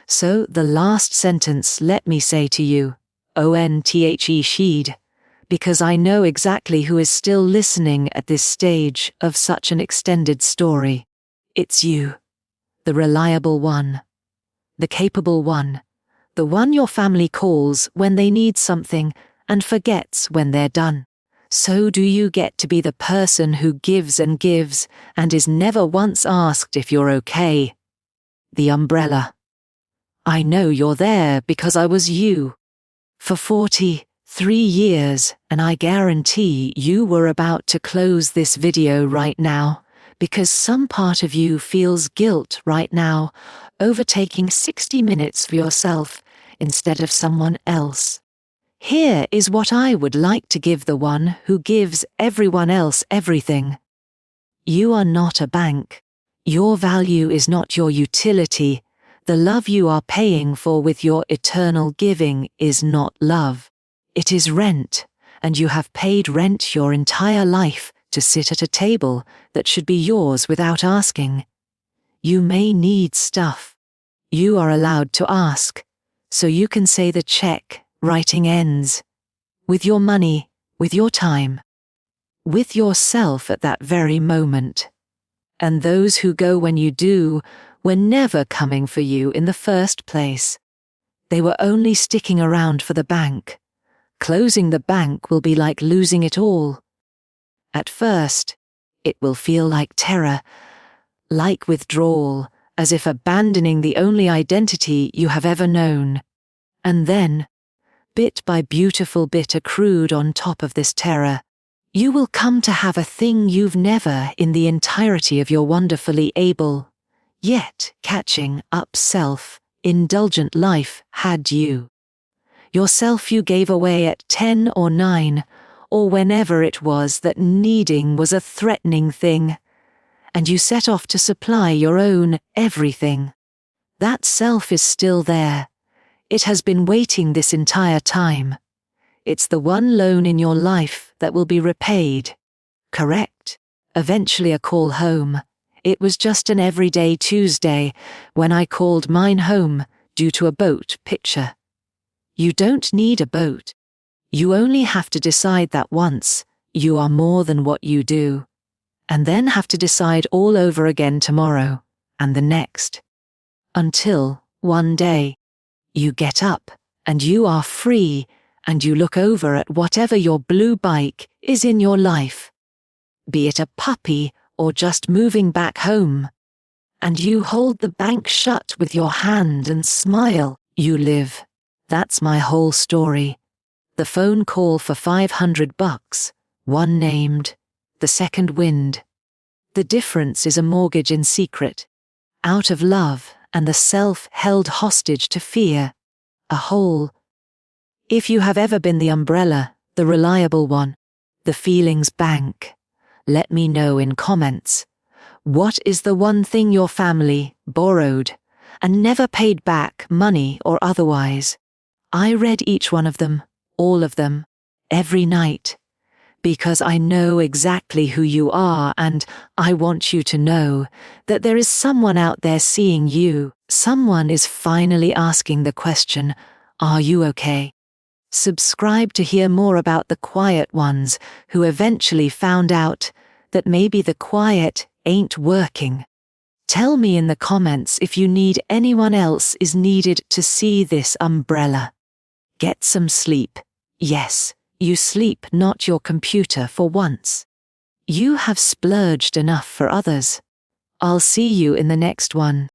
So the last sentence let me say to you, ONTHE sheed, because I know exactly who is still listening at this stage of such an extended story. It's you, the reliable one, the capable one, the one your family calls when they need something and forgets when they're done. So do you get to be the person who gives and is never once asked if you're okay. The umbrella. I know you're there because I was you. For 43 years, and I guarantee you were about to close this video right now, because some part of you feels guilt right now over taking 60 minutes for yourself instead of someone else. Here is what I would like to give the one who gives everyone else everything. You are not a bank. Your value is not your utility. The love you are paying for with your eternal giving is not love. It is rent, and you have paid rent your entire life to sit at a table that should be yours without asking. You may need stuff. You are allowed to ask, so you can say the check writing ends. With your money, with your time, with yourself at that very moment. And those who go when you do were never coming for you in the first place. They were only sticking around for the bank. Closing the bank will be like losing it all. At first, it will feel like terror, like withdrawal, as if abandoning the only identity you have ever known. And then, bit by beautiful bit accrued on top of this terror, you will come to have a thing you've never in the entirety of your wonderfully able, yet catching up self-indulgent life had you. Yourself you gave away at 10 or 9, or whenever it was that needing was a threatening thing, and you set off to supply your own everything. That self is still there. It has been waiting this entire time. It's the one loan in your life that will be repaid. Correct. Eventually a call home. It was just an everyday Tuesday when I called mine home due to a boat picture. You don't need a boat. You only have to decide that once you are more than what you do, and then have to decide all over again tomorrow and the next. Until, one day, you get up and you are free and you look over at whatever your blue bike is in your life, be it a puppy or just moving back home, and you hold the bank shut with your hand and smile. You live. That's my whole story. The phone call for $500, one named, the second wind. The difference is a mortgage in secret, out of love and the self held hostage to fear, a hole. If you have ever been the umbrella, the reliable one, the feelings bank, let me know in comments. What is the one thing your family borrowed and never paid back, money or otherwise? I read each one of them, all of them, every night, because I know exactly who you are, and I want you to know that there is someone out there seeing you. Someone is finally asking the question, are you okay? Subscribe to hear more about the quiet ones who eventually found out that maybe the quiet ain't working. Tell me in the comments if you need anyone else is needed to see this umbrella. Get some sleep. Yes, you sleep, not your computer, for once. You have splurged enough for others. I'll see you in the next one.